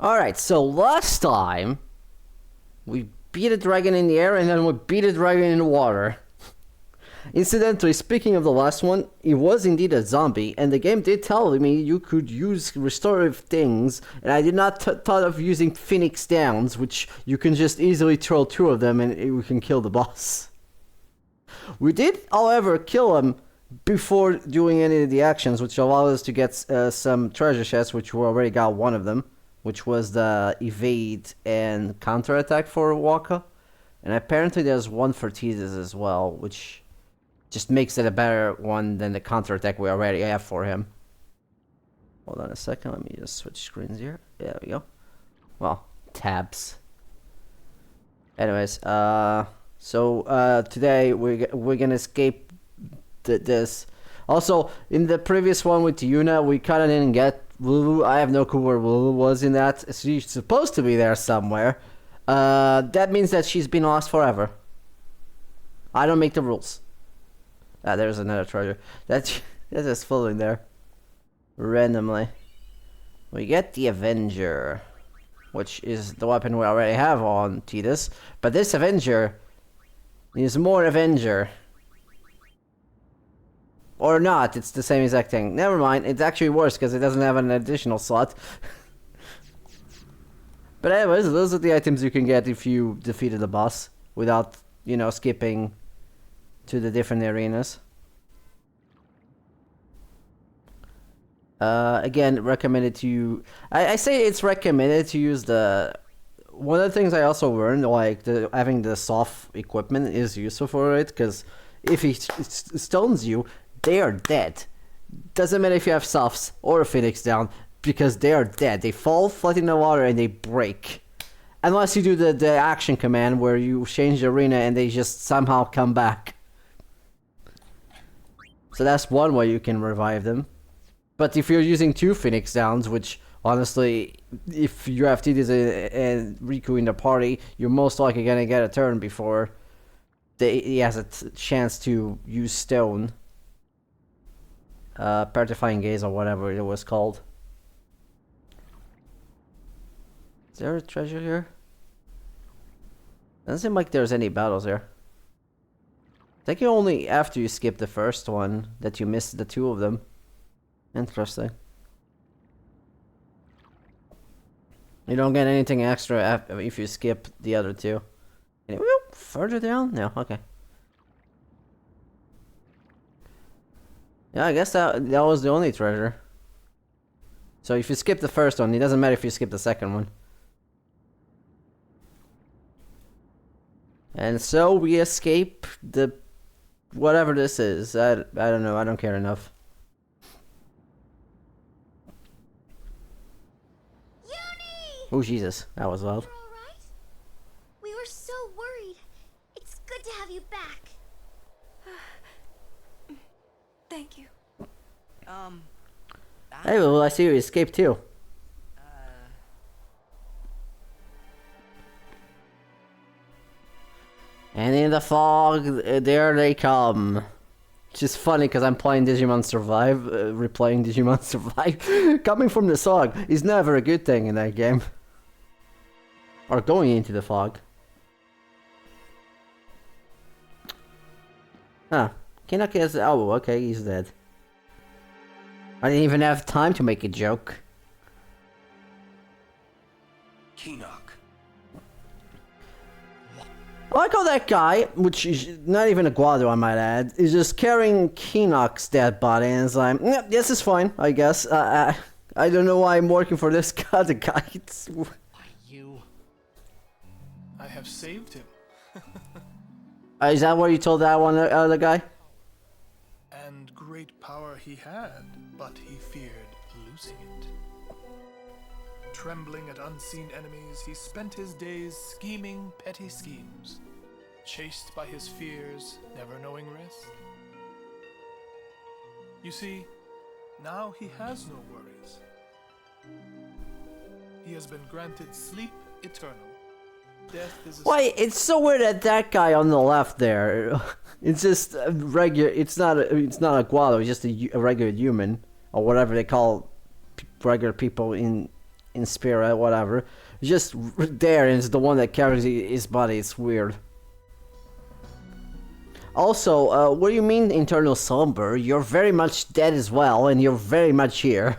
Alright, so last time we beat a dragon in the air and then we beat a dragon in the water. Incidentally, speaking of the last one, it was indeed a zombie, and the game did tell me you could use restorative things, and I did not thought of using Phoenix Downs, which you can just easily throw two of them and we can kill the boss. We did, however, kill him before doing any of the actions, which allowed us to get some treasure chests, which we already got one of them, which was the evade and counterattack for Waka. And apparently there's one for Tidus as well, which just makes it a better one than the counterattack we already have for him. Hold on a second, let me just switch screens here. There we go. Well, tabs. Anyways, today we're gonna escape this. Also, in the previous one with Yuna, we kinda didn't get Lulu. I have no clue where Lulu was in that. She's supposed to be there somewhere. That means that she's been lost forever. I don't make the rules. Ah, there's another treasure. That's just floating there. Randomly. We get the Avenger, which is the weapon we already have on Tidus. But this Avenger is more Avenger. Or not, it's the same exact thing. Never mind, it's actually worse because it doesn't have an additional slot. But anyways, those are the items you can get if you defeated the boss without, you know, skipping to the different arenas. Again, recommended to you. I say it's recommended to use the. One of the things I also learned, like having the soft equipment is useful for it, because if he stones you, they are dead. Doesn't matter if you have softs or a Phoenix down, because they are dead. They fall flat in the water and they break. Unless you do the action command where you change the arena and they just somehow come back. So that's one way you can revive them. But if you're using two Phoenix Downs, which honestly, if you have Tidus and Riku in the party, you're most likely gonna get a turn before he has a chance to use stone. Petrifying Gaze or whatever it was called. Is there a treasure here? Doesn't seem like there's any battles here. I think only after you skip the first one that you missed the two of them. Interesting. You don't get anything extra if you skip the other two. Anyway, further down? No, okay. Yeah, I guess that was the only treasure. So if you skip the first one, it doesn't matter if you skip the second one. And so we escape the whatever this is. I don't know. I don't care enough. Uni! Oh Jesus, that was loud. You're all right? We were so worried. It's good to have you back. Thank you. Hey, well, I see you escaped too. And in the fog, there they come. Which is funny because I'm playing Digimon Survive, replaying Digimon Survive. Coming from the fog is never a good thing in that game. Or going into the fog. Huh. Kinnock is. Oh, okay, he's dead. I didn't even have time to make a joke. Kinnock. I like how that guy, which is not even a Guado I might add, is just carrying Kinnock's dead body and is like, yeah, this is fine, I guess. I don't know why I'm working for this guy. The guy. Why you? I have saved him. Is that what you told that one other guy? And great power he had, but he feared losing it. Trembling at unseen enemies, he spent his days scheming petty schemes, chased by his fears, never knowing rest. You see, now he has no worries. He has been granted sleep eternal. Death is a Why, it's so weird that that guy on the left there, it's just a regular, it's not a Guado, it's just a regular human, or whatever they call regular people in in spirit, whatever. Just there, and it's the one that carries his body. It's weird. Also, what do you mean internal slumber? You're very much dead as well, and you're very much here.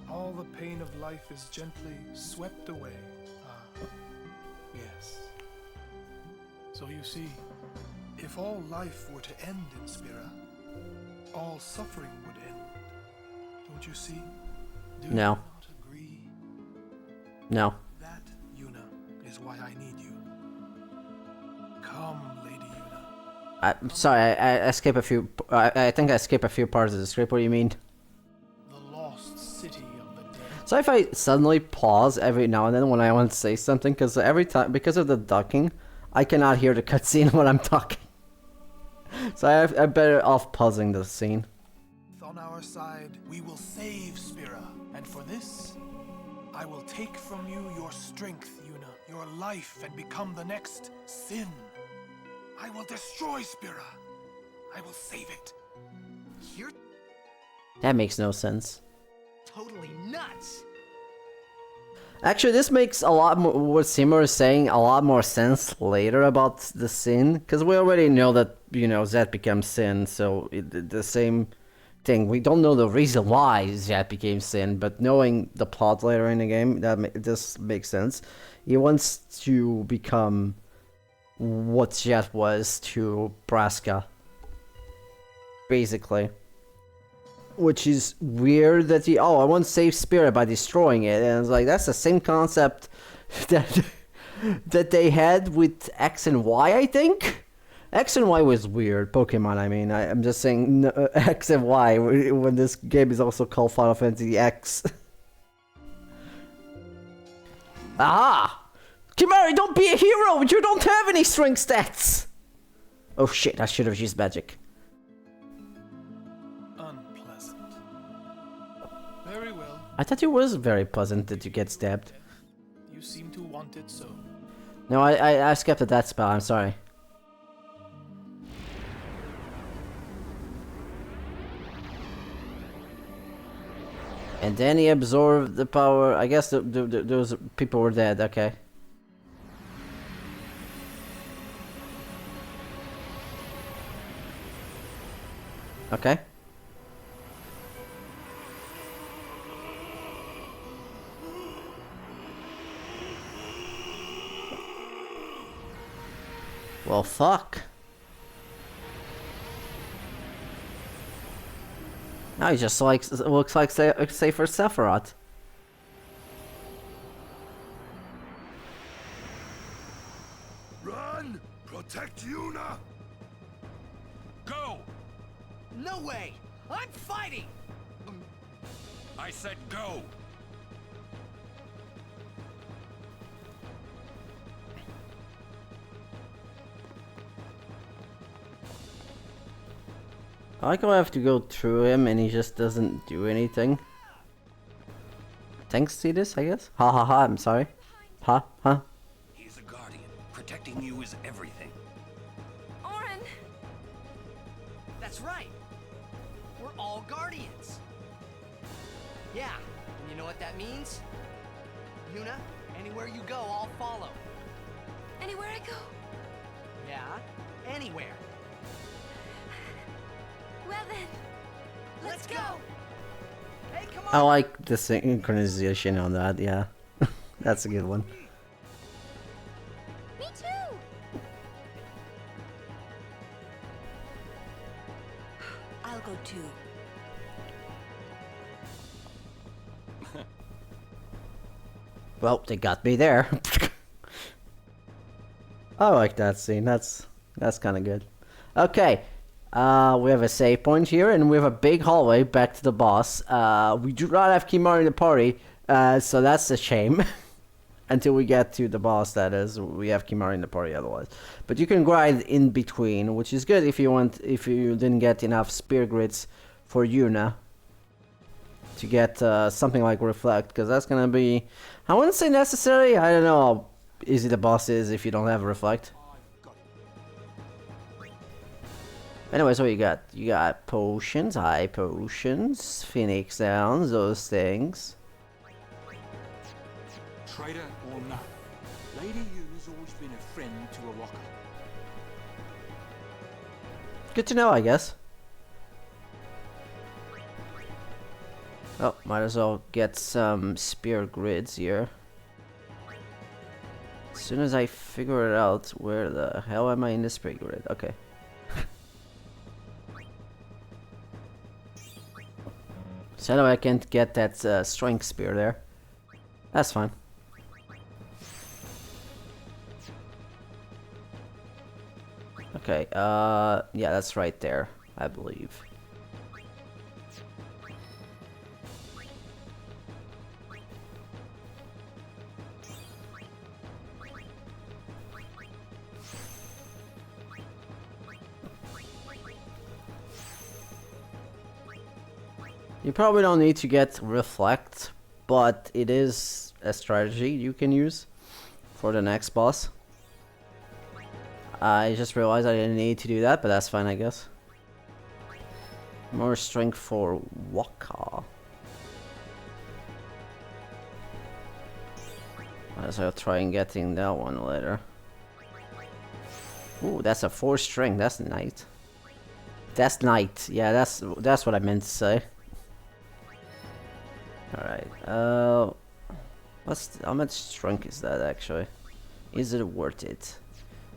All the pain of life is gently swept away. Ah, yes. So you see, if all life were to end in Spira, all suffering would end. Don't you see? Do you No. not agree? No. That, Yuna, is why I need you. Come, Lady Yuna. I'm sorry, I skip a few. I think I skip a few parts of the script. What do you mean? The lost city of the dead. So if I suddenly pause every now and then when I want to say something, because every time, because of the ducking, I cannot hear the cutscene when I'm talking. So I'm better off pausing the scene. On our side, we will save Spira, and for this, I will take from you your strength, Yuna, your life, and become the next Sin. I will destroy Spira. I will save it. You're That makes no sense. totally nuts. Actually, this makes a lot more, what Seymour is saying, a lot more sense later about the Sin, because we already know that, you know, Zed becomes Sin, so the same thing. We don't know the reason why Zed became Sin, but knowing the plot later in the game, this makes sense. He wants to become what Zed was to Braska, basically. Which is weird that I want to save Spirit by destroying it, and it's like, that's the same concept that that they had with X and Y, I think? X and Y was weird, Pokemon, I mean. I'm just saying X and Y, when this game is also called Final Fantasy X. Aha! Kimari, don't be a hero! You don't have any strength stats! Oh shit, I should have used magic. Unpleasant. Very well. I thought it was very pleasant that you get stabbed. You seem to want it so. No, I skipped that spell, I'm sorry. And then he absorbed the power. I guess those people were dead, okay. Okay. Well, fuck. Now he just looks like safer Sephiroth. Run! Protect Yuna! Go! No way! I'm fighting! I said go! I like how I have to go through him and he just doesn't do anything. Thanks to this, I guess? Ha ha ha, I'm sorry. Ha, huh? He's a guardian. Protecting you is everything. Orin! That's right. We're all guardians. Yeah, and you know what that means? Yuna, anywhere you go, I'll follow. Anywhere I go? Yeah, anywhere. Well then, let's go! Hey, come I on! like the synchronization on that, yeah. That's a good one. Me too! I'll go too. Well, they got me there. I like that scene. That's kind of good. Okay, we have a save point here, and we have a big hallway back to the boss. We do not have Kimari in the party, so that's a shame. Until we get to the boss, that is, we have Kimari in the party otherwise. But you can grind in between, which is good if you didn't get enough spear grids for Yuna to get something like Reflect, because that's gonna be, I wouldn't say necessary. I don't know how easy the boss is if you don't have Reflect. Anyways, what you got? You got potions, high potions, Phoenix Downs, those things. Traitor or not, Lady Yuna's always been a friend to a walker. Good to know, I guess. Oh, might as well get some spear grids here. As soon as I figure it out, where the hell am I in the spear grid? Okay. So now I can't get that strength spear there. That's fine. Okay, yeah, that's right there, I believe. You probably don't need to get reflect, but it is a strategy you can use for the next boss. I just realized I didn't need to do that, but that's fine, I guess. More strength for Waka. Might as well try and getting that one later. Ooh, that's a 4 strength. That's knight. That's knight. Yeah, that's what I meant to say. All right. How much strength is that actually? Is it worth it?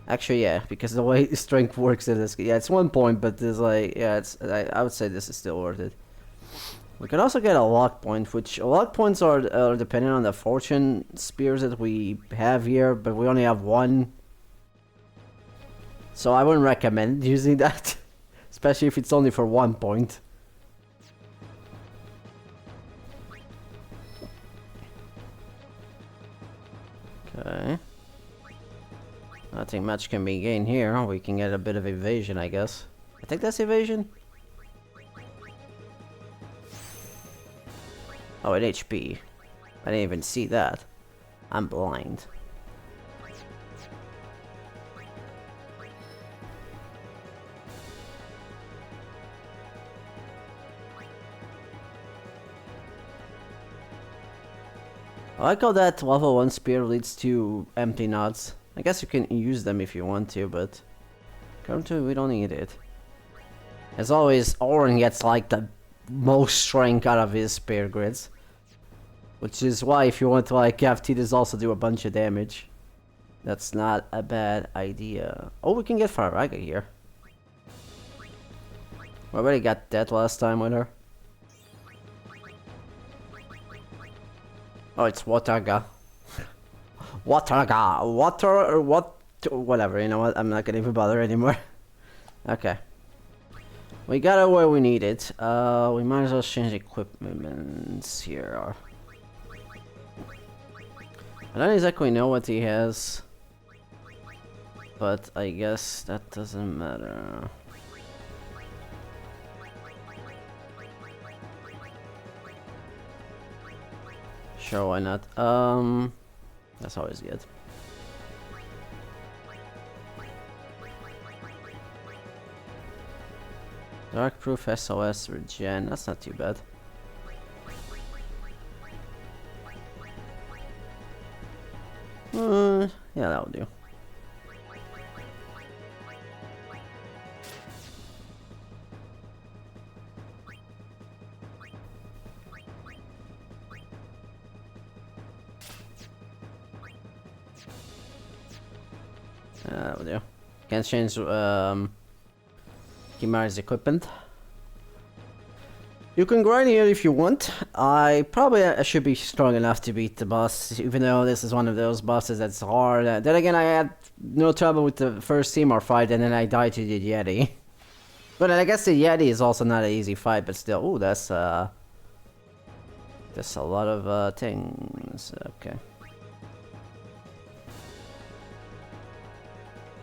Actually, yeah, because the way strength works in this, yeah, it's 1 point, but there's like, yeah, I would say this is still worth it. We can also get a lock point, which lock points are depending on the fortune spears that we have here, but we only have 1. So I wouldn't recommend using that, especially if it's only for 1 point. Okay. Nothing much can be gained here. We can get a bit of evasion, I guess. I think that's evasion. Oh, an HP. I didn't even see that. I'm blind. I like how that level 1 spear leads to empty knots. I guess you can use them if you want to, but currently we don't need it. As always, Oren gets like the most strength out of his spear grids. Which is why if you want to like have Tidus also do a bunch of damage, that's not a bad idea. Oh, we can get Faraga here. We already got that last time with her. Oh, it's Wataga. Wataga. Water or what? Whatever, you know what? I'm not gonna even bother anymore. Okay. We got it where we need it. We might as well change equipments here. I don't exactly know what he has, but I guess that doesn't matter. Sure, why not? That's always good. Dark Proof SOS Regen, that's not too bad. Yeah, that'll do. That'll do. Can't change Kimari's equipment. You can grind here if you want. I should be strong enough to beat the boss, even though this is one of those bosses that's hard. Then again, I had no trouble with the first Seymour fight, and then I died to the Yeti. But I guess the Yeti is also not an easy fight, but still. Ooh, that's a lot of things. Okay.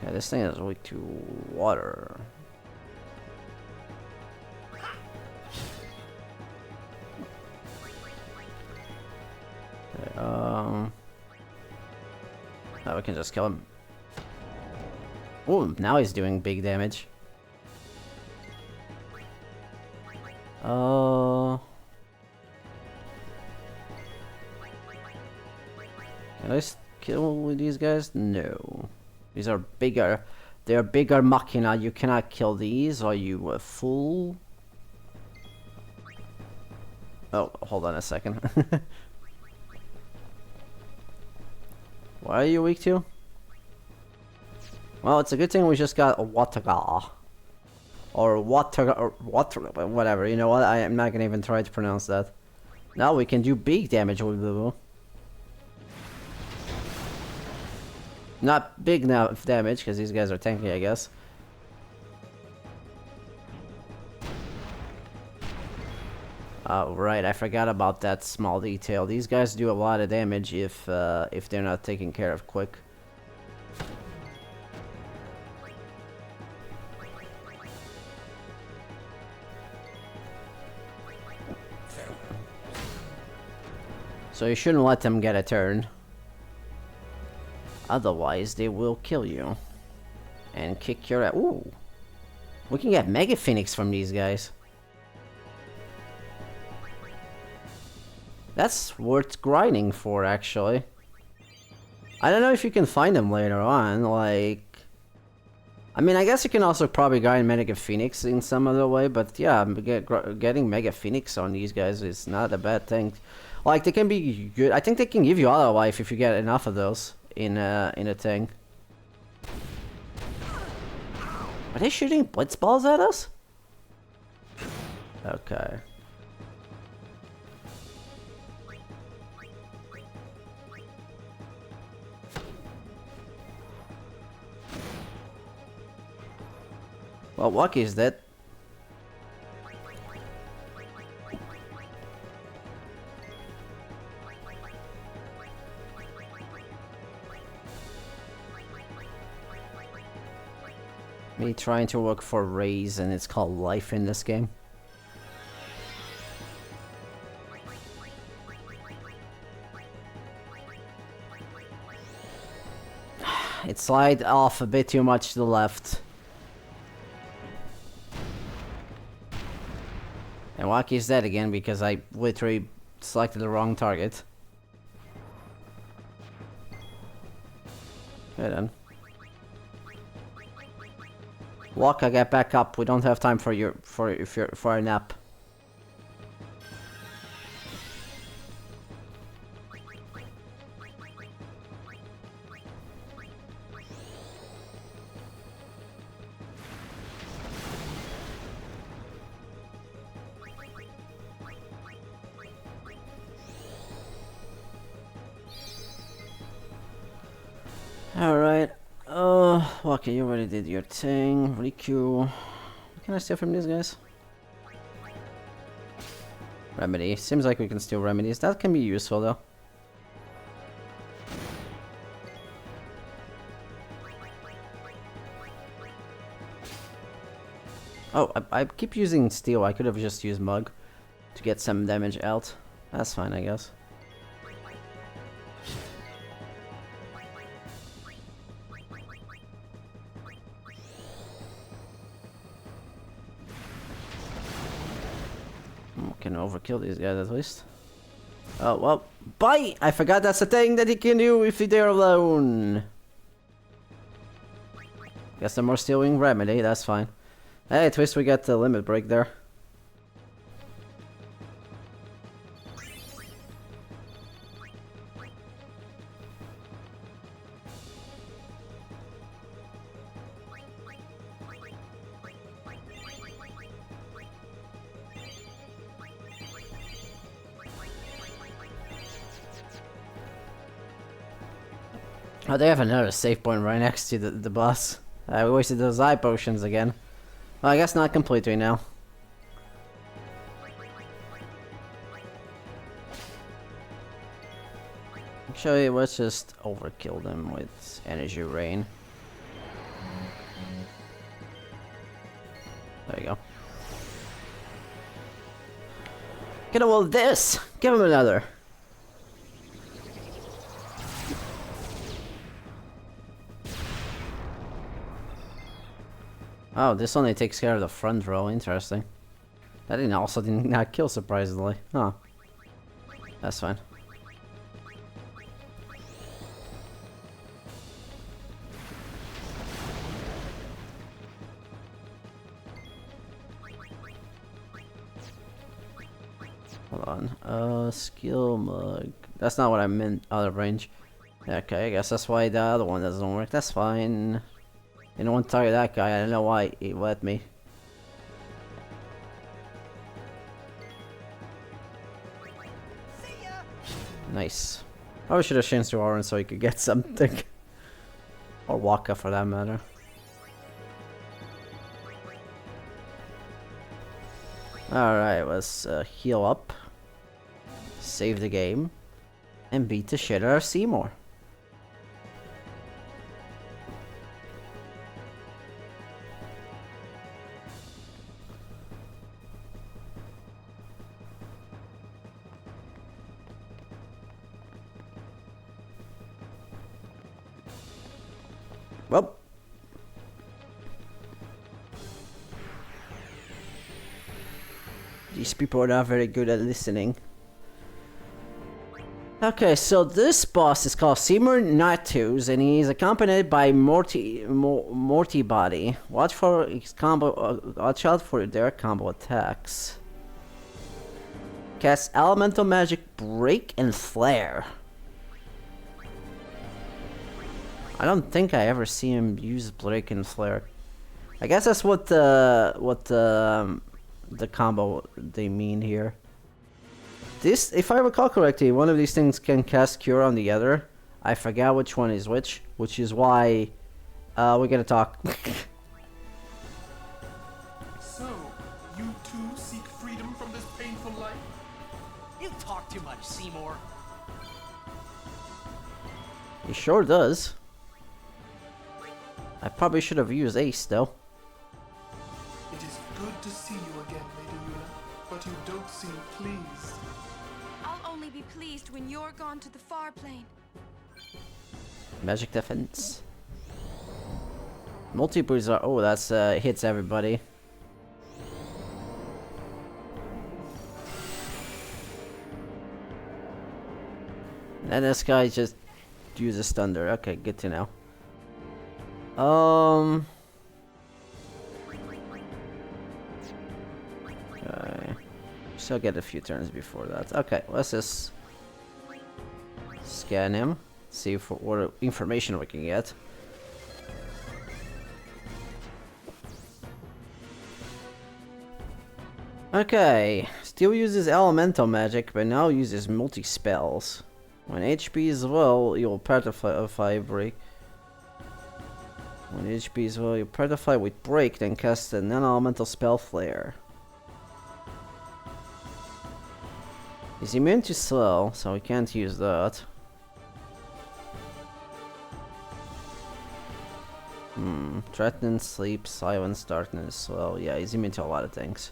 Yeah, this thing is weak to water. Okay, oh, we can just kill him. Oh, now he's doing big damage. Can I kill these guys? No. These are bigger. They're bigger machina. You cannot kill these. Are you a fool? Oh, hold on a second. What are you weak to? Well, it's a good thing we just got a Wataga. Or whatever. You know what? I am not gonna even try to pronounce that. Now we can do big damage with Boo. Not big enough damage, because these guys are tanky, I guess. Oh, right, I forgot about that small detail. These guys do a lot of damage if they're not taken care of quick. So you shouldn't let them get a turn. Otherwise, they will kill you. And kick your ass. Ooh! We can get Mega Phoenix from these guys. That's worth grinding for, actually. I don't know if you can find them later on, like... I mean, I guess you can also probably grind Mega Phoenix in some other way, but yeah, getting Mega Phoenix on these guys is not a bad thing. Like, they can be good. I think they can give you auto life if you get enough of those in a thing. Are they shooting blitz balls at us? Okay. Well, Lucky is dead. Me trying to look for Rays, and it's called Life in this game. It slid off a bit too much to the left. And Lucky's dead again because I literally selected the wrong target. Okay then. Waka, get back up. We don't have time for a nap. Alright. Okay, you already did your thing. Riku. What can I steal from these guys? Remedy. Seems like we can steal remedies. That can be useful though. Oh, I keep using steel. I could have just used mug to get some damage out. That's fine, I guess. Can overkill these guys at least. Oh, well, bite! I forgot that's a thing that he can do if they're alone. Guess some more stealing remedy, that's fine. Hey, at least we got the limit break there. Oh, they have another save point right next to the boss. I wasted those eye potions again. Well, I guess not completely now. Actually, let's just overkill them with energy rain. There you go. Get him with this! Give him another! Oh, this only takes care of the front row. Interesting. That did not kill, surprisingly. Huh. That's fine. Hold on. Skill mug. That's not what I meant. Out of range. Okay, I guess that's why the other one doesn't work. That's fine. You don't want to target that guy. I don't know why he let me. See ya! Nice. Probably should have changed to orange so he could get something. Or Waka for that matter. Alright, let's heal up. Save the game. And beat the shit out of Seymour. Well. These people are not very good at listening. Okay, so this boss is called Seymour Natus, and he's accompanied by Morty Body. Watch for his combo. Watch out for their combo attacks. Cast Elemental Magic, Break, and Flare. I don't think I ever see him use Break and Flare. I guess that's what the combo they mean here. This, if I recall correctly, one of these things can cast Cure on the other. I forgot which one is which is why we're gonna talk. So, you too seek freedom from this painful life? You talk too much, Seymour. He sure does. I probably should have used Ace though. It is good to see you again, Lady Yuna, but you don't seem pleased. I'll only be pleased when you're gone to the far plane. Magic defense. Multi-boosts are. Oh, that's hits everybody. And this guy just uses thunder. Okay, good to know. Okay. Still get a few turns before that. Okay, let's just scan him. See if what information we can get. Okay, still uses elemental magic, but now uses multi-spells. When HP is low, you'll Petrify Break. When HP is low, you Petrify with Break, then cast a non-elemental spell Flare. He's immune to slow, so we can't use that. Threaten, sleep, silence, darkness. Well, yeah, he's immune to a lot of things.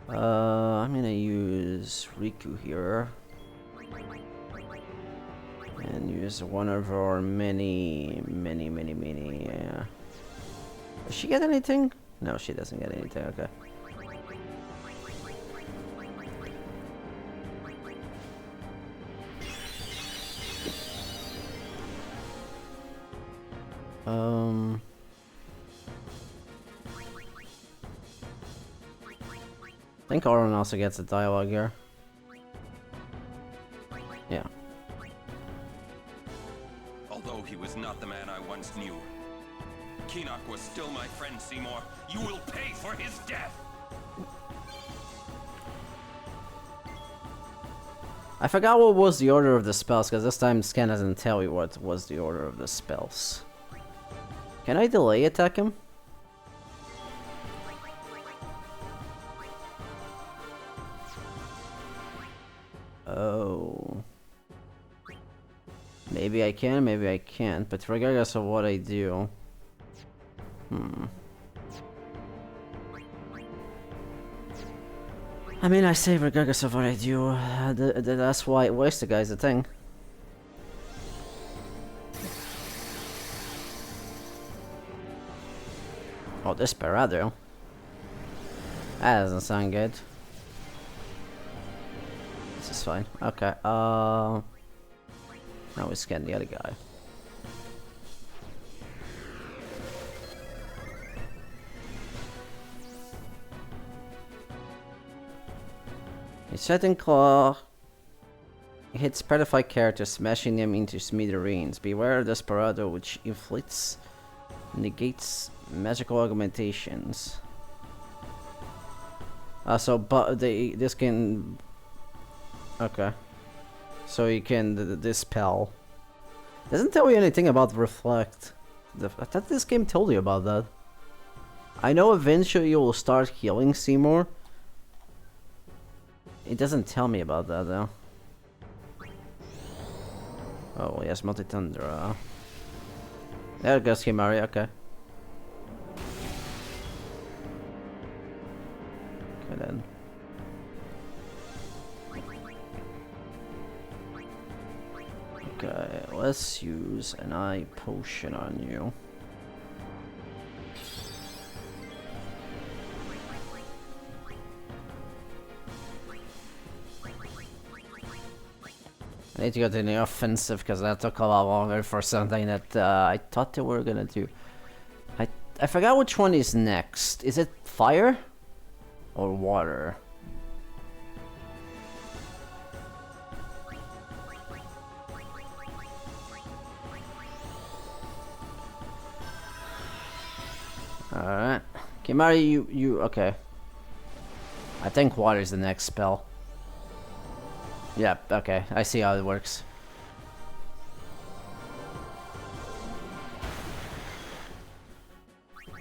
I'm gonna use Riku here. And use one of our many. Does she get anything? No, she doesn't get anything, okay. I think Auron also gets a dialogue here. Yeah. Although he was not the man I once knew, Keenock was still my friend, Seymour. You will pay for his death! I forgot what was the order of the spells, because this time Scan doesn't tell you what was the order of the spells. Can I delay attack him? Oh. Maybe I can, maybe I can't, but regardless of what I do... I mean, I say regardless of what I do, that's why it wastes the guy's the thing. Oh, Desperado. That doesn't sound good. This is fine. Okay, now we scan the other guy. A certain claw hits petrified characters, smashing them into smithereens. Beware of Desperado, which inflicts, negates magical augmentations. But this can. Okay. So you can dispel. Doesn't tell you anything about reflect. I thought this game told you about that. I know eventually you will start healing Seymour. It doesn't tell me about that though. Oh yes, multi-tundra. There goes Himari, okay. Okay then. Okay, let's use an eye potion on you. I need to go to the offensive because that took a lot longer for something that I thought they were gonna do. I forgot which one is next. Is it fire or water? Alright. Kimari, you okay. I think water is the next spell. Yep, okay. I see how it works.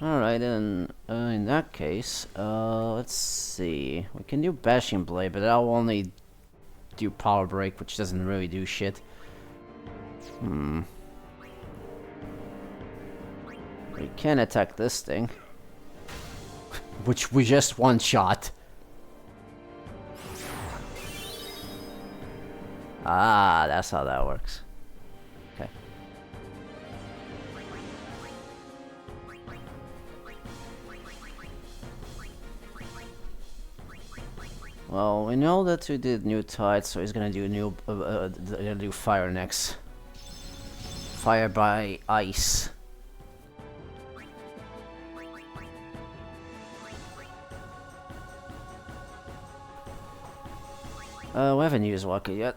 Alright, then in that case, let's see. We can do Bashing Blade, but I'll only do Power Break, which doesn't really do shit. We can attack this thing. Which we just one-shot. Ah, that's how that works. Okay. Well, we know that we did new tide, so he's gonna do new, gonna do fire next. Fire by ice. We haven't used Waka yet.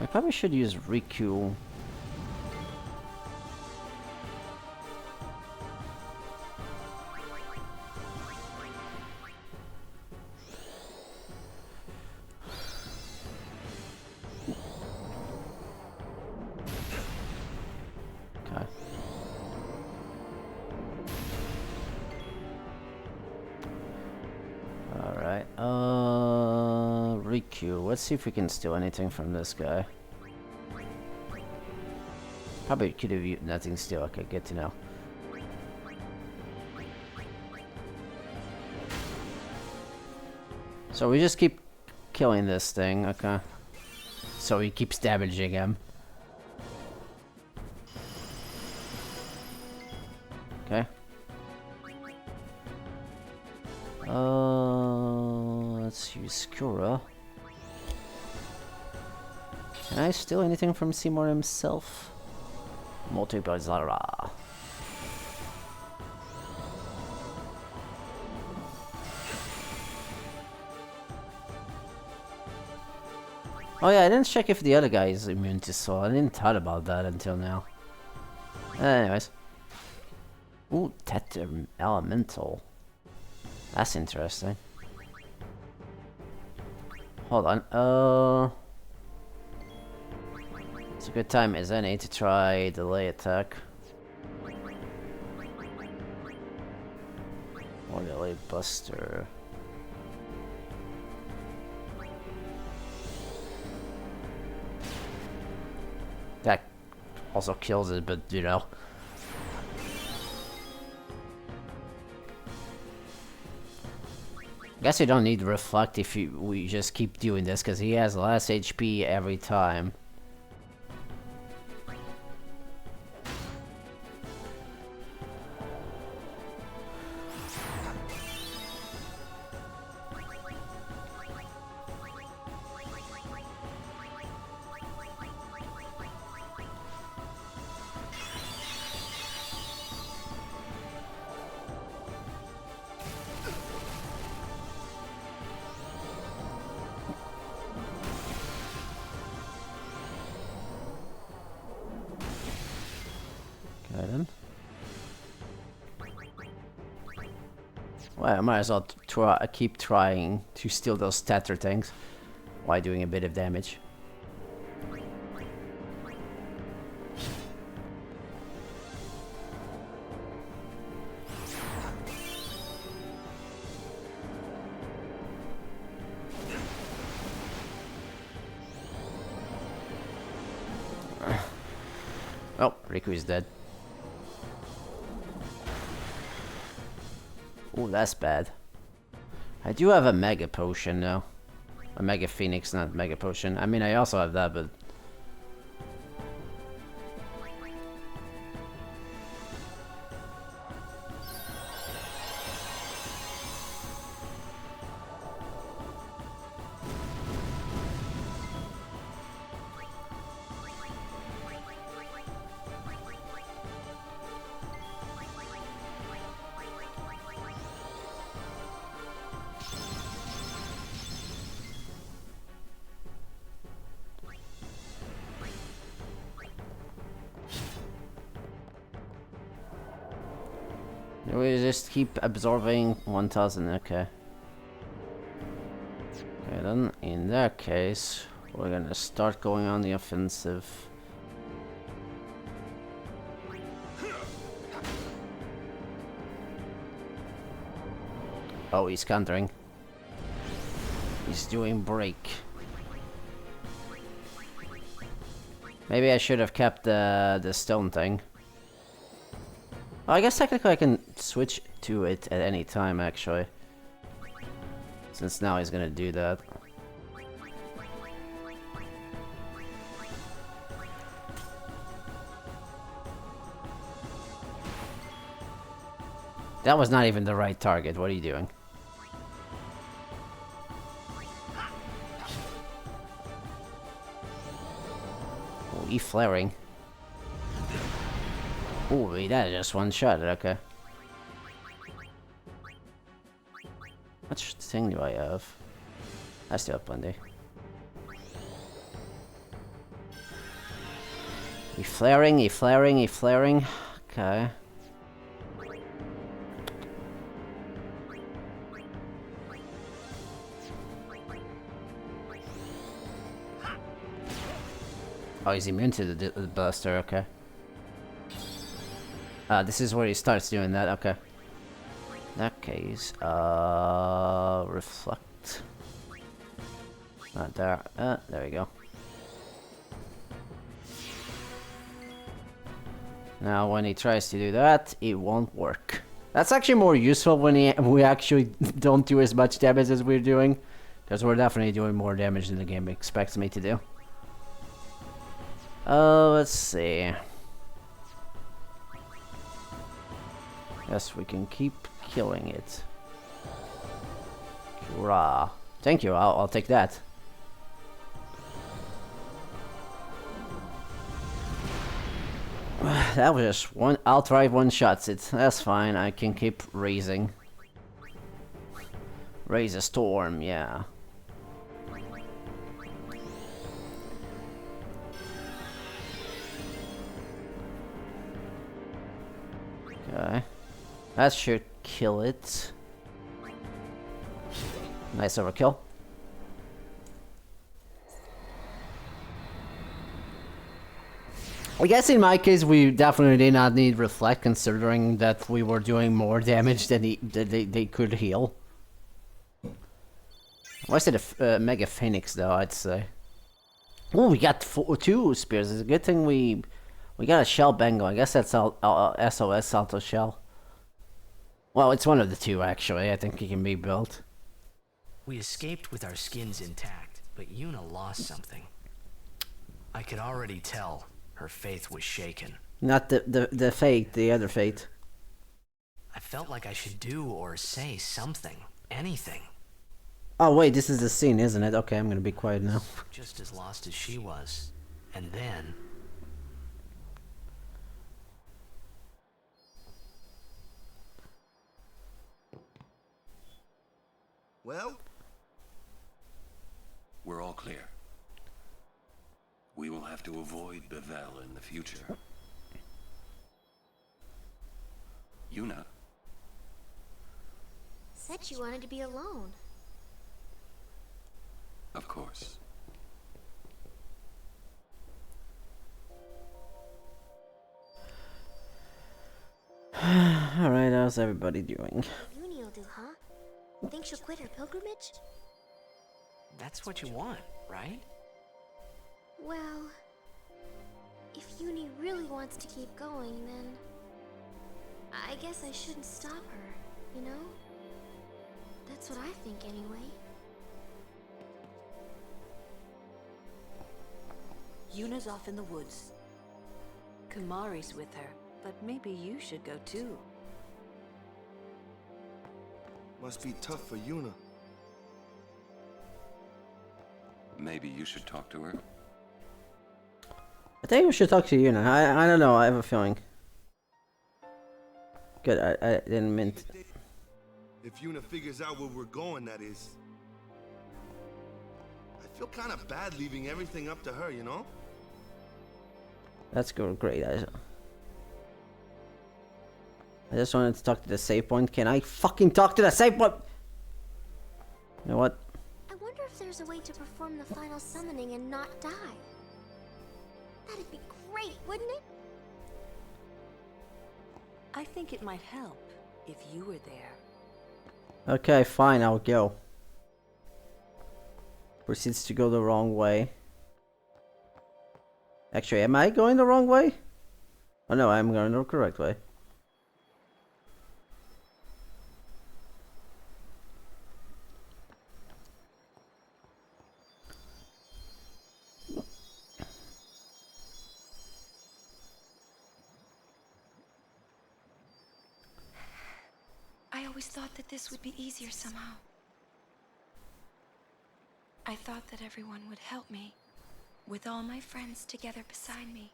I probably should use Riku. Okay. Alright, Riku. Let's see if we can steal anything from this guy. Probably could have used nothing still. Okay, good to know. So we just keep killing this thing, okay. So he keeps damaging him. Okay. Let's use Kura. Can I steal anything from Seymour himself? Multi-Bazara. Oh yeah, I didn't check if the other guy is immune to soul. I didn't thought about that until now. Anyways. Ooh, Tether Elemental. That's interesting. Hold on, it's a good time as any to try delay attack. Or delay buster. That also kills it, but you know. Guess you don't need reflect if we just keep doing this, because he has less HP every time. Well, I might as well keep trying to steal those statter things while doing a bit of damage. Oh, Riku is dead. Oh, that's bad. I do have a Mega Potion though. A Mega Phoenix, not Mega Potion. I mean, I also have that, but... We just keep absorbing 1000, okay. Okay then, in that case, we're gonna start going on the offensive. Oh, he's countering. He's doing break. Maybe I should have kept the stone thing. Oh, I guess technically I can switch to it at any time, actually. Since now he's gonna do that. That was not even the right target. What are you doing? Oh, he flaring. Oh, that is just one shot, okay. What thing do I have? I still have plenty. He flaring, he flaring, he flaring. Okay. Oh, he's immune to the blaster, okay. This is where he starts doing that, okay. In that case, reflect. Not there. There we go. Now, when he tries to do that, it won't work. That's actually more useful when we actually don't do as much damage as we're doing. Because we're definitely doing more damage than the game expects me to do. Let's see. Yes, we can keep killing it. Hurrah. Thank you, I'll take that. That was just one outright one-shots it. That's fine, I can keep raising. Raise a storm, yeah. Okay. That should kill it. Nice overkill. I guess in my case we definitely did not need reflect, considering that we were doing more damage than they could heal. What's it a Mega Phoenix though, I'd say. Oh, we got two spears. It's a good thing we got a shell bango. I guess that's SOS Salto Shell. Well, it's one of the two actually. I think it can be built. We escaped with our skins intact, but Yuna lost something. I could already tell her faith was shaken. Not the fate, the other fate. I felt like I should do or say something, anything. Oh wait, this is the scene, isn't it? Okay, I'm gonna be quiet now. Just as lost as she was. And then... Well? We're all clear. We will have to avoid Bevel in the future. Yuna. said she wanted to be alone. Of course. Alright, how's everybody doing? Uni will do, huh? Think she'll quit her pilgrimage? That's what you want, right? Well, if Uni really wants to keep going, then I guess I shouldn't stop her, you know? That's what I think anyway. Yuna's off in the woods. Kamari's with her, but maybe you should go too. Must be tough for Yuna. Maybe you should talk to her. I think we should talk to you now. I don't know, I have a feeling. Good, I didn't mean to. If Yuna figures out where we're going, that is. I feel kind of bad leaving everything up to her, you know? That's great. I just wanted to talk to the save point. Can I fucking talk to the save point? You know what? I wonder if there's a way to perform the final summoning and not die. That'd be great, wouldn't it? I think it might help if you were there. Okay, fine, I'll go. Proceeds to go the wrong way. Actually, am I going the wrong way? Oh no, I'm going the correct way. I always thought that this would be easier somehow. I thought that everyone would help me, with all my friends together beside me.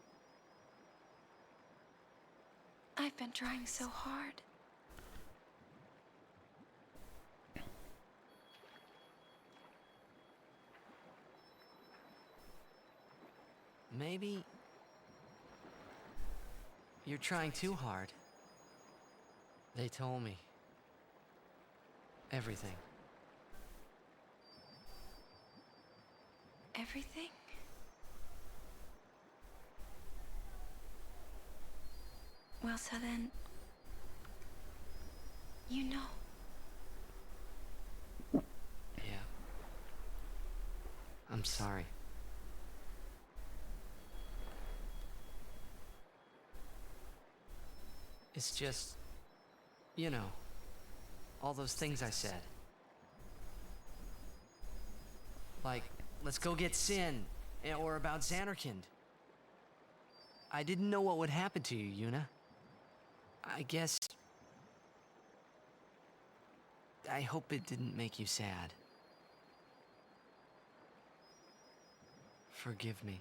I've been trying so hard. Maybe you're trying too hard. They told me everything. Everything? Well, so then, you know. Yeah. I'm sorry. It's just, you know, all those things I said. Like, let's go get Sin, or about Xanarkand. I didn't know what would happen to you, Yuna. I guess... I hope it didn't make you sad. Forgive me.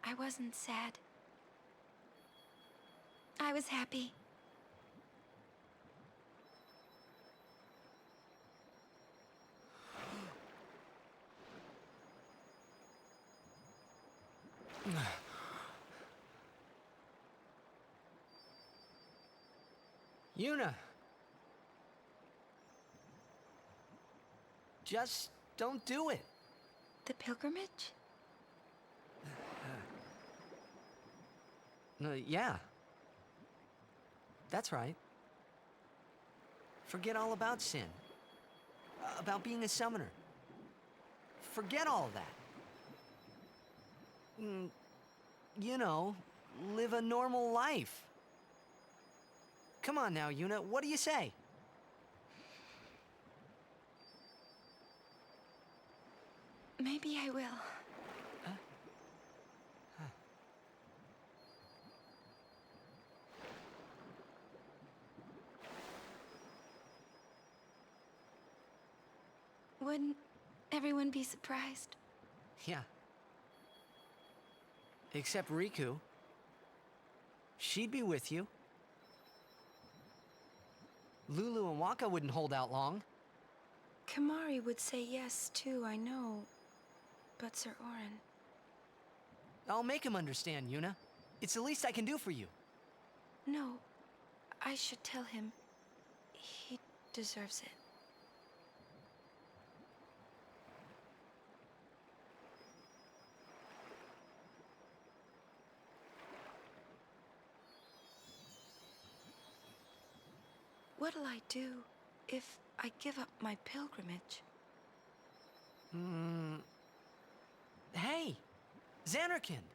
I wasn't sad. I was happy. Yuna! Just don't do it. The pilgrimage? Yeah. That's right. Forget all about Sin. About being a summoner. Forget all of that. You know, live a normal life. Come on now, Yuna, what do you say? Maybe I will. Wouldn't everyone be surprised? Yeah. Except Riku. She'd be with you. Lulu and Waka wouldn't hold out long. Kamari would say yes too, I know. But Sir Orin... I'll make him understand, Yuna. It's the least I can do for you. No, I should tell him. He deserves it. What'll I do if I give up my pilgrimage? Hey, Xanarkand.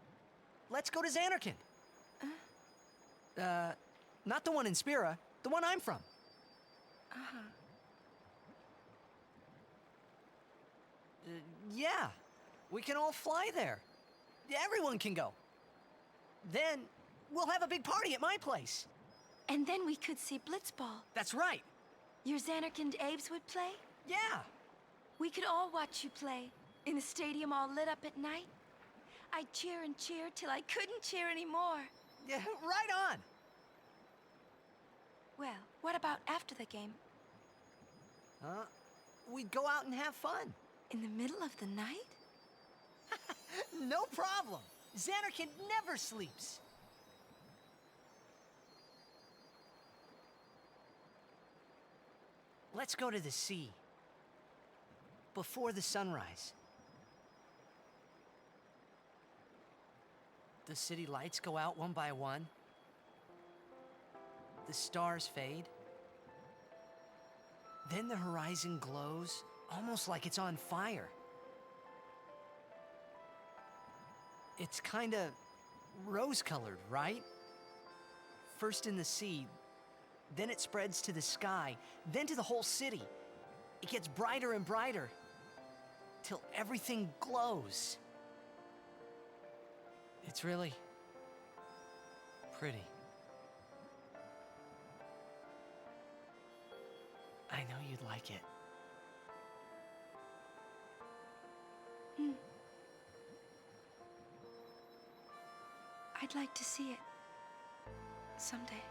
Let's go to Xanarkand. Not the one in Spira, the one I'm from. Yeah, we can all fly there. Everyone can go. Then we'll have a big party at my place. And then we could see Blitzball. That's right. Your Xanarkand Abes would play? Yeah. We could all watch you play, in the stadium all lit up at night. I'd cheer and cheer till I couldn't cheer anymore. Yeah, right on. Well, what about after the game? We'd go out and have fun. In the middle of the night? No problem. Xanarkand never sleeps. Let's go to the sea. Before the sunrise. The city lights go out one by one. The stars fade. Then the horizon glows, almost like it's on fire. It's kinda rose-colored, right? First in the sea, then it spreads to the sky, then to the whole city. It gets brighter and brighter, till everything glows. It's really pretty. I know you'd like it. I'd like to see it. Someday.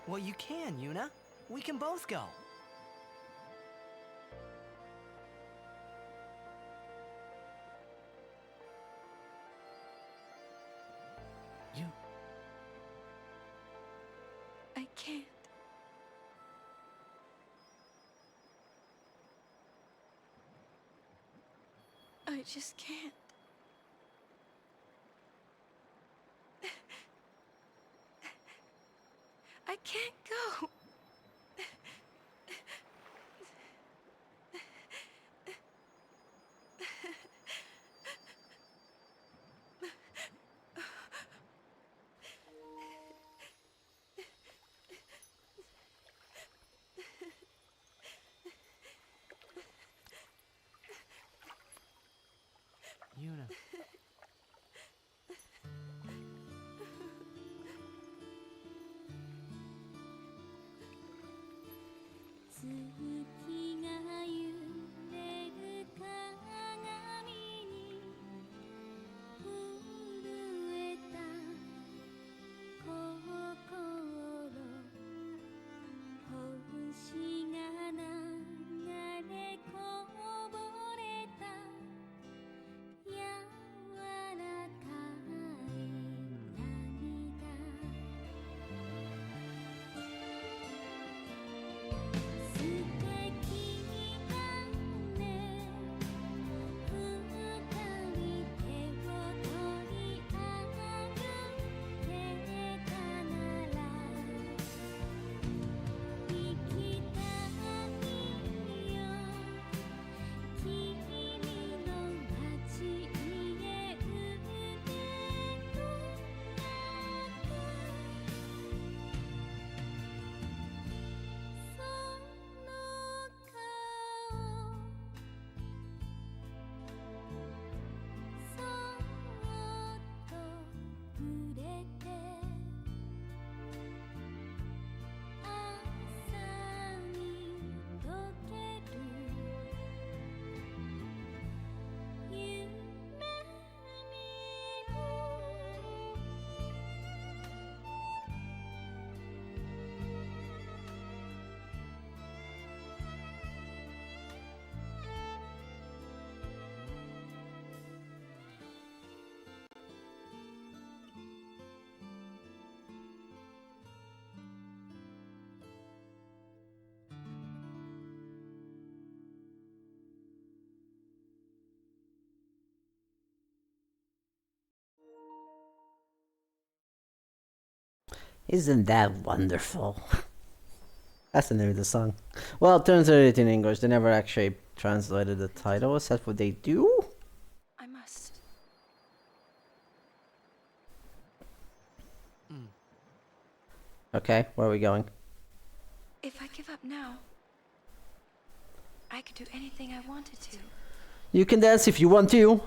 Well, you can, Yuna. We can both go. I can't. I just can't. I can't go. Yuna. Stay Isn't that wonderful? That's the name of the song. Well, translated it in English. They never actually translated the title. Is that what they do? I must. Okay, where are we going? If I give up now, I could do anything I wanted to. You can dance if you want to.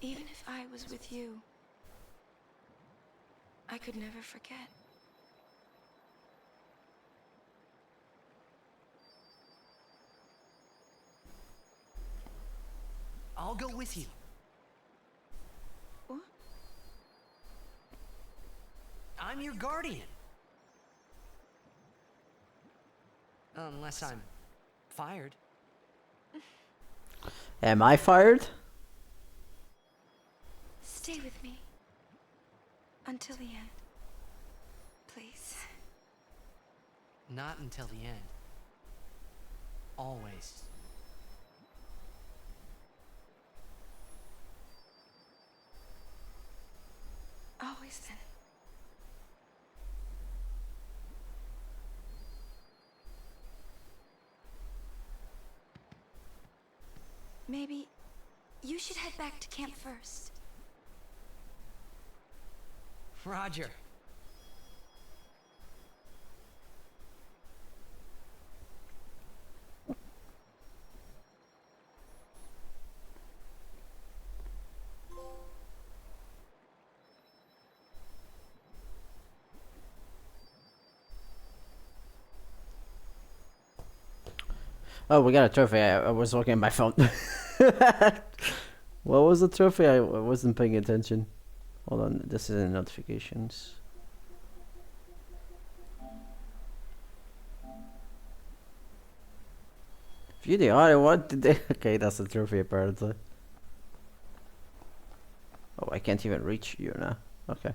Even if I was with you, I could never forget. I'll go with you. What? I'm your guardian. Unless I'm fired. Am I fired? Stay with me. Until the end. Please. Not until the end. Always. Always then. Maybe you should head back to camp first. Roger. Oh, we got a trophy. I was looking at my phone. What was the trophy? I wasn't paying attention. Hold on, this is in notifications. View the audio. What did they? Okay, that's the trophy apparently. Oh, I can't even reach you now. Okay.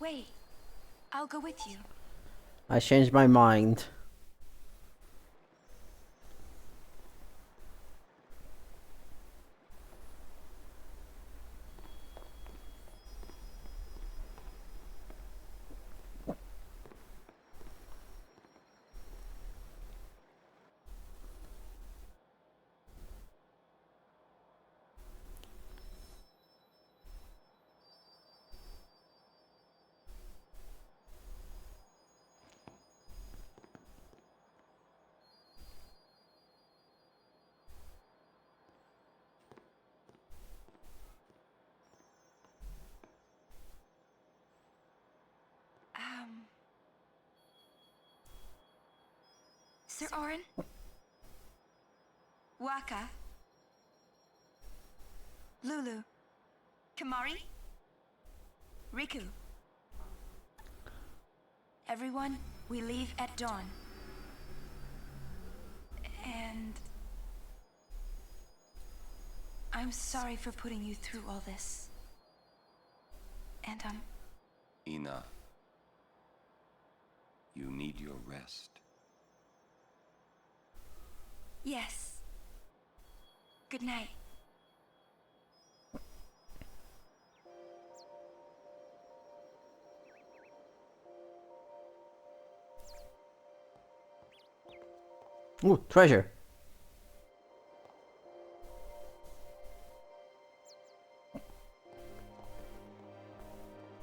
Wait. I'll go with you. I changed my mind. Sir Orin? Waka? Lulu? Kamari? Riku? Everyone, we leave at dawn. And I'm sorry for putting you through all this. And Enough. You need your rest. yes. Good night. Ooh, treasure.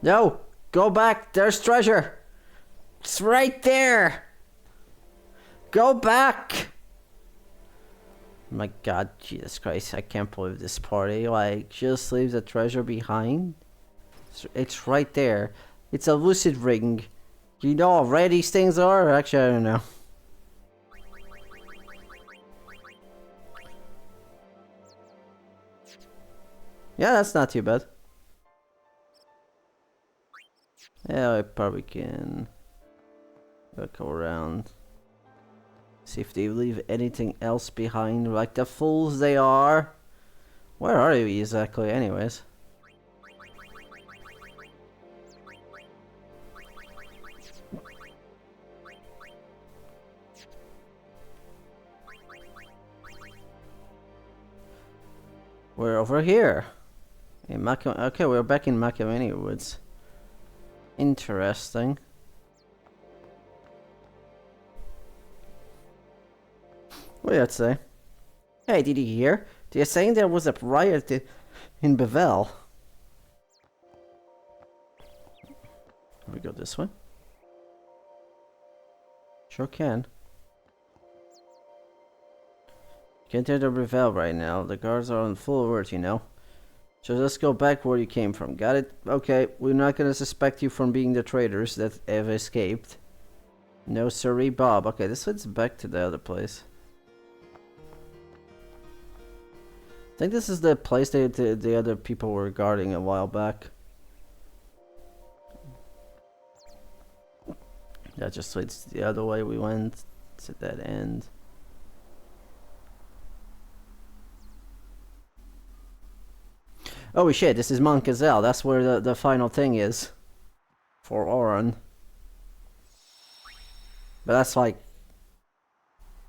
No, go back. There's treasure. It's right there. Go back. My God, Jesus Christ! I can't believe this party like just leaves the treasure behind. It's right there. It's a lucid ring. You know how rare these things are? Actually, I don't know. Yeah, that's not too bad. Yeah, I probably can go around. See if they leave anything else behind, like the fools they are. Where are you exactly, anyways? We're over here. In okay, we're back in Machiavelli Woods. Interesting. What did I say? Hey, did you hear? They're saying there was a riot in Bevel. Can we go this way? Sure can. Can't enter Bevel right now. The guards are on full alert, you know. So let's go back where you came from. Got it? Okay, we're not gonna suspect you from being the traitors that have escaped. No siree, Bob. Okay, this leads back to the other place. I think this is the place that the other people were guarding a while back. That just leads the other way we went to that end. Oh shit, this is Mount Gazelle. That's where the final thing is. For Oran. But that's like...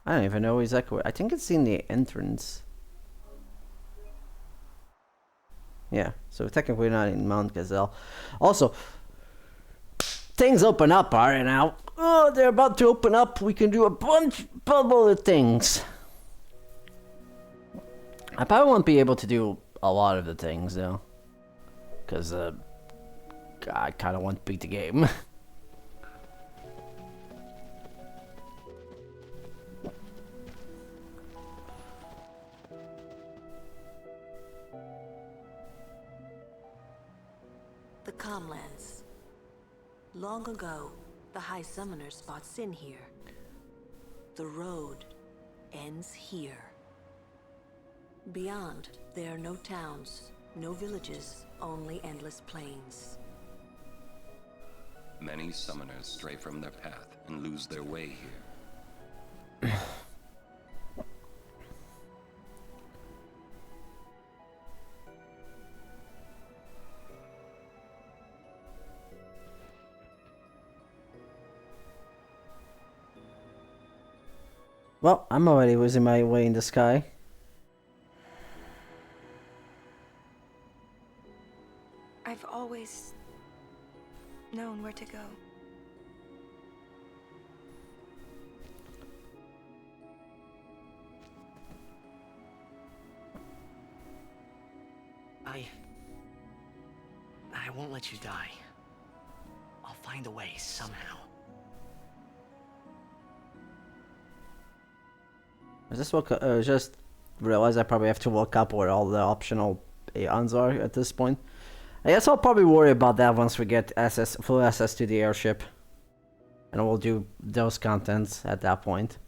I don't even know exactly where. I think it's in the entrance. Yeah, so technically not in Mount Gazelle. Also, things open up right now. Oh, they're about to open up. We can do a bunch of other things. I probably won't be able to do a lot of the things though, because I kind of want to beat the game. The Comlands. Long ago, the High Summoners fought Sin here. The road ends here. Beyond, there are no towns, no villages, only endless plains. Many summoners stray from their path and lose their way here. Well, I'm already losing my way in the sky. I've always known where to go. I won't let you die. I'll find a way somehow. I just realized I probably have to look up where all the optional aeons are at this point. I guess I'll probably worry about that once we get full access to the airship. And we'll do those contents at that point.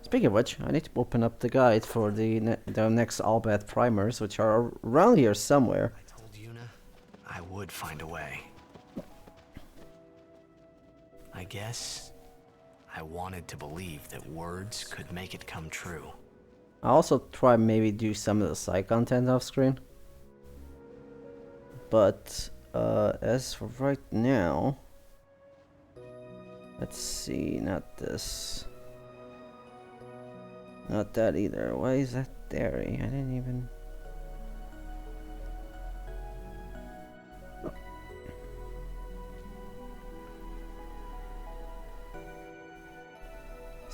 Speaking of which, I need to open up the guide for the next Albert primers, which are around here somewhere. I told Yuna I would find a way. I guess I wanted to believe that words could make it come true. I'll also try maybe do some of the side content off screen. But as for right now, let's see, not this. Not that either. Why is that dairy? I didn't even...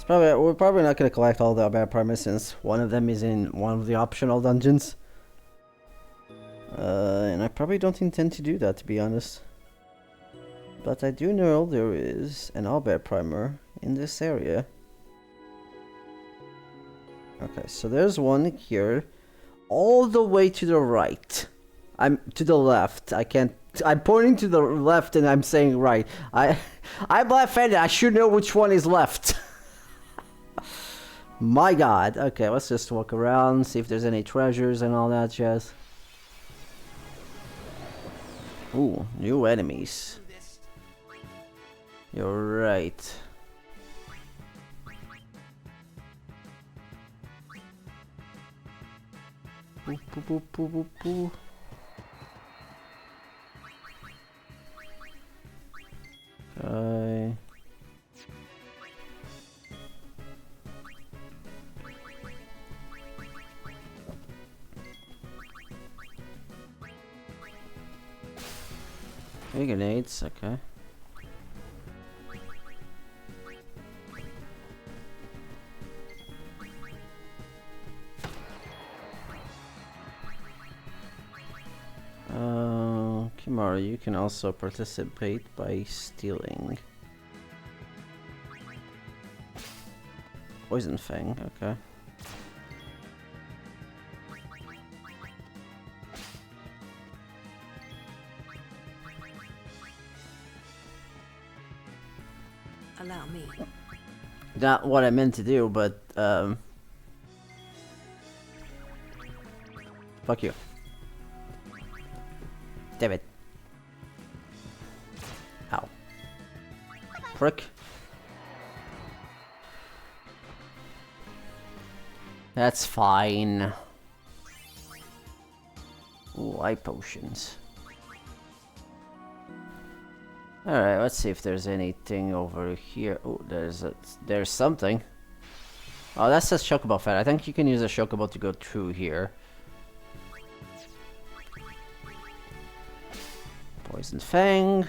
We're probably not going to collect all the bad primates since one of them is in one of the optional dungeons. And I probably don't intend to do that, to be honest. But I do know there is an Albert primer in this area. Okay, so there's one here, all the way to the right. I'm to the left. I'm pointing to the left and I'm saying right. I'm left-handed. I should know which one is left. My God. Okay, let's just walk around, see if there's any treasures and all that jazz. Ooh, new enemies. You're right. Boop, boop, boop, boop, boop, boop. Okay. Grenades, okay. Kimaru, you can also participate by stealing. Poison Fang, okay. Allow me. Not what I meant to do, but fuck you. Damn it. Ow. Prick. That's fine. Ooh, eye potions. Alright, let's see if there's anything over here. Oh, there's something. Oh, that's a chocobo fat. I think you can use a chocobo to go through here. Poison Fang.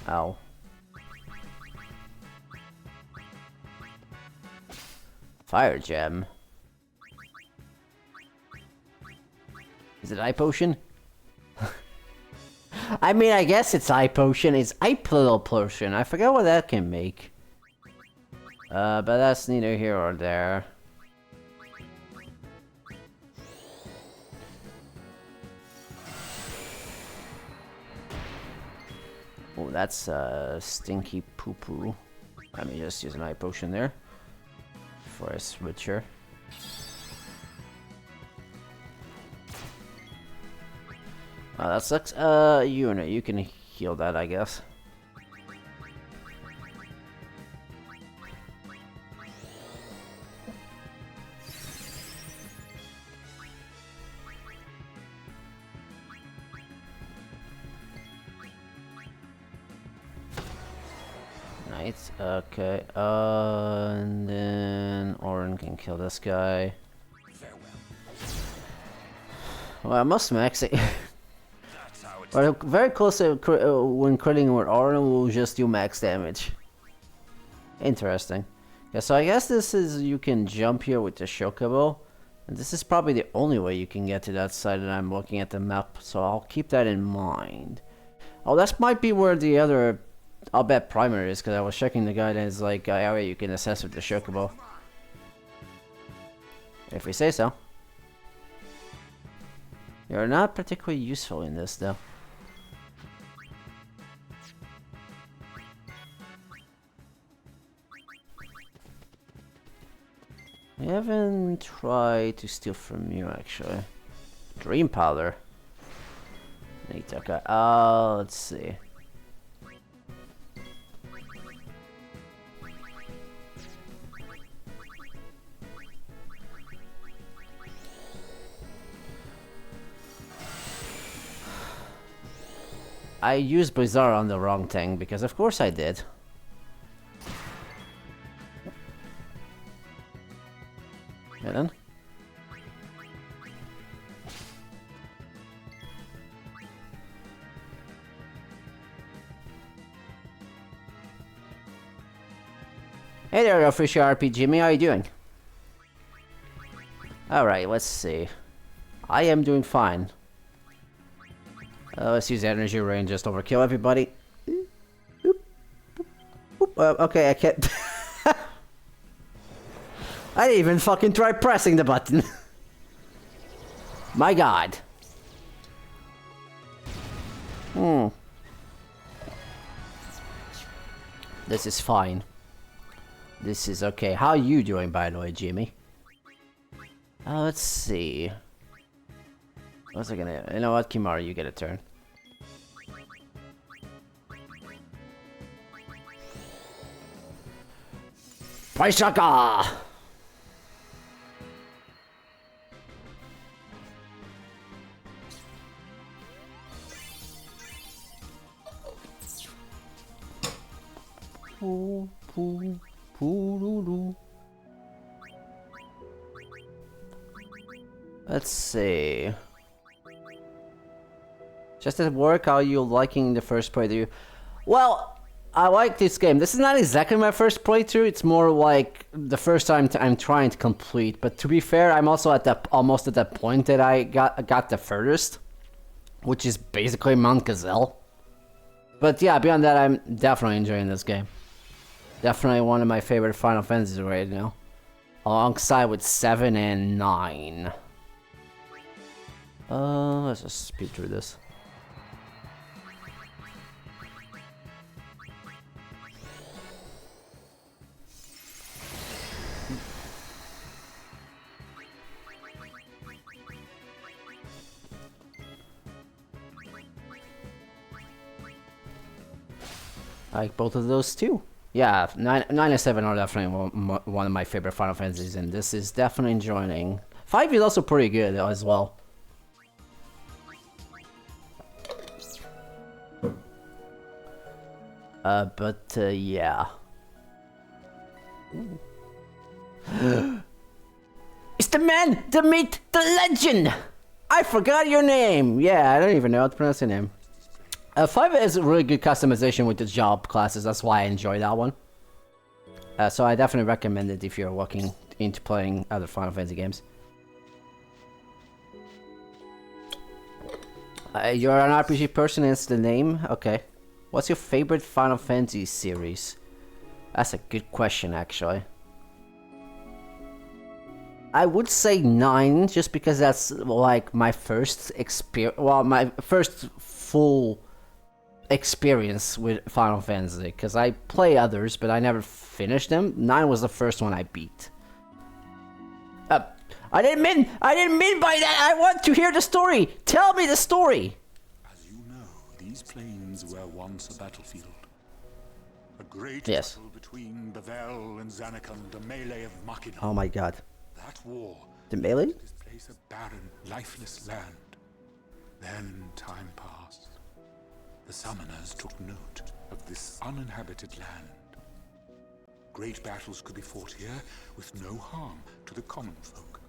Ow. Fire Gem. Is it eye potion? I mean, I guess it's eye potion. It's eye potion. I forget what that can make. But that's neither here or there. Oh, that's stinky poo poo. Let me just use an eye potion there for a switcher. Oh, that sucks. You can heal that, I guess. Nice. Okay. And then Orin can kill this guy. Well, I must max it. But very close to when critting with Orin will just do max damage. Interesting. Yeah, so I guess this is you can jump here with the chocobo. And this is probably the only way you can get to that side that I'm looking at the map, so I'll keep that in mind. Oh, that might be where the other, I'll bet primary is, because I was checking the guidance like area you can assess with the chocobo. If we say so. You're not particularly useful in this though. I haven't tried to steal from you actually. Dream powder. Neat, okay. Let's see. I used Bizarre on the wrong thing because of course I did. And then? Hey there, official RP Jimmy, how you doing? Alright, let's see. I am doing fine. Let's use energy rain, just overkill everybody. Okay, I can't. I didn't even fucking try pressing the button. My god. This is fine. This is okay. How are you doing, by the way, Jimmy? Let's see. What's I gonna... You know what, Kimaru, you get a turn. Paishaka! Let's see. Just at work, how are you liking the first playthrough? Well, I like this game. This is not exactly my first playthrough. It's more like the first time I'm trying to complete. But to be fair, I'm also at that almost at that point that I got the furthest, which is basically Mount Gazelle. But yeah, beyond that, I'm definitely enjoying this game. Definitely one of my favorite Final Fantasies right now, alongside with 7 and 9. Let's just speed through this. I like both of those too. Yeah, 9 and 7 are definitely one of my favorite Final Fantasies, and this is definitely enjoying. 5 is also pretty good as well. Yeah. It's the man, the myth, the legend! I forgot your name! Yeah, I don't even know how to pronounce your name. 5 has really good customization with the job classes, that's why I enjoy that one. So I definitely recommend it if you're looking into playing other Final Fantasy games. You're an RPG person, it's the name? Okay. What's your favorite Final Fantasy series? That's a good question, actually. I would say 9, just because that's like my first experience. Well, my first full experience with Final Fantasy. Because I play others, but I never finished them. 9 was the first one I beat. I didn't mean by that. I want to hear the story. Tell me the story. As you know, these plains were once a battlefield. A great Yes. battle between Bevel and Zanarkand, a melee of Machina. Oh my god. That war The melee? displaced a barren, lifeless land. Then time passed. The summoners took note of this uninhabited land. Great battles could be fought here with no harm to the common folk.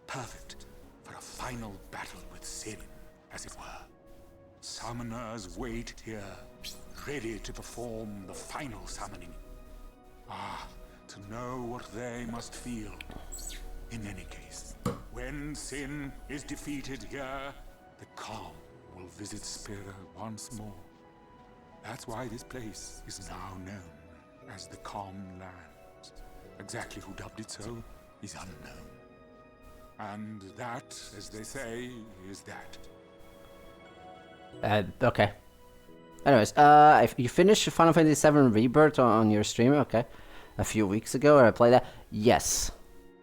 Perfect for a final battle with sin, as it were. Summoners wait here, ready to perform the final summoning. Ah, to know what they must feel. In any case, when sin is defeated here, the calm will visit Spira once more. That's why this place is now known as the Calm Land. Exactly who dubbed it so is unknown. And that, as they say, is that. Okay. Anyways, if you finished Final Fantasy VII Rebirth on your stream, okay, a few weeks ago, or I played that? Yes.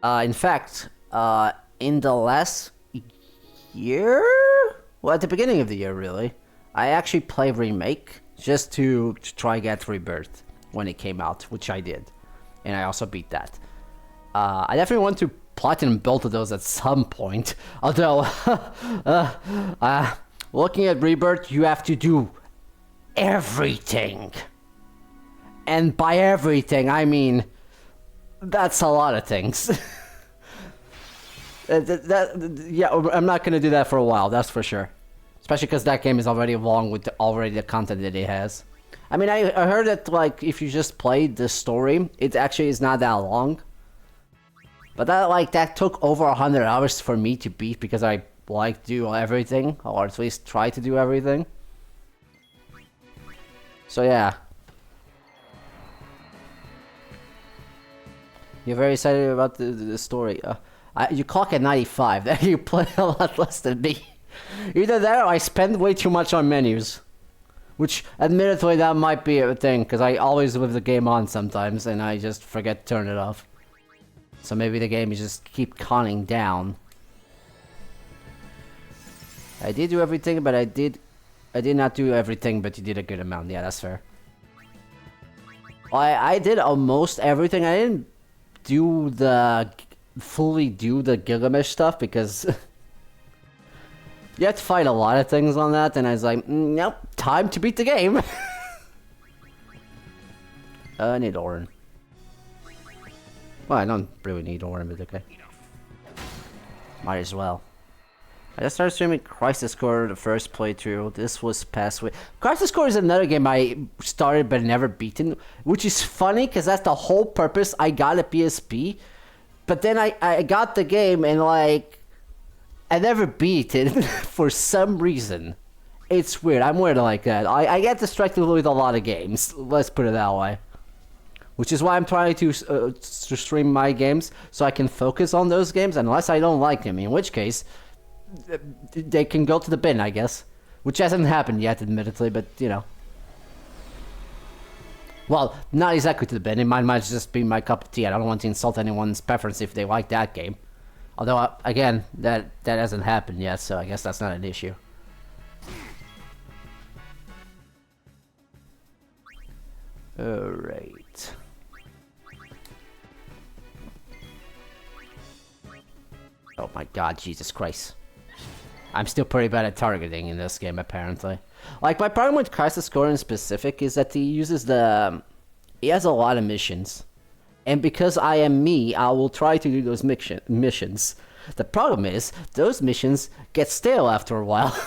In fact, in the last year? Well, at the beginning of the year, really, I actually played Remake just to try get Rebirth when it came out, which I did. And I also beat that. I definitely want to platinum both of those at some point. Although, looking at Rebirth, you have to do everything. And by everything, I mean, that's a lot of things. Yeah, I'm not gonna do that for a while, that's for sure. Especially because that game is already long with already the content that it has. I mean, I heard that, like, if you just played the story, it actually is not that long. But that took over 100 hours for me to beat because I do everything, or at least try to do everything. So yeah. You're very excited about the story. You clock at 95, you play a lot less than me. Either that or I spend way too much on menus. Which, admittedly, that might be a thing, because I always leave the game on sometimes, and I just forget to turn it off. So maybe the game is just keep counting down. I did do everything, but I did not do everything, but you did a good amount. Yeah, that's fair. I did almost everything. I didn't fully do the Gilgamesh stuff, because you have to fight a lot of things on that, and I was like, nope, time to beat the game. I need Orin. Well, I don't really need Orin, but okay. Might as well. I just started streaming Crisis Core the first playthrough. This was past week. Crisis Core is another game I started but never beaten, which is funny because that's the whole purpose I got a PSP. But then I got the game and like I never beat it for some reason. It's weird. I'm weird like that. I get distracted with a lot of games. Let's put it that way. Which is why I'm trying to stream my games so I can focus on those games unless I don't like them. In which case, they can go to the bin, I guess. Which hasn't happened yet, admittedly, but you know. Well, not exactly to the bin. It might just be my cup of tea. I don't want to insult anyone's preference if they like that game. Although, again, that hasn't happened yet, so I guess that's not an issue. Alright. Oh my god, Jesus Christ. I'm still pretty bad at targeting in this game, apparently. Like, my problem with Crisis Core in specific is that he uses the... He has a lot of missions. And because I am me, I will try to do those missions. The problem is, those missions get stale after a while.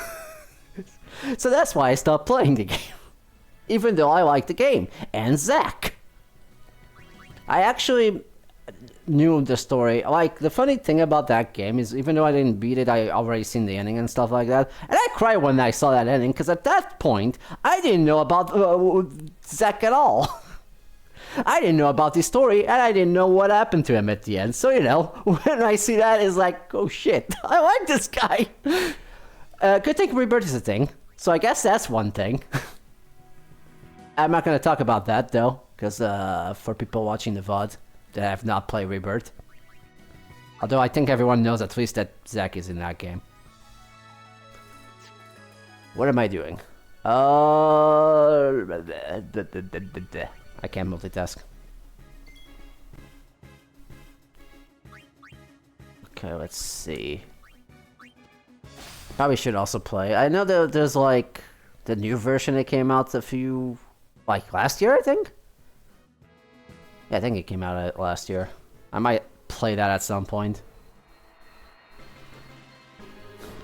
So that's why I stopped playing the game. Even though I like the game. And Zack. I actually knew the story. Like, the funny thing about that game is, even though I didn't beat it, I already seen the ending and stuff like that. And I cried when I saw that ending, because at that point, I didn't know about Zack at all. I didn't know about the story, and I didn't know what happened to him at the end. So, you know, when I see that, it's like, oh shit, I like this guy. Good thing Rebirth is a thing. So I guess that's one thing. I'm not going to talk about that, though, because for people watching the VOD that have not played Rebirth. Although I think everyone knows at least that Zack is in that game. What am I doing? I can't multitask. Okay, let's see. Probably should also play. I know that there's like the new version that came out a few... like last year, I think? Yeah, I think it came out last year. I might play that at some point.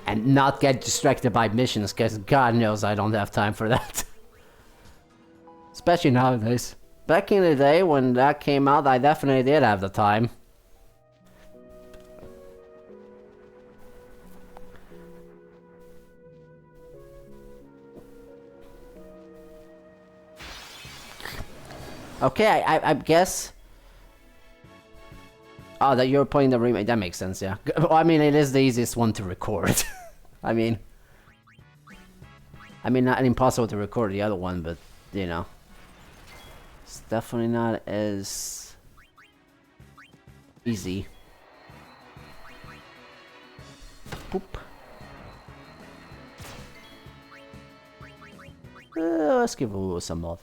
And not get distracted by missions, because God knows I don't have time for that. Especially nowadays. Back in the day, when that came out, I definitely did have the time. Okay, I guess... Oh, that you're playing the remake, that makes sense, yeah. Well, I mean, it is the easiest one to record. I mean, not impossible to record the other one, but, you know. It's definitely not as... easy. Boop. Let's give Lulu some love.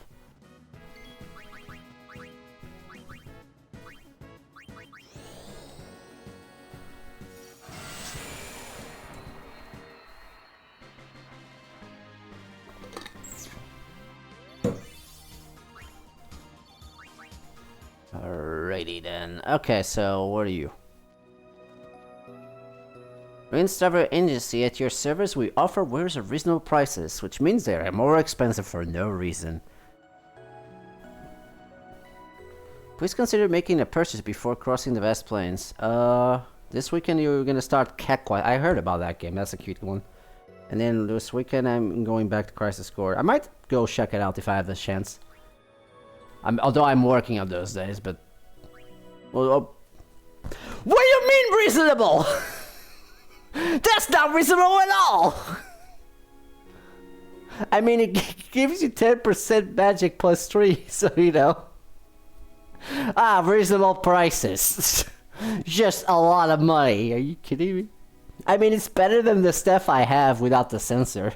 Alrighty then. Okay, so what are you? Reinstable agency at your service, we offer wares at reasonable prices, which means they are more expensive for no reason. Please consider making a purchase before crossing the vast plains. This weekend you're gonna start Catquai. I heard about that game, that's a cute one. And then this weekend I'm going back to Crisis Core. I might go check it out if I have the chance. Although I'm working on those days, but... Well, what do you mean reasonable? That's not reasonable at all! I mean, it gives you 10% magic plus 3, so you know. Ah, reasonable prices. Just a lot of money. Are you kidding me? I mean, it's better than the stuff I have without the sensor.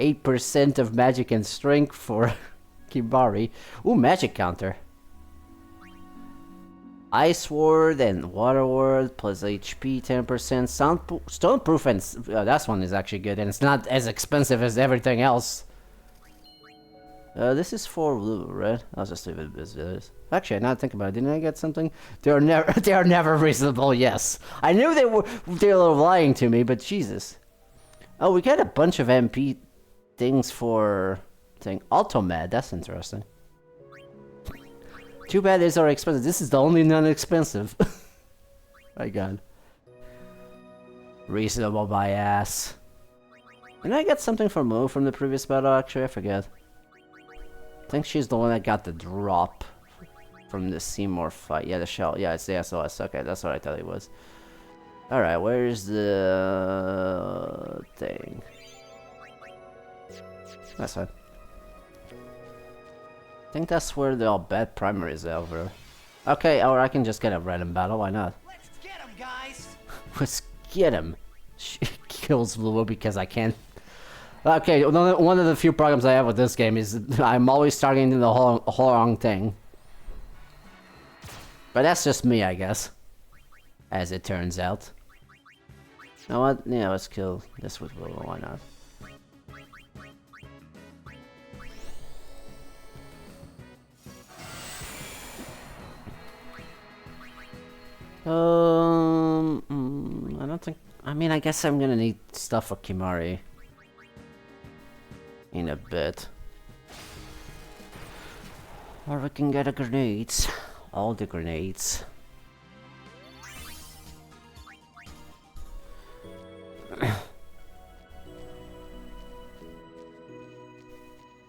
%8 of magic and strength for Kibari. Ooh, magic counter. Ice Ward and Water Ward plus HP 10%. Stoneproof and that one is actually good, and it's not as expensive as everything else. This is for Lulu, right? I'll just leave it as it is. Actually, now think about it. Didn't I get something? They are never. They are never reasonable. Yes, I knew they were. They were lying to me, but Jesus. Oh, we got a bunch of MP things for thing. Automed. That's interesting. Too bad these are expensive. This is the only non-expensive. My God. Reasonable by ass. Did I get something from Lou from the previous battle? Actually, I forget. I think she's the one that got the drop from the Seymour fight. Yeah, the shell. Yeah, it's the SOS. Okay, that's what I thought it was. Alright, where's the thing? That's fine. I think that's where the all-bad primary is over. Okay, or I can just get a random battle. Why not? Let's get him, guys! Let's get him. She kills Lulu because I can't. Okay, one of the few problems I have with this game is I'm always targeting the whole wrong thing. But that's just me, I guess. As it turns out. You know what? Yeah, let's kill this with Lulu. Why not? I don't think. I mean, I guess I'm gonna need stuff for Kimari in a bit. Or we can get a grenades. All the grenades.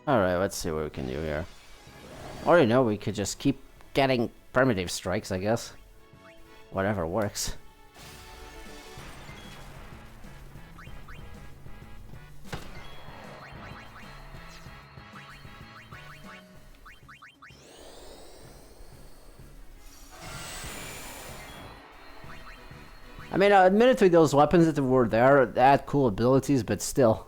Alright, let's see what we can do here. Or you know, we could just keep getting primitive strikes, I guess. Whatever works. I mean, admittedly, those weapons that were there had cool abilities, but still.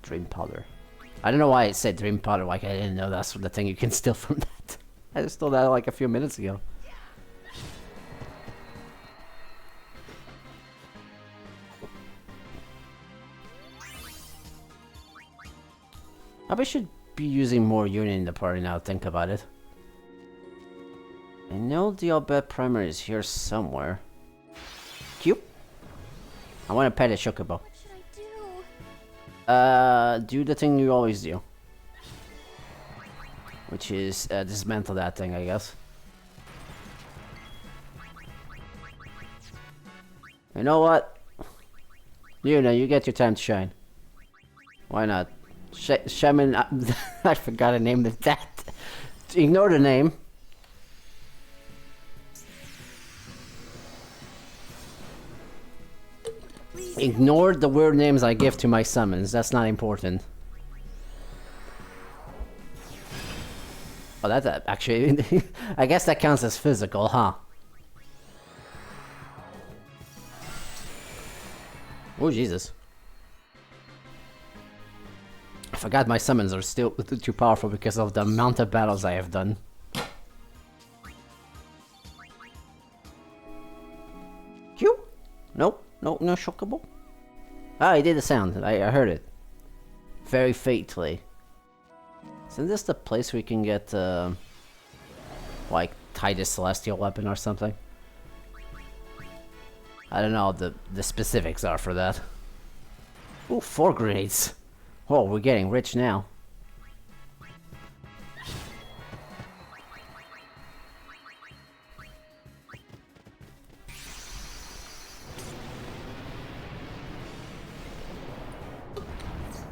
Dream powder. I don't know why it said dream powder, like I didn't know that's the thing you can steal from that. I just stole that like a few minutes ago. Probably should be using more unit in the party now, think about it. I know the all-bad primary is here somewhere. Cute. I want to pet a chocobo. What should I do? Do the thing you always do. Which is, dismantle that thing, I guess. You know what? You know, you get your time to shine. Why not? Shaman... I forgot to name it that. Ignore the name. Ignore the weird names I give to my summons. That's not important. Oh, that actually... I guess that counts as physical, huh? Oh, Jesus. I forgot my summons are still too powerful because of the amount of battles I have done. Q? Nope. No, no shockable. Ah, I did the sound. I heard it. Very faintly. Isn't this the place we can get, like, Titus Celestial Weapon or something? I don't know what the specifics are for that. Ooh, 4 grenades. Oh, we're getting rich now.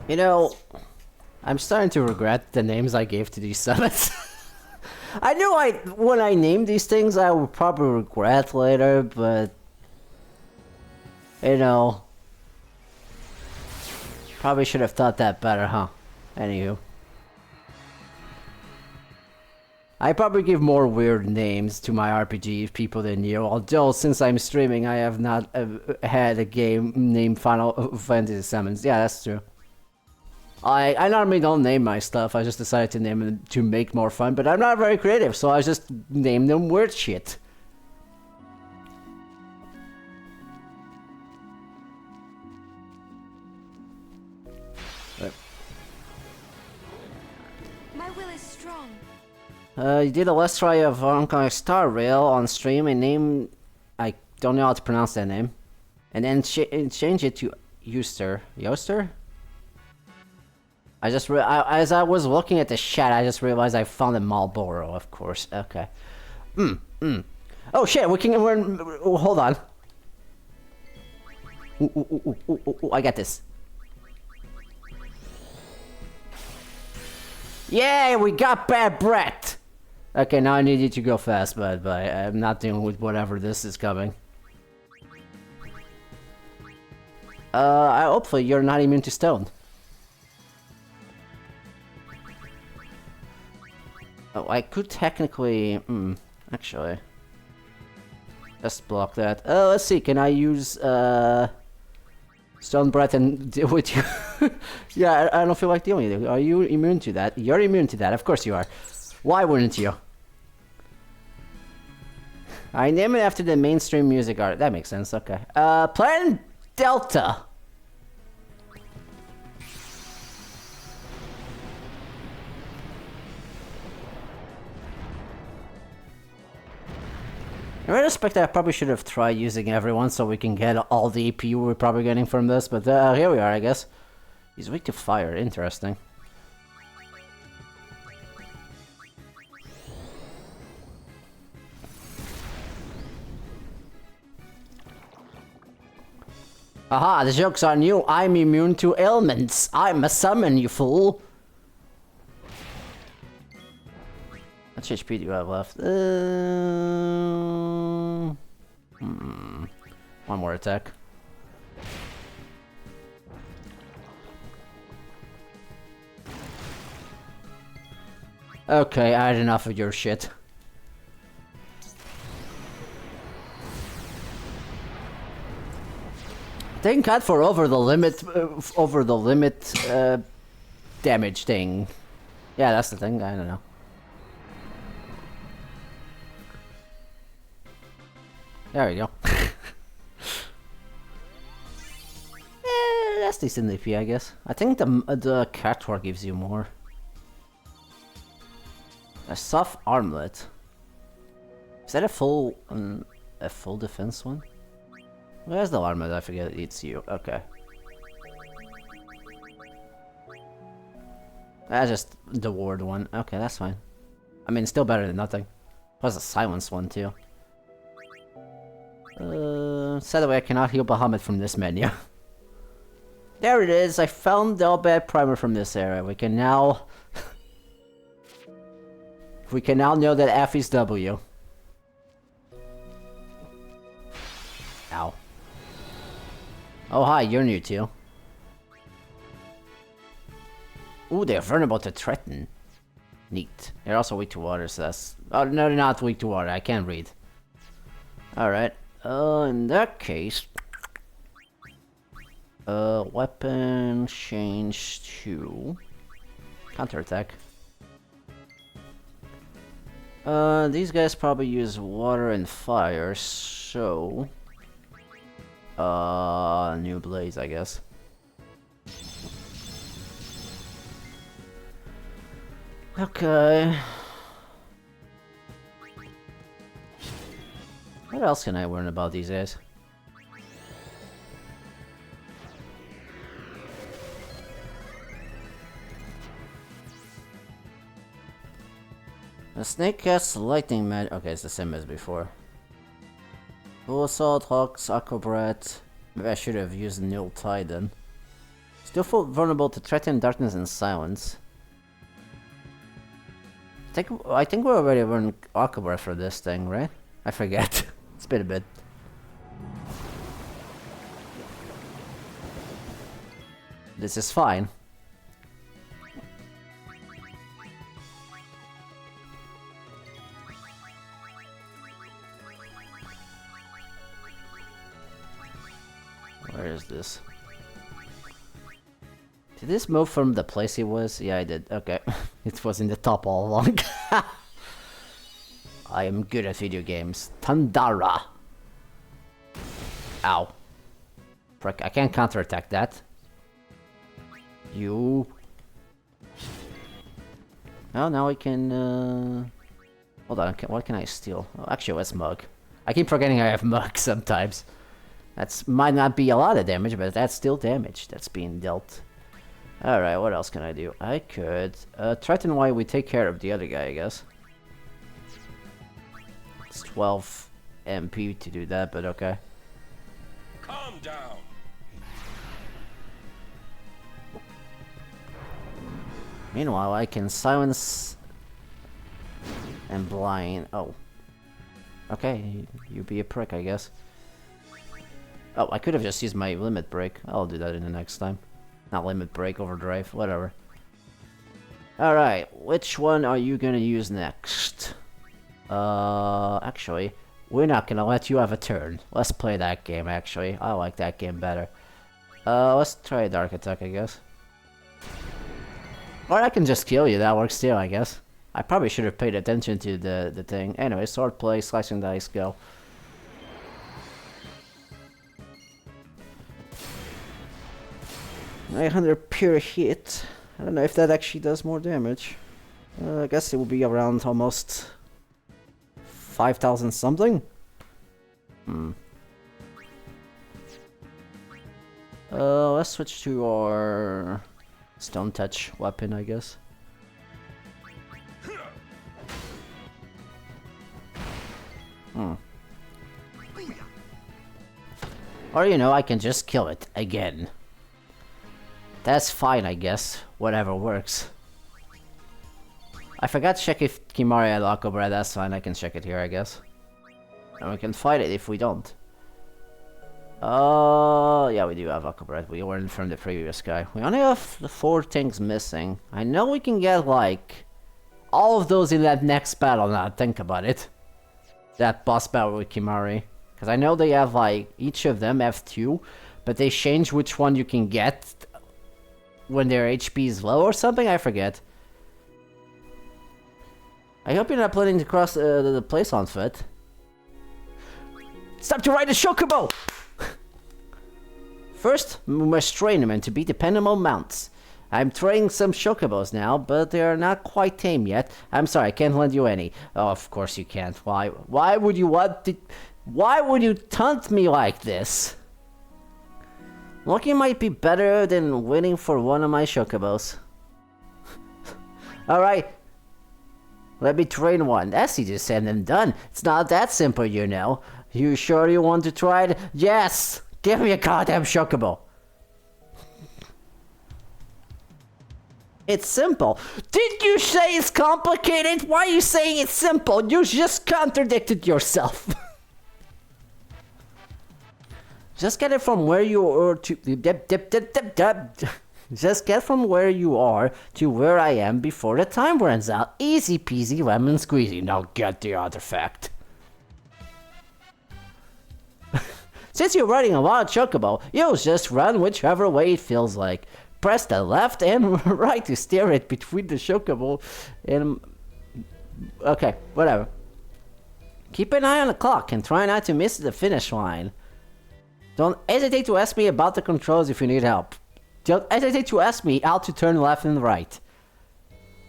You know, I'm starting to regret the names I gave to these summons. I knew when I named these things I would probably regret later, but... You know... Probably should have thought that better, huh? Anywho. I probably give more weird names to my RPG people than you, although since I'm streaming I have not had a game named Final Fantasy Summons. Yeah, that's true. I normally don't name my stuff, I just decided to name them to make more fun, but I'm not very creative, so I just name them weird shit. My will is strong. You did a let's try of Hong Kong Star Rail on stream and name... I don't know how to pronounce that name. And then change it to Euster. Yoster? As I was looking at the chat, I just realized I found a Marlboro, of course. Okay. Oh shit, hold on. Ooh, I got this. Yay, we got Bad Brett! Okay, now I need you to go fast, but I'm not dealing with whatever this is coming. Hopefully you're not immune to stone. Oh, I could technically... actually... Just block that. Let's see, can I use, Stone Breath and deal with you? Yeah, I don't feel like dealing with you. Are you immune to that? You're immune to that, of course you are. Why wouldn't you? I name it after the mainstream music art. That makes sense, okay. Planet Delta! In retrospect, I probably should have tried using everyone so we can get all the EPU we're probably getting from this, but here we are, I guess. He's weak to fire, interesting. Aha, the joke's on you. I'm immune to ailments. I'm a summon, you fool. How much HP do you have left? One more attack. Okay, I had enough of your shit. Thank God for over the limit damage thing. Yeah, that's the thing. I don't know. There we go. That's decent AP, I guess. I think the Cactuar gives you more. A soft armlet. Is that a full defense one? Where's the armlet? I forget it's you. Okay. That's just the ward one. Okay, that's fine. I mean, still better than nothing. Plus a silence one too. Sadly, I cannot heal Bahamut from this menu. There it is. I found the All-Bad Primer from this area. We can now... we can now know that F is W. Ow. Oh, hi. You're new too. Ooh, they're vulnerable to threaten. Neat. They're also weak to water, so that's... Oh, no, they're not weak to water. I can't read. Alright. In that case... weapon change to... counterattack. These guys probably use water and fire, so... new blaze, I guess. Okay. What else can I learn about these guys? The snake casts lightning magic. Okay, it's the same as before. Full assault, hawks, aqua breath. Maybe I should have used Nil Tide then. Still vulnerable to threaten, darkness, and silence. I think we already learned aqua breath for this thing, right? I forget. It's been a bit. This is fine. Where is this? Did this move from the place it was? Yeah, I did. Okay. It was in the top all along. I am good at video games. Tandara. Ow. Frick, I can't counterattack that. You. Oh, now I can, hold on, what can I steal? Oh, actually, let's mug. I keep forgetting I have mug sometimes. That's might not be a lot of damage, but that's still damage that's being dealt. Alright, what else can I do? I could, threaten while we take care of the other guy, I guess. It's 12 MP to do that, but okay. Calm down. Meanwhile, I can silence and blind. Oh. Okay, you be a prick, I guess. Oh, I could have just used my limit break. I'll do that in the next time. Not limit break, overdrive, whatever. Alright, which one are you gonna use next? Actually, we're not gonna let you have a turn. Let's play that game, actually. I like that game better. Let's try a Dark Attack, I guess. Or I can just kill you, that works too, I guess. I probably should have paid attention to the thing. Anyway, sword play, slicing dice, go. $900 pure hit. I don't know if that actually does more damage. I guess it will be around almost 5,000 something. Let's switch to our Stone Touch weapon, I guess. Or, you know, I can just kill it again. That's fine, I guess. Whatever works. I forgot to check if Kimari had Aqua Breath. That's fine, I can check it here, I guess. And we can fight it if we don't. Yeah, we do have Aqua Breath. We learned from the previous guy. We only have the 4 things missing. I know we can get, like, all of those in that next battle now, think about it. That boss battle with Kimari. Because I know they have, like, each of them have 2, but they change which one you can get when their HP is low or something, I forget. I hope you're not planning to cross the place on foot. Stop to ride the Chocobo! First, we must train them and to be dependable mounts. I'm training some Chocobos now, but they are not quite tame yet. I'm sorry, I can't lend you any. Oh, of course you can't. Why would you want to... Why would you taunt me like this? Lucky might be better than waiting for one of my Chocobos. Alright. Let me train one. That's easy said and done. It's not that simple, you know. You sure you want to try it? Yes! Give me a goddamn Chocobo. It's simple. Did you say it's complicated? Why are you saying it's simple? You just contradicted yourself. Just get it from where you are to... Just get from where you are to where I am before the time runs out. Easy peasy lemon squeezy. Now get the artifact. Since you're riding a lot of Chocobo, you'll just run whichever way it feels like. Press the left and right to steer it between the Chocobo and... Okay, whatever. Keep an eye on the clock and try not to miss the finish line. Don't hesitate to ask me about the controls if you need help. Don't hesitate to ask me how to turn left and right.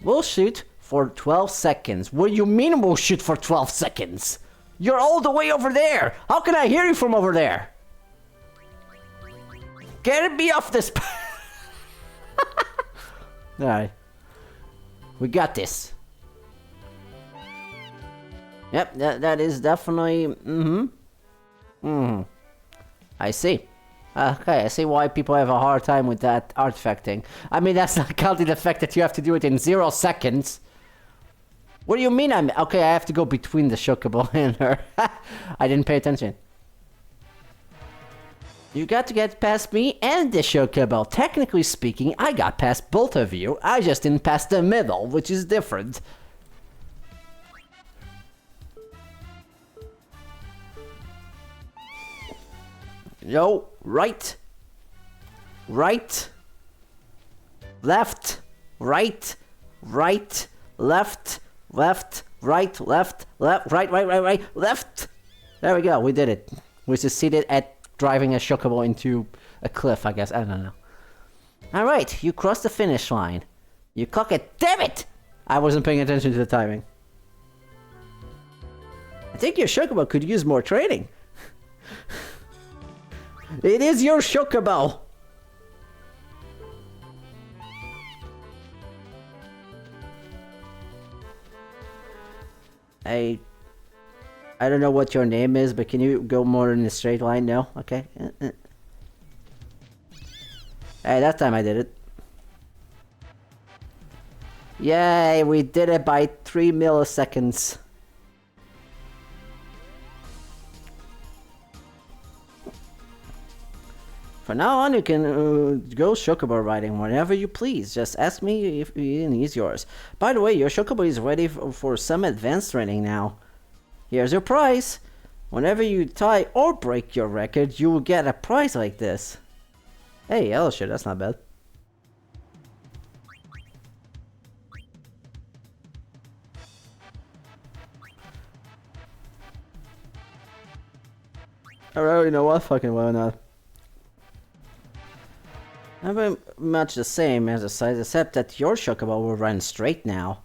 We'll shoot for 12 seconds. What do you mean we'll shoot for 12 seconds? You're all the way over there! How can I hear you from over there? Get me off this... Alright. We got this. Yep, that is definitely... I see. Okay, I see why people have a hard time with that artifact thing. I mean, that's not counting the fact that you have to do it in 0 seconds. What do you mean okay, I have to go between the Chocobo and her. I didn't pay attention. You got to get past me and the Chocobo. Technically speaking, I got past both of you. I just didn't pass the middle, which is different. No, right. Right. Left. Right. Right. Left. Left. Right. Left. Left. Right. Right. Right. Right. Left. There we go. We did it. We succeeded at driving a Chocobo into a cliff, I guess. I don't know. Alright, you crossed the finish line. You clock it. Damn it! I wasn't paying attention to the timing. I think your Chocobo could use more training. It is your Chocobo! I don't know what your name is, but can you go more in a straight line now? Okay. Hey, that time I did it. Yay, we did it by 3 milliseconds. From now on, you can go Chocobo riding whenever you please. Just ask me if it is yours. By the way, your Chocobo is ready for some advanced training now. Here's your prize. Whenever you tie or break your record, you will get a prize like this. Hey, oh shit, that's not bad. Alright, you know what? Fucking why not? I'm very much the same as the size, except that your Chocobo will run straight now.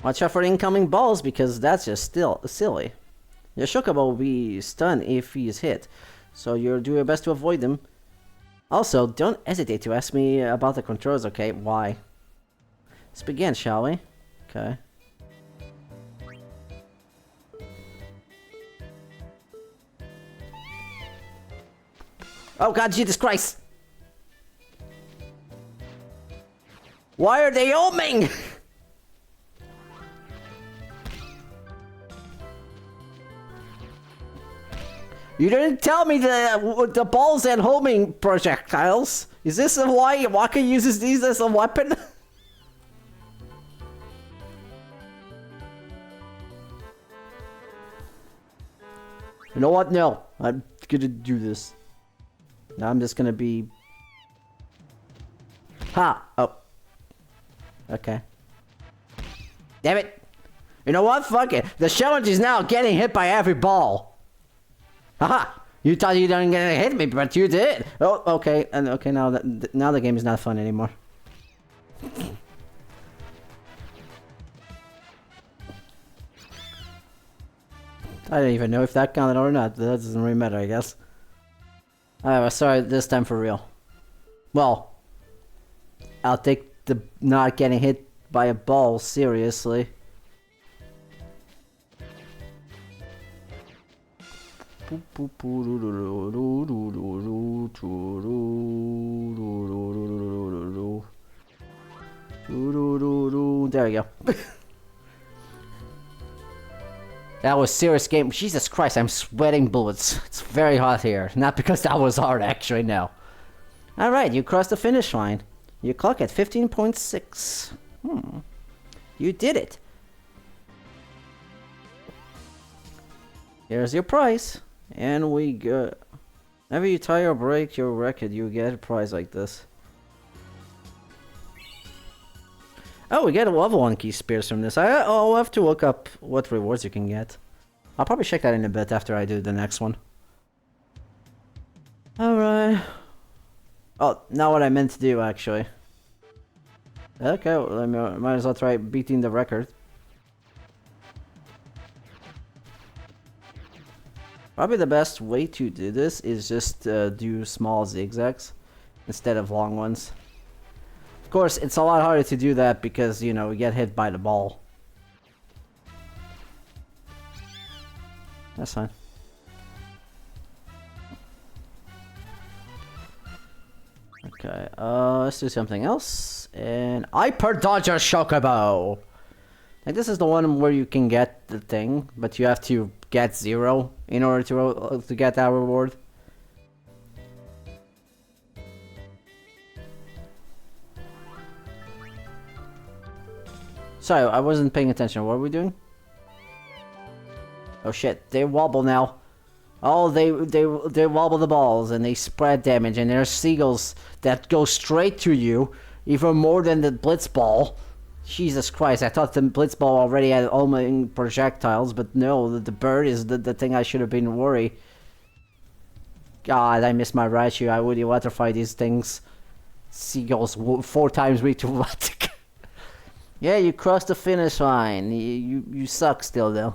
Watch out for incoming balls, because that's just still silly. Your Chocobo will be stunned if he is hit, so you'll do your best to avoid them. Also, don't hesitate to ask me about the controls, okay? Why? Let's begin, shall we? Okay. Oh god, Jesus Christ! Why are they homing? You didn't tell me the balls and homing projectiles. Is this why Waka uses these as a weapon? You know what? No, I'm gonna do this. Now I'm just gonna be... Ha! Oh. Okay. Damn it! You know what? Fuck it. The challenge is now getting hit by every ball. Haha! You thought you didn't get to hit me, but you did. Oh, okay. And okay, now the game is not fun anymore. I don't even know if that counted or not. That doesn't really matter, I guess. Alright, sorry this time for real. Well, I'll take the not getting hit by a ball seriously. There we go. That was serious game. Jesus Christ, I'm sweating bullets. It's very hot here. Not because that was hard, actually, no. Alright, you crossed the finish line. You clock at 15.6. You did it. Here's your prize. And we go. Whenever you tie or break your record, you get a prize like this. Oh, we get a level 1 key spears from this. I'll have to look up what rewards you can get. I'll probably check that in a bit after I do the next one. Alright. Oh, not what I meant to do, actually. Okay, well, might as well try beating the record. Probably the best way to do this is just do small zigzags instead of long ones. Of course, it's a lot harder to do that because, you know, we get hit by the ball. That's fine. Okay, let's do something else. And Hyper Dodger Chocobo! Like, this is the one where you can get the thing, but you have to get 0 in order to get that reward. Sorry, I wasn't paying attention. What are we doing? Oh shit, they wobble now. Oh, they wobble the balls and they spread damage, and there's seagulls that go straight to you, even more than the blitz ball. Jesus Christ, I thought the blitz ball already had homing projectiles, but no, the bird is the thing I should have been worried. God, I missed my Raichu. I would electrify these things. Seagulls 4 times way too much. Yeah, you crossed the finish line. You suck still though.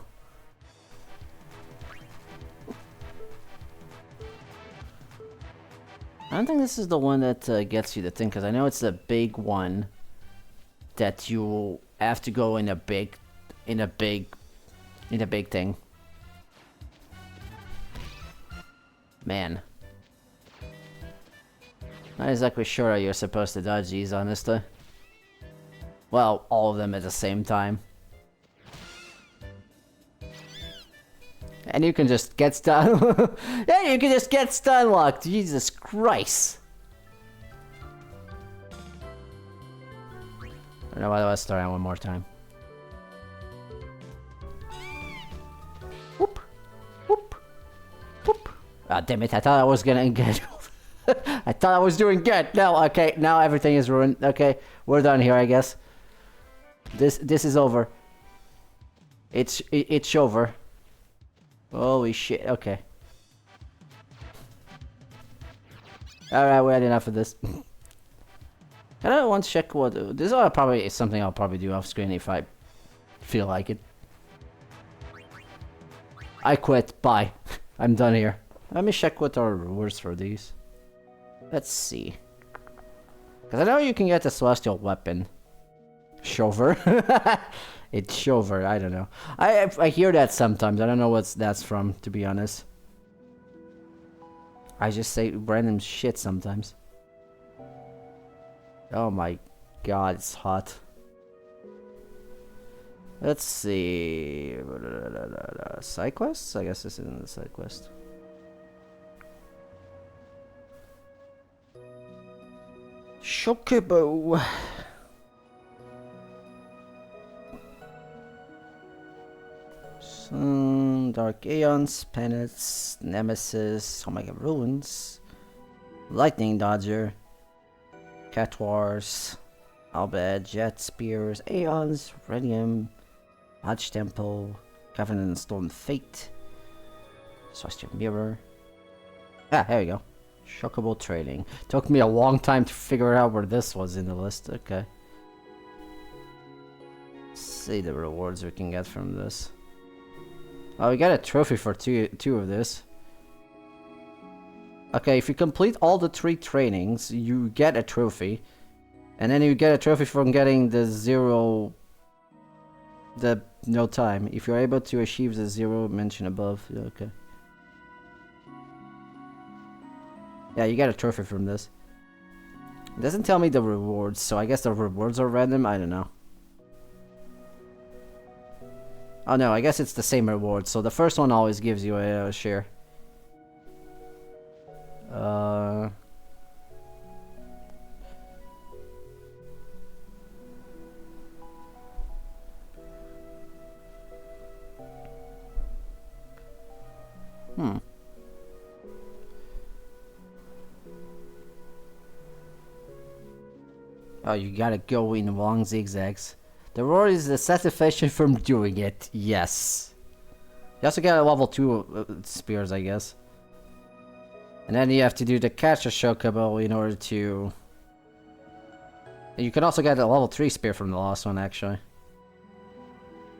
I don't think this is the one that gets you the thing, because I know it's the big one that you have to go in a big thing. Man. Not exactly sure how you're supposed to dodge these, honestly. Well, all of them at the same time. And you can just get stun. Yeah, you can just get stun locked. Jesus Christ. I don't know why let's start out one more time. Whoop. Whoop. Whoop. Ah, damn it, I thought I was gonna get. I thought I was doing good. No, okay, now everything is ruined. Okay, we're done here, I guess. This is over. It's over. Holy shit, okay. Alright, we had enough of this. I don't want to check what... This is something I'll probably do off screen if I feel like it. I quit, bye. I'm done here. Let me check what are rewards for these. Let's see. Because I know you can get a celestial weapon. Shover. It's Shover, I don't know. I hear that sometimes. I don't know what that's from, to be honest. I just say random shit sometimes. Oh my god, it's hot. Let's see. Side quests? I guess this isn't the side quest. Chocobo. Dark Aeons, Penance, Nemesis, Omega Ruins, Lightning Dodger, Cat Wars, Albed, Jet Spears, Aeons, Radium, Arch Temple, Covenant and Storm Fate, Celestial Mirror. Ah, here we go. Chocobo Trading. Took me a long time to figure out where this was in the list. Okay. Let's see the rewards we can get from this. Oh, we got a trophy for two of this. Okay, if you complete all the 3 trainings, you get a trophy. And then you get a trophy from getting the no time. If you're able to achieve the 0 mentioned above. Yeah, okay. Yeah, you get a trophy from this. It doesn't tell me the rewards, so I guess the rewards are random? I don't know. Oh no, I guess it's the same reward. So the first one always gives you a share. Oh, you gotta go in long zigzags. The reward is the satisfaction from doing it. Yes. You also get a level 2 spears, I guess. And then you have to do the catch a chocobo in order to... You can also get a level 3 spear from the last one, actually.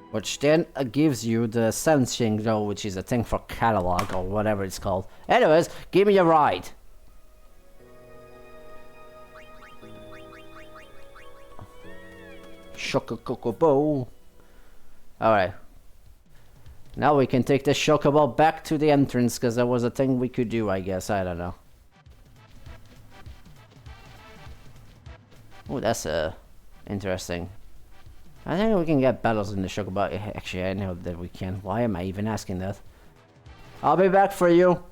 Which then gives you the sensing though, which is a thing for catalog or whatever it's called. Anyways, give me a ride. Chocobo. Alright. Now we can take the chocobo back to the entrance, because there was a thing we could do, I guess. I don't know. Oh, that's interesting. I think we can get battles in the chocobo. Actually, I know that we can. Why am I even asking that? I'll be back for you.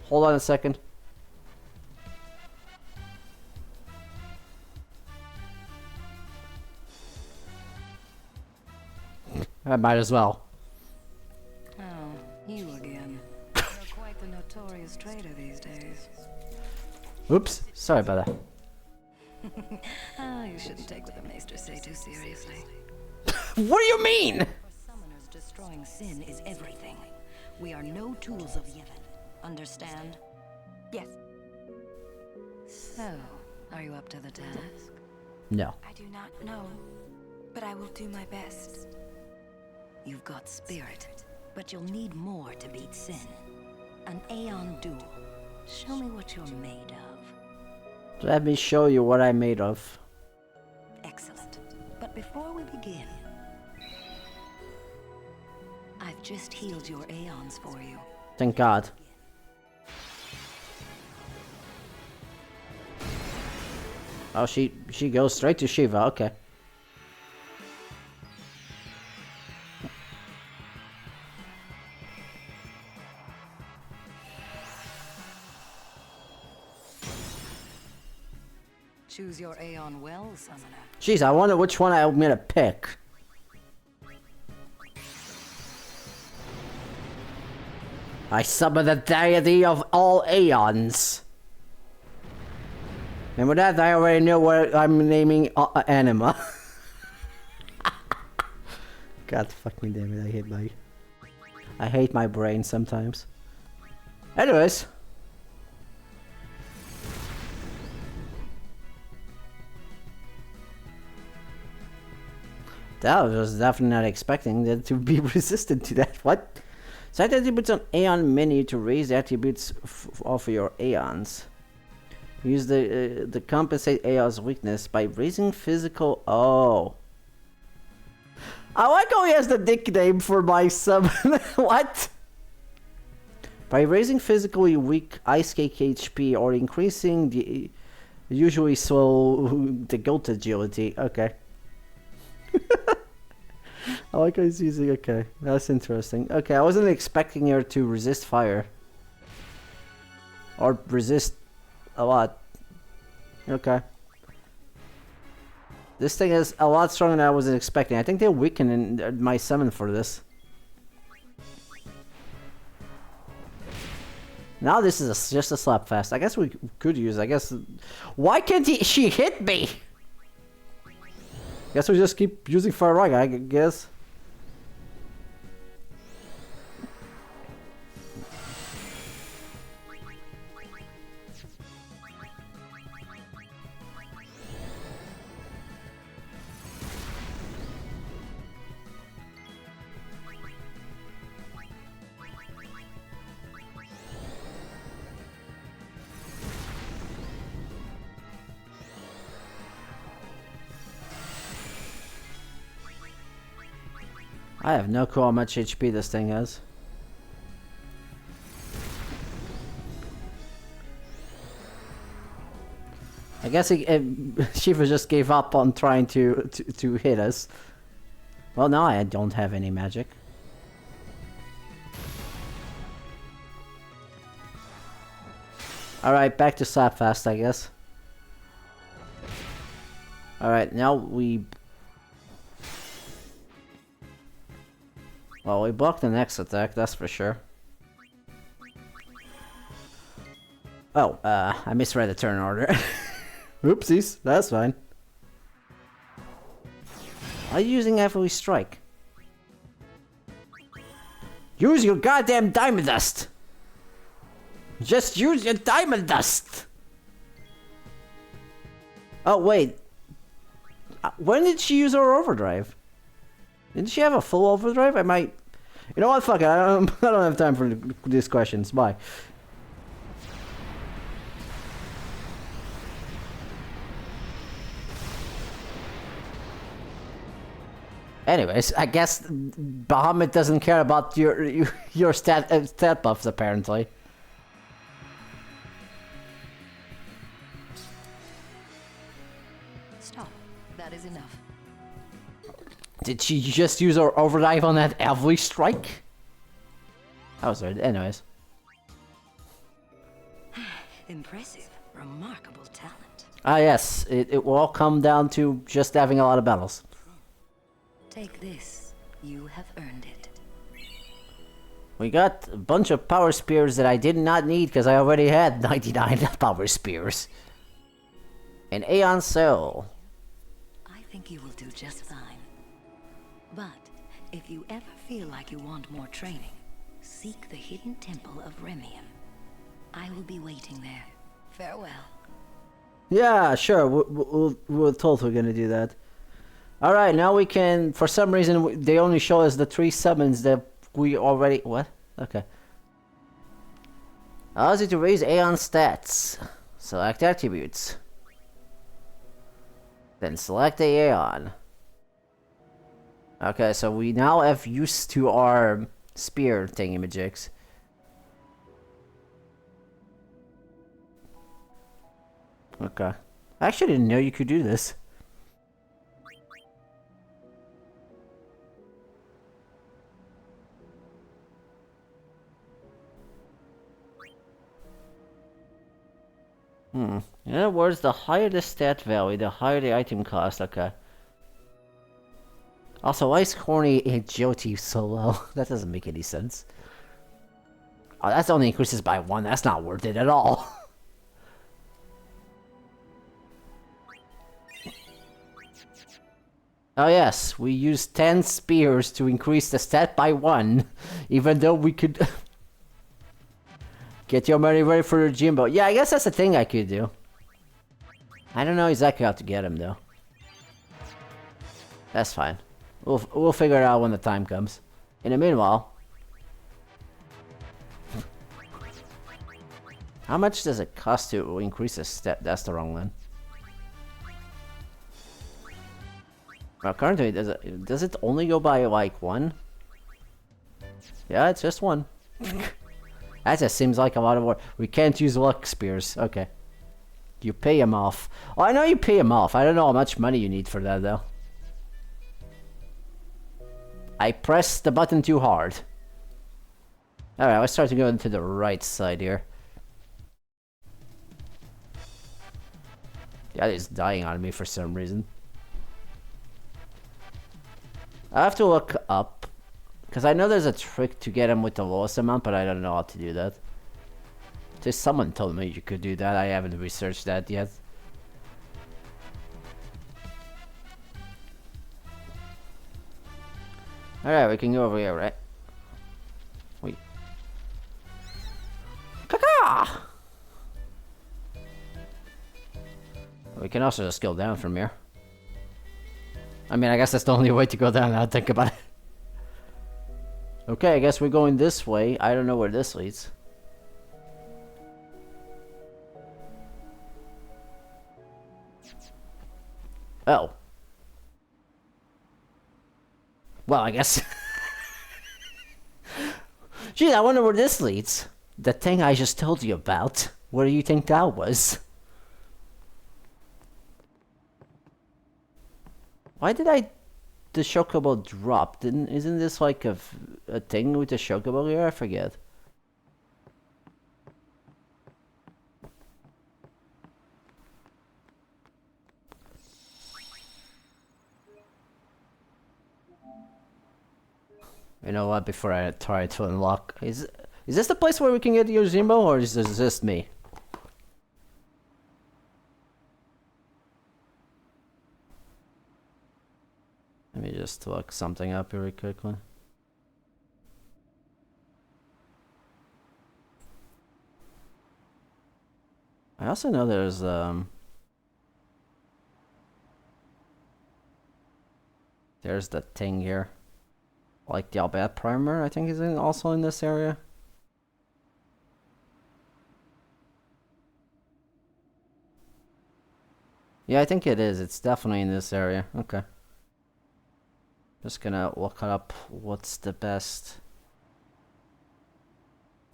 Hold on a second. I might as well. Oh, you again. You're quite the notorious traitor these days. Oops, sorry about that. You shouldn't take what the maesters say too seriously. What do you mean? For summoners, destroying sin is everything. We are no tools of Yevon. Understand? Yes. So, are you up to the task? No. I do not know, but I will do my best. You've got spirit, but you'll need more to beat Sin. An Aeon duel. Show me what you're made of. Let me show you what I'm made of. Excellent. But before we begin, I've just healed your Aeons for you. Thank God. Oh, she goes straight to Shiva. Okay. Choose your Aeon well, Summoner. Jeez, I wonder which one I'm gonna pick. I summon the deity of all Aeons. And with that, I already know what I'm naming Anima. God fucking damn it, I hate my brain sometimes. Anyways. That was definitely not expecting that to be resistant to that. What? Set attributes on Aeon menu to raise the attributes of your Aeons. Use the compensate Aeon's weakness by raising physical. Oh. I like how he has the nickname for my summon. What? By raising physically weak Ice Cake HP or increasing the usually slow the goat agility. Okay. I like how he's using. Okay, that's interesting. Okay, I wasn't expecting her to resist fire. Or resist a lot. Okay. This thing is a lot stronger than I was expecting. I think they weakened my summon for this. Now this is just a slap fest. I guess we could use. I guess. Why can't she hit me? Guess we just keep using Fire Rag, I guess. I have no clue how much HP this thing has. I guess Shiva just gave up on trying to hit us. Well, now I don't have any magic. Alright, back to Slapfast, I guess. Alright, now we... Well, we blocked the next attack, that's for sure. Oh, I misread the turn order. Oopsies, that's fine. Are you using Heavily Strike? Use your goddamn Diamond Dust! Just use your Diamond Dust! Oh, wait. When did she use her Overdrive? Didn't she have a full Overdrive? I might... You know what, fuck it, I don't have time for these questions, bye. Anyways, I guess Bahamut doesn't care about your stat buffs, apparently. Stop. That is enough. Did she just use her overdrive on that Heavily Strike? That was weird. Anyways. Impressive. Remarkable talent. Ah, yes. It will all come down to just having a lot of battles. Take this. You have earned it. We got a bunch of power spears that I did not need because I already had 99 power spears. An Aeon Cell. I think you will do just fine. But if you ever feel like you want more training, seek the hidden temple of Remium. I will be waiting there. Farewell. Yeah, sure. We're told we're gonna do that. All right, now we can. For some reason, they only show us the 3 summons that we already. What? Okay. Allows you to raise Aeon stats. Select attributes. Then select the Aeon. Okay, so we now have use to our spear thingamajigs. Okay. I actually didn't know you could do this. In other words, the higher the stat value, the higher the item cost. Okay. Also, why is Corny agility so low? That doesn't make any sense. Oh, that's only increases by 1. That's not worth it at all. Oh yes, we used 10 spears to increase the stat by 1, even though we could... Get your money ready for the Jimbo. Yeah, I guess that's a thing I could do. I don't know exactly how to get him, though. That's fine. We'll figure it out when the time comes. In the meanwhile... How much does it cost to increase the stat? That's the wrong one. Well, currently, does it only go by, like, 1? Yeah, it's just 1. That just seems like a lot of work. We can't use luck spears. Okay. You pay him off. Oh, I know you pay him off. I don't know how much money you need for that, though. I pressed the button too hard. Alright, let's start to go into the right side here. Yeah, it's dying on me for some reason. I have to look up. Because I know there's a trick to get him with the lowest amount, but I don't know how to do that. Just someone told me you could do that. I haven't researched that yet. Alright, we can go over here, right? Wait. Caca! We can also just go down from here. I mean, I guess that's the only way to go down now, think about it. Okay, I guess we're going this way. I don't know where this leads. Oh. Well, I guess... Gee, I wonder where this leads. The thing I just told you about. Where do you think that was? Why did the chocobo drop? Isn't this like a thing with the chocobo here? I forget. You know what? Before I try to unlock, is this the place where we can get the Yojimbo, or is this just me? Let me just look something up very quickly. I also know there's the thing here, like the Albert primer. I think is also in this area. Yeah, I think it is. It's definitely in this area. Okay. Just gonna look up what's the best.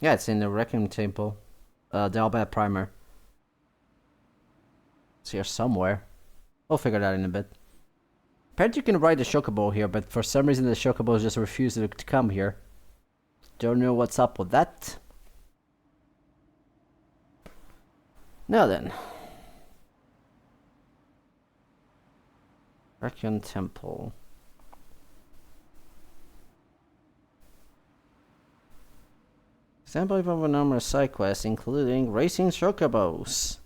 Yeah, it's in the Requiem Temple. The Albert primer. It's here somewhere. We'll figure that in a bit. Apparently you can ride the chocobo here, but for some reason the chocobos just refuse to come here. Don't know what's up with that. Now then. Requiem Temple. Example of a number of side quests, including racing chocobos,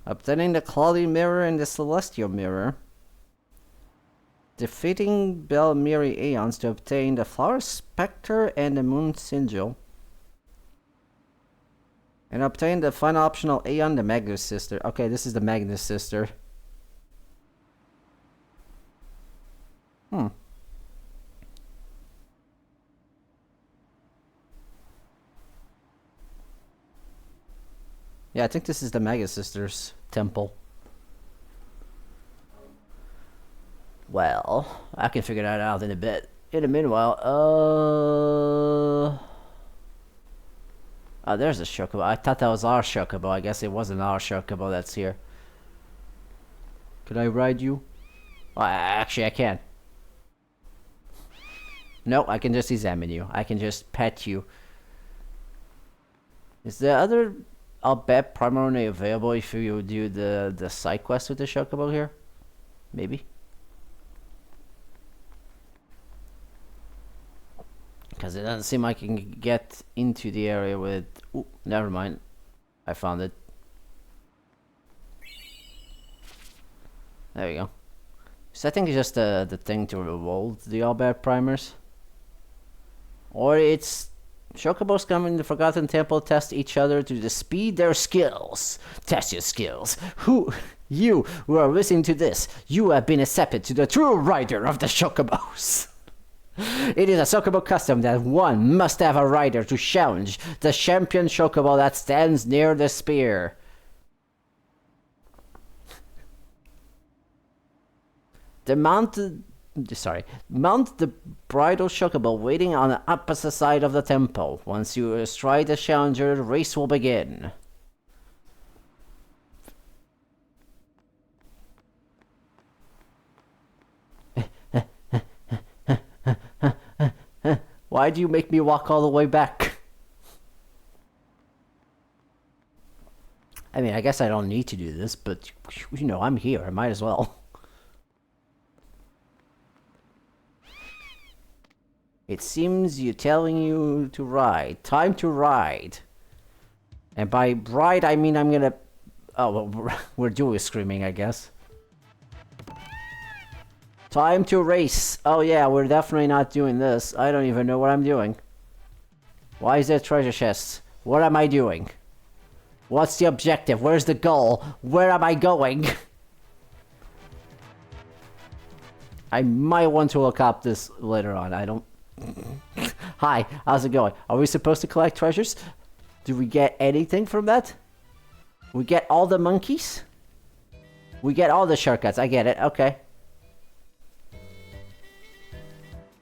obtaining the Cloudy Mirror and the Celestial Mirror, defeating Belmiri Aeons to obtain the Flower Spectre and the Moon Sigil, And obtain the final optional Aeon, the Magnus Sister. Okay, this is the Magnus Sister. Hmm. Yeah, I think this is the Magnus Sister's temple. Well, I can figure that out in a bit. In the meanwhile, oh, there's a Chocobo. I thought that was our Chocobo. I guess it wasn't our Chocobo that's here. Could I ride you? Well, actually, I can. No, I can just examine you. I can just pet you. Is the other Albert primarily available if you do the side quest with the Chocobo here? Maybe. Because it doesn't seem like I can get into the area with... Ooh, never mind. I found it. There we go. So I think it's just the thing to revolt the Albert primers. Or it's... Chocobos come in the Forgotten Temple, test each other to speed their skills. Test your skills. You who are listening to this, you have been accepted to the true rider of the Chocobos. It is a Chocobo custom that one must have a rider to challenge the champion Chocobo that stands near the spear. Mount the bridal Chocobo waiting on the opposite side of the temple. Once you stride the challenger, the race will begin. Why do you make me walk all the way back? I mean, I guess I don't need to do this, but, you know, I'm here. I might as well. It seems you're telling you to ride. Time to ride. And by ride, I mean I'm gonna... Oh, well, we're dual screaming, I guess. Time to race. Oh yeah, we're definitely not doing this. I don't even know what I'm doing. Why is there treasure chests? What am I doing? What's the objective? Where's the goal? Where am I going? I might want to look up this later on. I don't... Hi, how's it going? Are we supposed to collect treasures? Do we get anything from that? We get all the monkeys? We get all the shortcuts. I get it. Okay.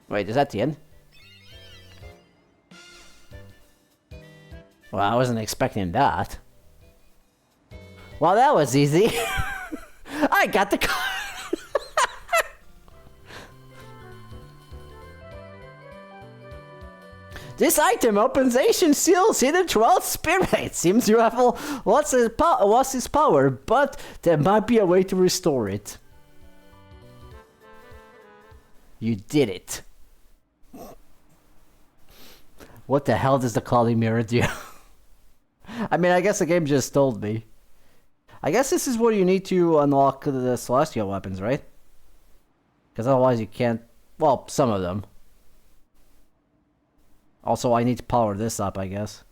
Wait, is that the end? Well, I wasn't expecting that. Well, that was easy. I got the car. This item opens ancient seals hidden throughout spirit. It seems you have lost its power, but there might be a way to restore it. You did it. What the hell does the Cloudy Mirror do? I mean, I guess the game just told me. I guess this is what you need to unlock the celestial weapons, right? Because otherwise you can't... Well, some of them. Also, I need to power this up, I guess.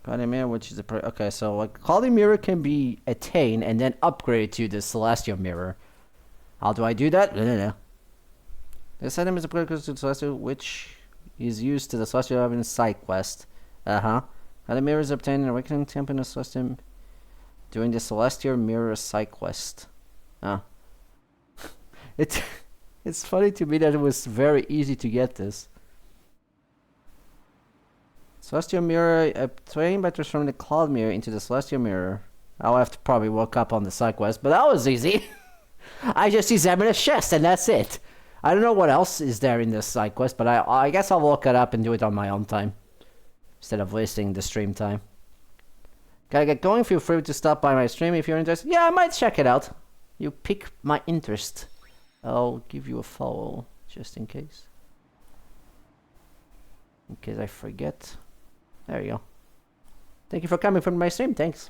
Cloudy Mirror, which is a... Okay, so like, Cloudy Mirror can be attained and then upgraded to the Celestial Mirror. How do I do that? No. This item is upgraded to the Celestial, which is used to the Celestial Weapon side quest. Cloudy Mirror is obtained in Awakening Temple in the Celestial during the Celestial Mirror side quest. It's funny to me that it was very easy to get this. Celestial Mirror obtained by transforming the Cloud Mirror into the Celestial Mirror. I'll have to probably work up on the side quest, but that was easy. I just examined a chest and that's it. I don't know what else is there in this side quest, but I guess I'll look it up and do it on my own time. Instead of wasting the stream time. Gotta get going, feel free to stop by my stream if you're interested. Yeah, I might check it out. You pique my interest. I'll give you a follow, just in case. In case I forget. There you go. Thank you for coming from my stream, thanks.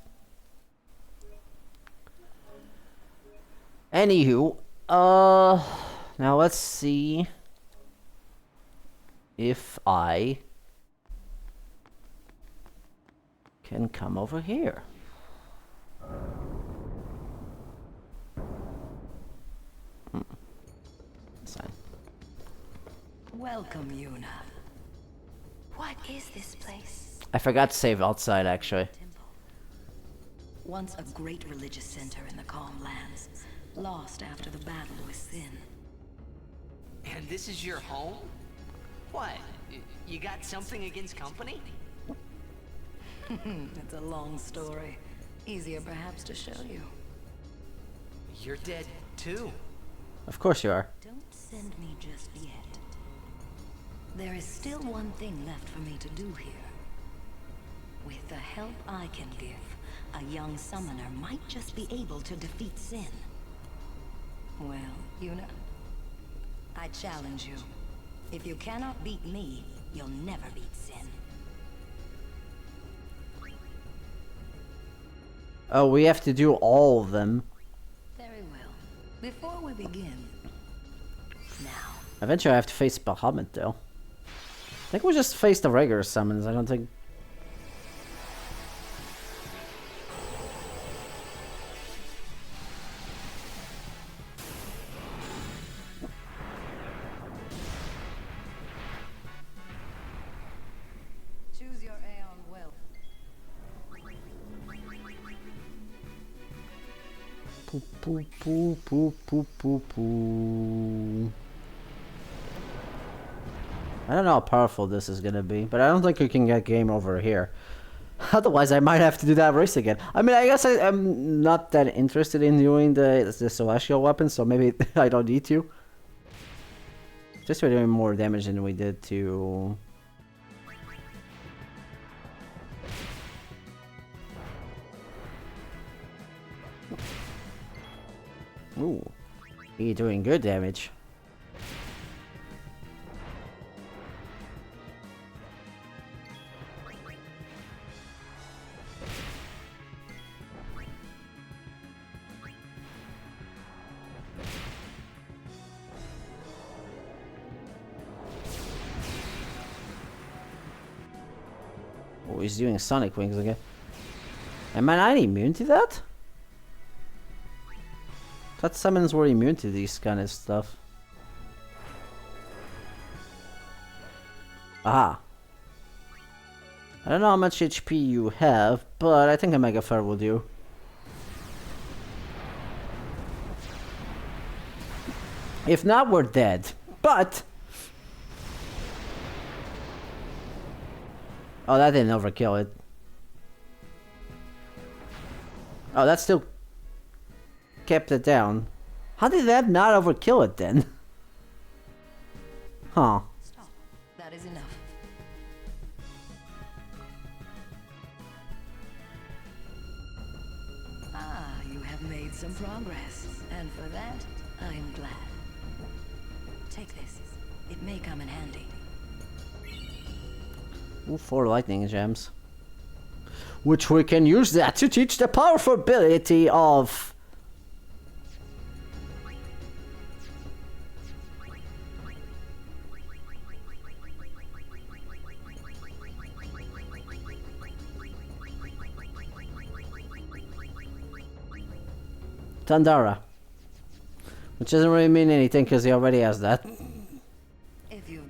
Anywho, now let's see. if I can come over here. Sign. Welcome, Yuna. What is this place? I forgot to save outside, actually. Temple. Once a great religious center in the Calm Lands, lost after the battle with Sin. And this is your home? What? You got something against company? It's a long story. Easier perhaps to show you. You're dead too. Of course you are. Don't send me just yet. There is still one thing left for me to do here. With the help I can give, a young summoner might just be able to defeat Sin. Well, Yuna, I challenge you. If you cannot beat me, you'll never beat Sin. Oh, we have to do all of them. Very well. Before we begin, now. Eventually I have to face Bahamut, though. I think we'll just face the regular summons. I don't think... Choose your Aeon well. Poo poo poo poo poo poo poo. I don't know how powerful this is gonna be, but I don't think we can get game over here. Otherwise, I might have to do that race again. I mean, I guess I'm not that interested in doing the celestial weapon, so maybe I don't need to. Just we're doing more damage than we did to... Ooh, you're doing good damage. Oh, he's doing Sonic Wings again. Am I not immune to that? Thought summons were immune to these kind of stuff. Aha. I don't know how much HP you have, but I think a Mega Flare will do. If not, we're dead. But... oh, that didn't overkill it. Oh, that still kept it down. How did that not overkill it then? Huh. Stop. That is enough. Ah, you have made some progress. And for that, I am glad. Take this. It may come in handy. Ooh, 4 lightning gems. Which we can use that to teach the powerful ability of... Tandara. Which doesn't really mean anything because he already has that. If you...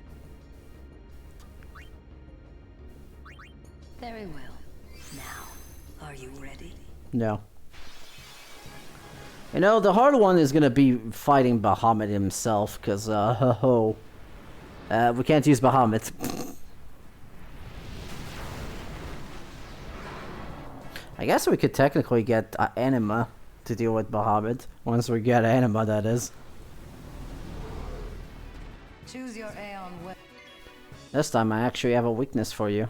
Very well. Now, are you ready? No. You know, the hard one is gonna be fighting Bahamut himself, because, we can't use Bahamut. I guess we could technically get Anima to deal with Bahamut, once we get Anima, that is. Choose your Aeon well. This time I actually have a weakness for you.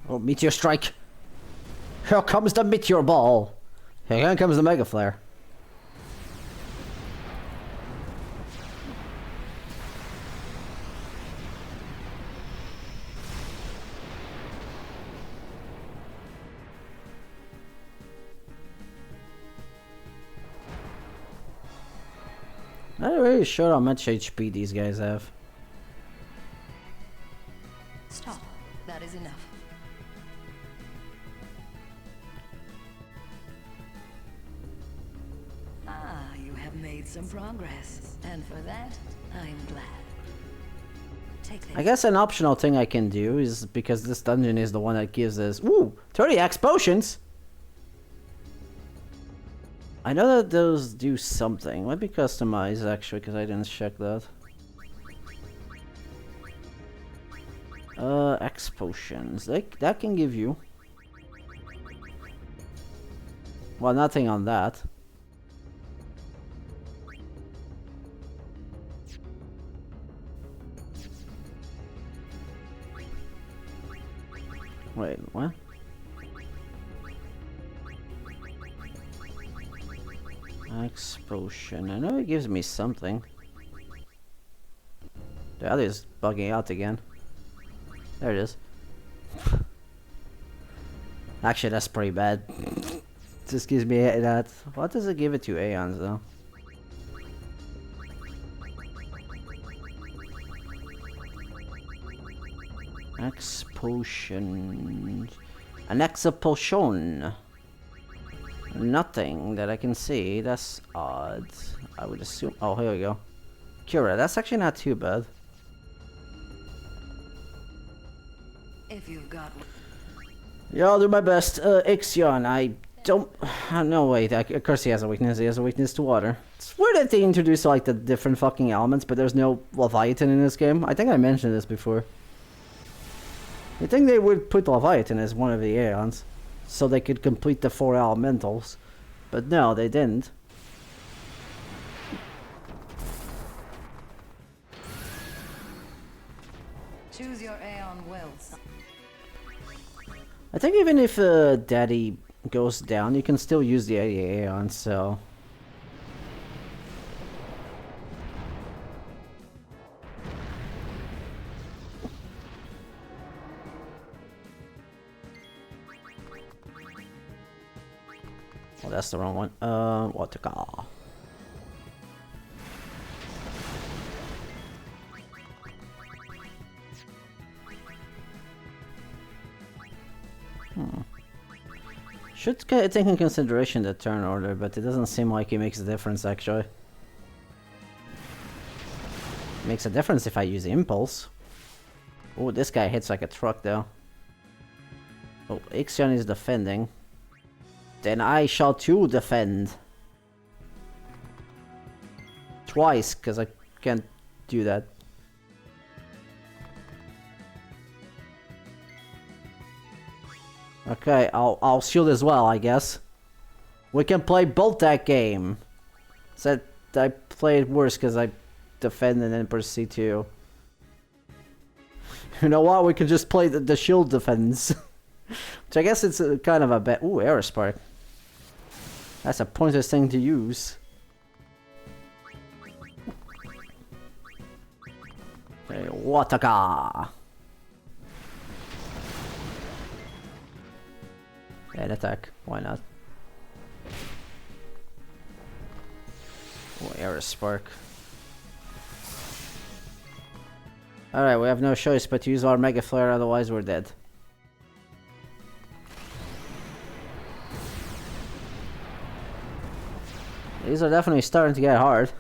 Oh, meteor strike! Here comes the meteor ball! Here comes the mega flare. I'm not really sure how much HP these guys have. Stop. That is enough. Ah, you have made some progress. And for that, I'm glad. Take this. I guess an optional thing I can do is, because this dungeon is the one that gives us, ooh, 30x potions! I know that those do something. Let me customize actually, because I didn't check that. X potions. That can give you. Well, nothing on that. Wait, what? X potion. I know it gives me something. The other is bugging out again. There it is. Actually, that's pretty bad. Just gives me that. What does it give it to Aeons though? X potion. An X potion. Nothing that I can see. That's odd. I would assume. Oh, here we go. Cura. That's actually not too bad. If you've got. Yeah, I'll do my best. Ixion, I don't. No, wait. Of course, he has a weakness. He has a weakness to water. It's weird that they introduce like the different fucking elements, but there's no Leviathan in this game. I think I mentioned this before. You think they would put Leviathan as one of the Aeons, so they could complete the 4 elementals, but no, they didn't. Choose your Aeon well. I think even if Daddy goes down, you can still use the Aeon, so... Oh, that's the wrong one. Water car. Should take in consideration the turn order, but it doesn't seem like it makes a difference actually. It makes a difference if I use Impulse. Oh, this guy hits like a truck though. Oh, Ixion is defending. Then I shall too defend. Twice, because I can't do that. Okay, I'll shield as well, I guess. We can play both that game. Said I played worse because I defended and proceed to. You know what? We can just play the shield defense. Which I guess it's kind of a bit. Ooh, Aerospark. That's a pointless thing to use. Okay, Wataka. And attack. Why not? Oh, Aerospark. Alright, we have no choice but to use our Mega Flare, otherwise we're dead. These are definitely starting to get hard.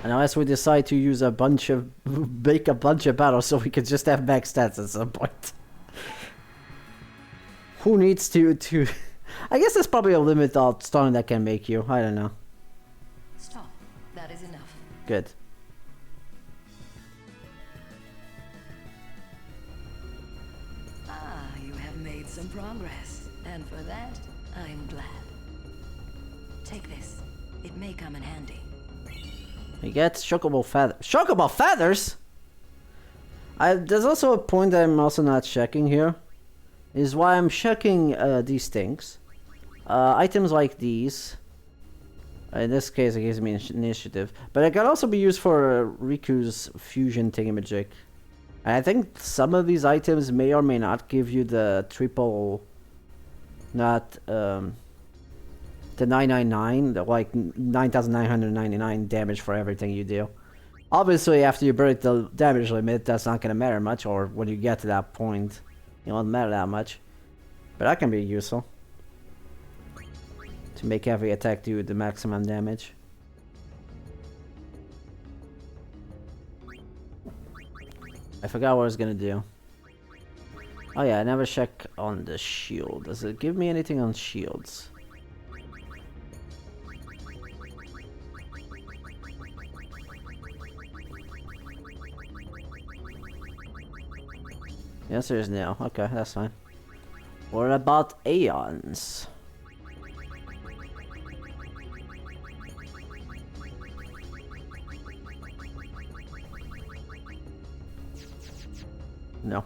And unless we decide to use a bunch of... make a bunch of battles so we can just have max stats at some point. Who needs to... I guess there's probably a limit of stun that can make you. I don't know. Stop. That is enough. Good. Ah, you have made some progress. And for that, I'm glad. Take this. It may come in handy. We get Chocobo Feathers. Chocobo Feathers?! There's also a point that I'm also not checking here. Is why I'm checking these things. Items like these. In this case, it gives me initiative. But it can also be used for Riku's fusion thingamajig. And I think some of these items may or may not give you the triple... Not, the 999, the, like 9,999 damage for everything you do. Obviously, after you break the damage limit, that's not going to matter much, or when you get to that point, it won't matter that much. But that can be useful. To make every attack do the maximum damage. I forgot what I was going to do. Oh yeah, I never check on the shield. Does it give me anything on shields? Yes, there's no. Okay, that's fine. What about Aeons? No.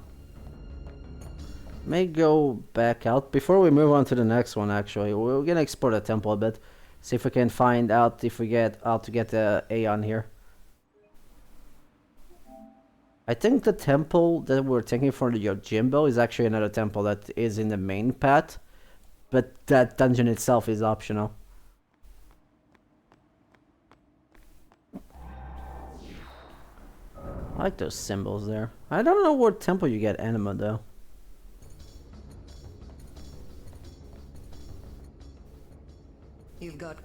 May go back out. Before we move on to the next one, actually, we're gonna explore the temple a bit. See if we can find out if we get how to get the Aeon here. I think the temple that we're taking for the Yojimbo is actually another temple that is in the main path. But that dungeon itself is optional. I like those symbols there. I don't know what temple you get anima though. You've got...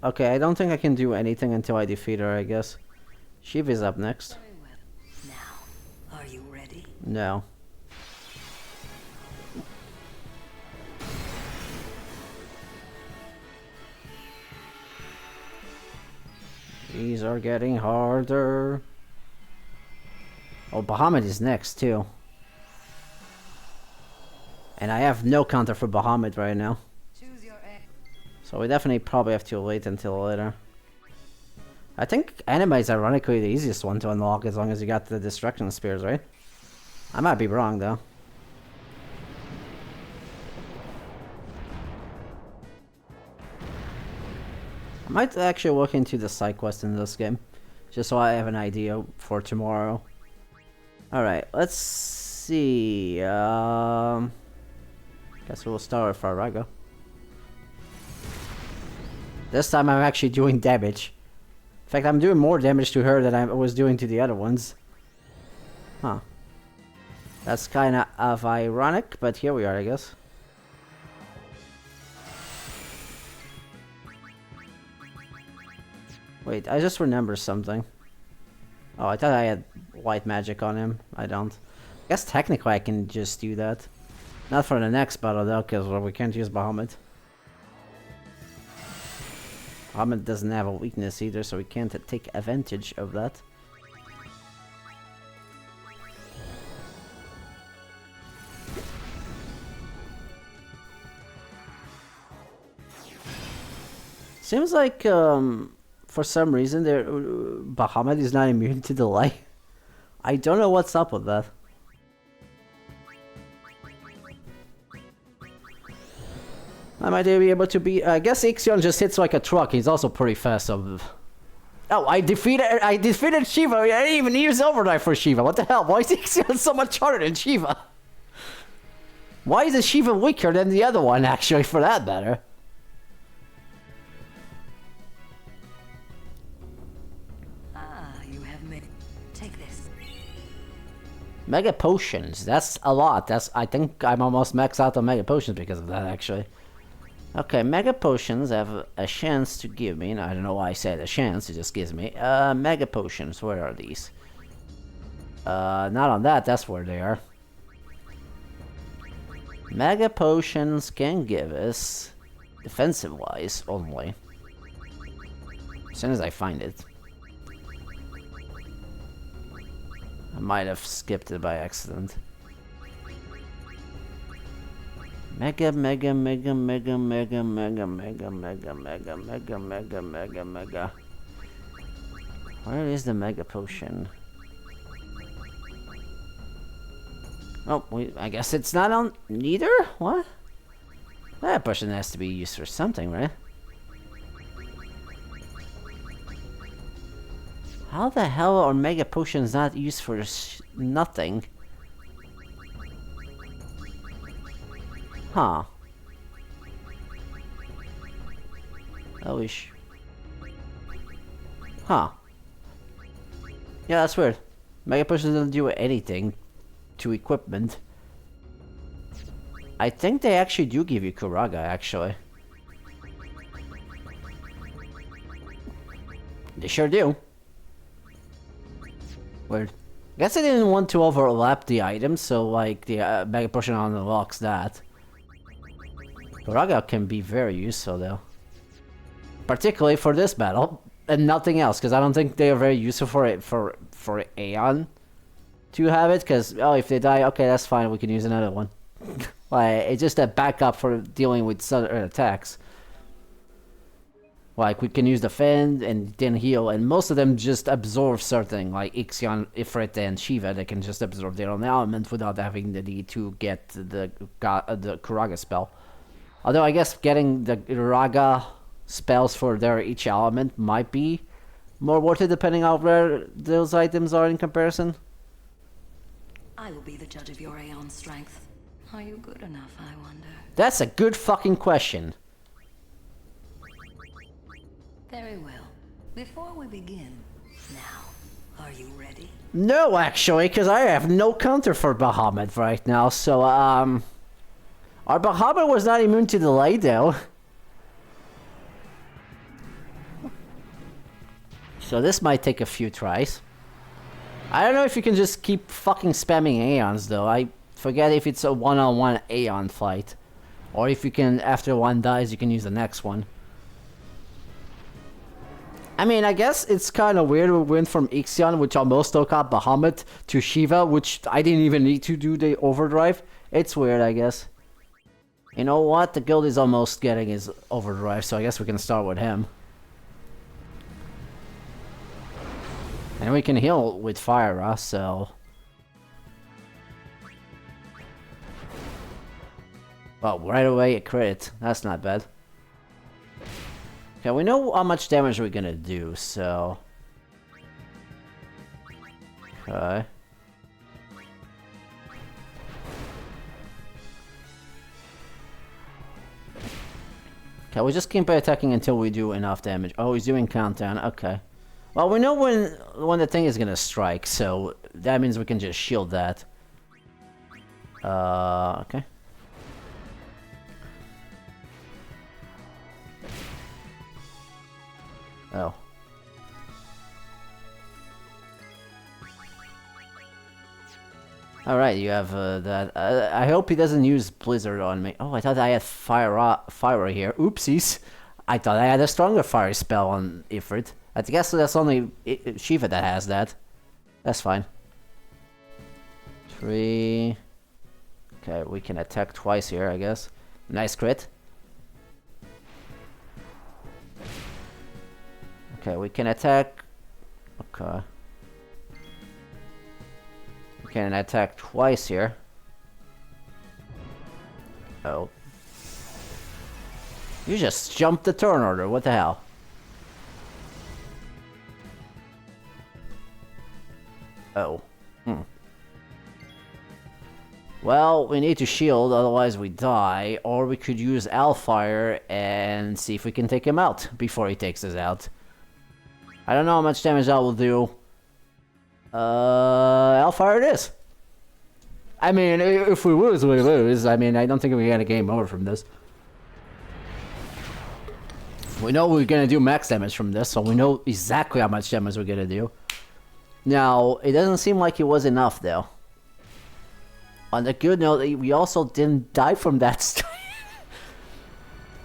Okay, I don't think I can do anything until I defeat her, I guess. Shiva's up next. Now, are you ready? No. These are getting harder. Oh, Bahamut is next, too. And I have no counter for Bahamut right now. So we definitely probably have to wait until later. I think Anima is ironically the easiest one to unlock as long as you got the Destruction Spears, right? I might be wrong, though. I might actually look into the side quest in this game. Just so I have an idea for tomorrow. Alright, let's see. Guess we'll start with Farago. This time I'm actually doing damage. In fact, I'm doing more damage to her than I was doing to the other ones. Huh. That's kinda of ironic, but here we are, I guess. Wait, I just remember something. Oh, I thought I had white magic on him. I don't. I guess technically I can just do that. Not for the next battle though, because well, we can't use Bahamut. Bahamut doesn't have a weakness either, so we can't take advantage of that. Seems like, for some reason, Bahamut is not immune to delay. I don't know what's up with that. I might be able to be. I guess Ixion just hits like a truck. He's also pretty fast. So. Oh, I defeated Shiva. I didn't even use Overdrive for Shiva. What the hell? Why is Ixion so much harder than Shiva? Why is Shiva weaker than the other one? Actually, for that matter. Mega potions, that's a lot. I think I'm almost maxed out on mega potions because of that, actually. Okay, mega potions have a chance to give me, and I don't know why I said a chance, it just gives me. Mega potions, where are these? Not on that, that's where they are. Mega potions can give us, defensive-wise, only. As soon as I find it. I might have skipped it by accident. Mega. Where is the mega potion? Oh, I guess it's not on neither? What? That potion has to be used for something, right? How the hell are Mega Potions not used for nothing? Huh. I wish. Huh. Yeah, that's weird. Mega Potions don't do anything to equipment. I think they actually do give you Kuraga, actually. They sure do. Weird. Guess I didn't want to overlap the items, so like the Mega Potion unlocks that. Kuraga can be very useful though. Particularly for this battle, and nothing else, because I don't think they are very useful for it for Aeon to have it, because oh, if they die, okay, that's fine, we can use another one. Like, it's just a backup for dealing with sudden attacks. Like, we can use Defend and then heal, and most of them just absorb certain, like Ixion, Ifrit, and Shiva, they can just absorb their own element without having the need to get the Kuraga spell. Although I guess getting the Raga spells for their each element might be more worth it depending on where those items are in comparison. I will be the judge of your Aeon strength. Are you good enough, I wonder? That's a good fucking question. Very well. Before we begin, now, are you ready? No, actually, because I have no counter for Bahamut right now, so, our Bahamut was not immune to delay, though. So this might take a few tries. I don't know if you can just keep fucking spamming Aeons, though. I forget if it's a one-on-one Aeon fight. Or if you can, after one dies, you can use the next one. I mean, I guess it's kind of weird we went from Ixion, which almost took out Bahamut, to Shiva, which I didn't even need to do the overdrive. It's weird, I guess. You know what? The guild is almost getting his overdrive, so I guess we can start with him. And we can heal with Fire, so... Well, right away a crit. That's not bad. Okay, we know how much damage we're gonna do, so... Okay. Okay, we just keep attacking until we do enough damage. Oh, he's doing countdown. Okay. Well, we know when the thing is gonna strike, so that means we can just shield that. Okay. Oh. Alright, you have that. I hope he doesn't use Blizzard on me. Oh, I thought I had Fire here. Oopsies. I thought I had a stronger fire spell on Ifrit. I guess that's only Shiva that has that. That's fine. 3. Okay, we can attack twice here, I guess. Nice crit. Okay, we can attack... Okay. We can attack twice here. Oh. You just jumped the turn order, what the hell? Oh. Well, we need to shield, otherwise we die. Or we could use Alfire and see if we can take him out before he takes us out. I don't know how much damage that will do. Alfire it is. I mean, if we lose, we lose. I mean, I don't think we get a game over from this. We know we're gonna do max damage from this, so we know exactly how much damage we're gonna do. Now, it doesn't seem like it was enough, though. On the good note, we also didn't die from that.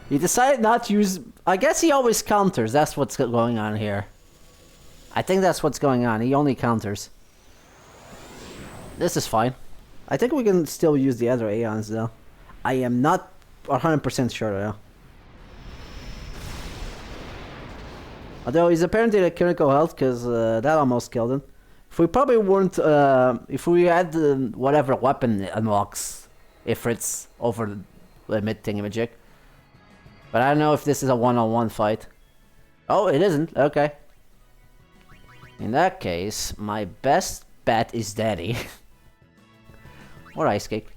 He decided not to use... I guess he always counters. That's what's going on here. I think that's what's going on. He only counters. This is fine. I think we can still use the other Aeons, though. I am not 100% sure, though. Although he's apparently at critical health, because that almost killed him. If we probably weren't, if we had whatever weapon unlocks Ifrits over limit thingamajig. But I don't know if this is a one-on-one fight. Oh, it isn't. Okay. In that case, my best bet is Daddy. Or Ice Cake.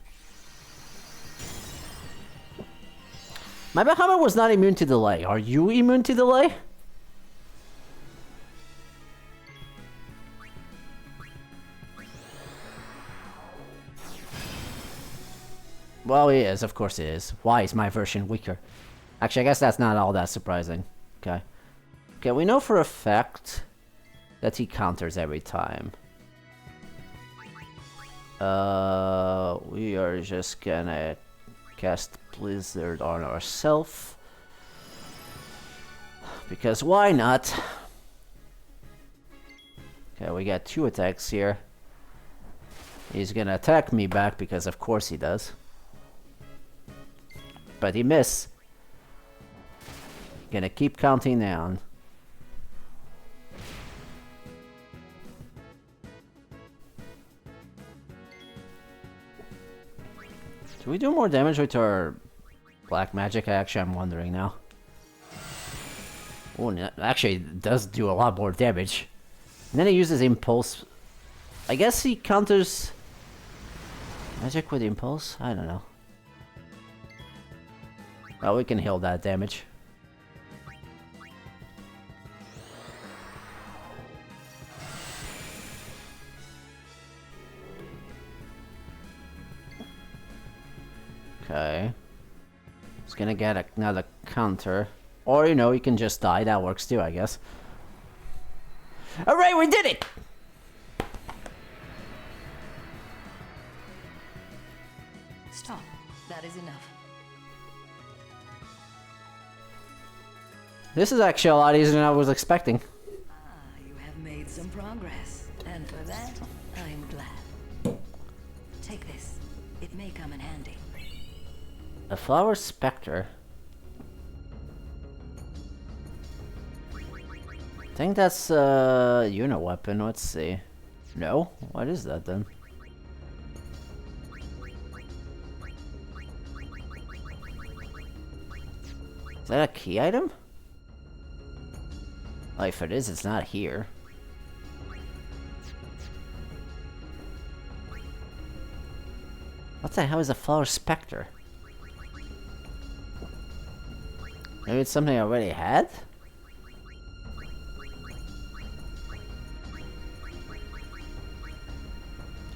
My Bahamut was not immune to delay. Are you immune to delay? Well, he is. Of course it is. Why is my version weaker? Actually, I guess that's not all that surprising. Okay. Okay, we know for a fact that he counters every time. We are just gonna cast Blizzard on ourselves. Because why not? Okay, we got 2 attacks here. He's gonna attack me back because of course he does. But he missed. Gonna keep counting down. Do we do more damage with our black magic? Actually, I'm wondering now. Oh, actually, it does do a lot more damage. And then he uses impulse. I guess he counters magic with impulse? I don't know. Well, we can heal that damage. Okay. He's gonna get another counter. Or, you know, you can just die. That works too, I guess. Alright, we did it! Stop. That is enough. This is actually a lot easier than I was expecting. You have made some progress, and for that, I'm glad. Take this. It may come in handy. A flower specter. I think that's a unit weapon. Let's see. No? What is that then? Is that a key item? Oh, if it is, it's not here. What the hell is a flower specter? Maybe it's something I already had?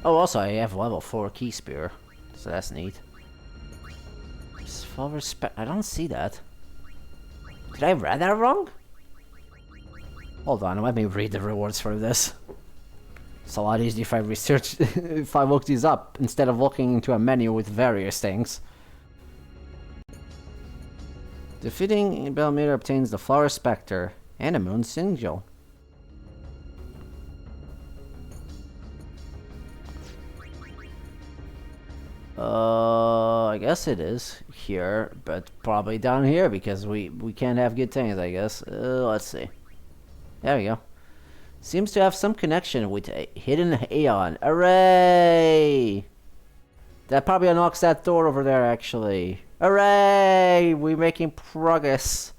Oh, also I have level 4 key spear, so that's neat. Flower specter. I don't see that. Did I read that wrong? Hold on, let me read the rewards for this. It's a lot easier if I research, if I look these up, instead of looking into a menu with various things. Defeating Belmir obtains the Flower Spectre and a Moon Sigil. I guess it is here, but probably down here because we can't have good things, I guess. Let's see. There we go. Seems to have some connection with a hidden Aeon. Hooray! That probably unlocks that door over there, actually. Hooray! We're making progress.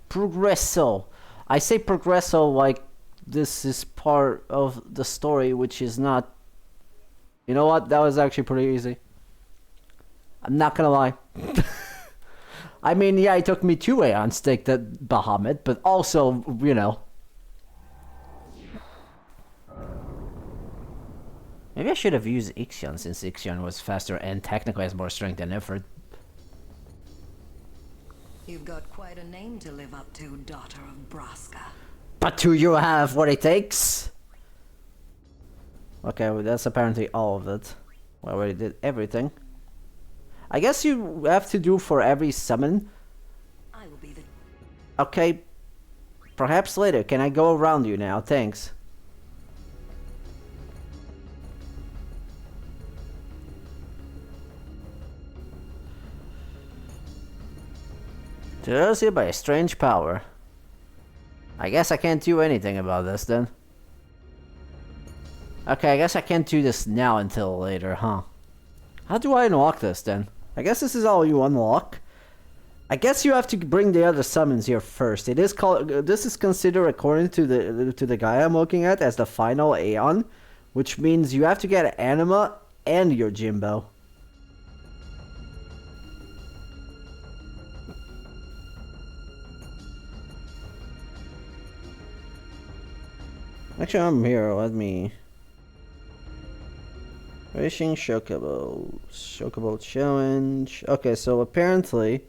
Progresso. I say progresso like this is part of the story, which is not. You know what? That was actually pretty easy. I'm not gonna lie. I mean, yeah, it took me 2 Aeons to take that Bahamut, but also, you know. Maybe I should have used Ixion, since Ixion was faster and technically has more strength than effort. You've got quite a name to live up to, daughter of Braska. But do you have what it takes? Okay, well, that's apparently all of it. We already did everything. I guess you have to do for every summon. I will be the... Okay. Perhaps later. Can I go around you now? Thanks. Terrorized by a strange power. I guess I can't do anything about this then. Okay, I guess I can't do this now until later, huh? How do I unlock this then? I guess this is all you unlock. I guess you have to bring the other summons here first. It is called. This is considered, according to the guy I'm looking at, as the final Aeon, which means you have to get Anima and your Jimbo. Actually, I'm here. Let me. Racing Chocobo. Chocobo challenge. Okay, so apparently,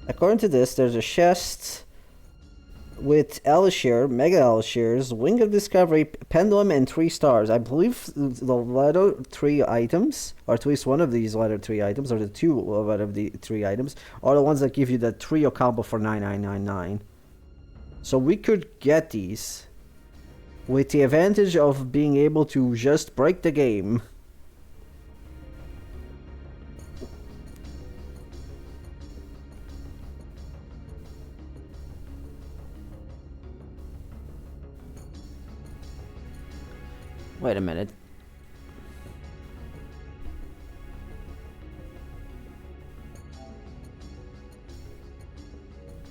according to this, there's a chest with Elishir, Mega Elishirs, Wing of Discovery, Pendulum, and 3 stars. I believe the latter 3 items, or at least one of these latter 3 items, or the 2 out of the 3 items, are the ones that give you the trio combo for 9999. So we could get these with the advantage of being able to just break the game. Wait a minute.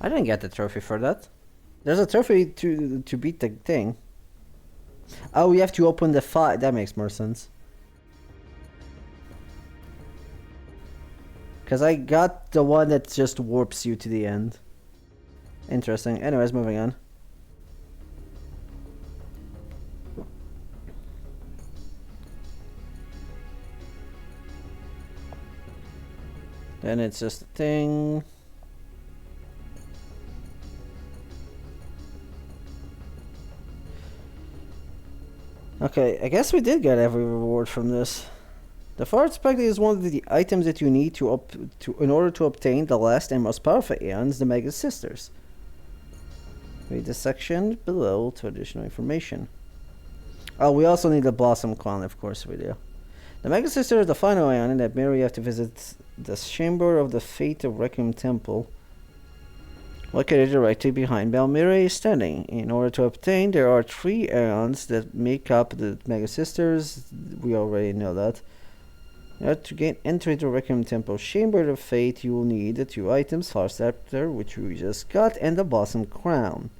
I didn't get the trophy for that. There's a trophy to beat the thing. Oh, we have to open the file. That makes more sense. Because I got the one that just warps you to the end. Interesting. Anyways, moving on. Then it's just a thing. Okay, I guess we did get every reward from this. The Fire Spectre is one of the items that you need in order to obtain the last and most powerful Aeons, the Mega Sisters. Read the section below to additional information. Oh, we also need the Blossom Clan, of course we do. The Mega Sister is the final Aeon, and that mirror you have to visit the Chamber of the Fate of Requiem Temple, located directly behind Balmira is standing. In order to obtain, there are 3 Aeons that make up the Mega Sisters. We already know that. In order to gain entry to Requiem Temple Chamber of Fate, you will need the 2 items, Flower Scepter, which we just got, and the Blossom Crown.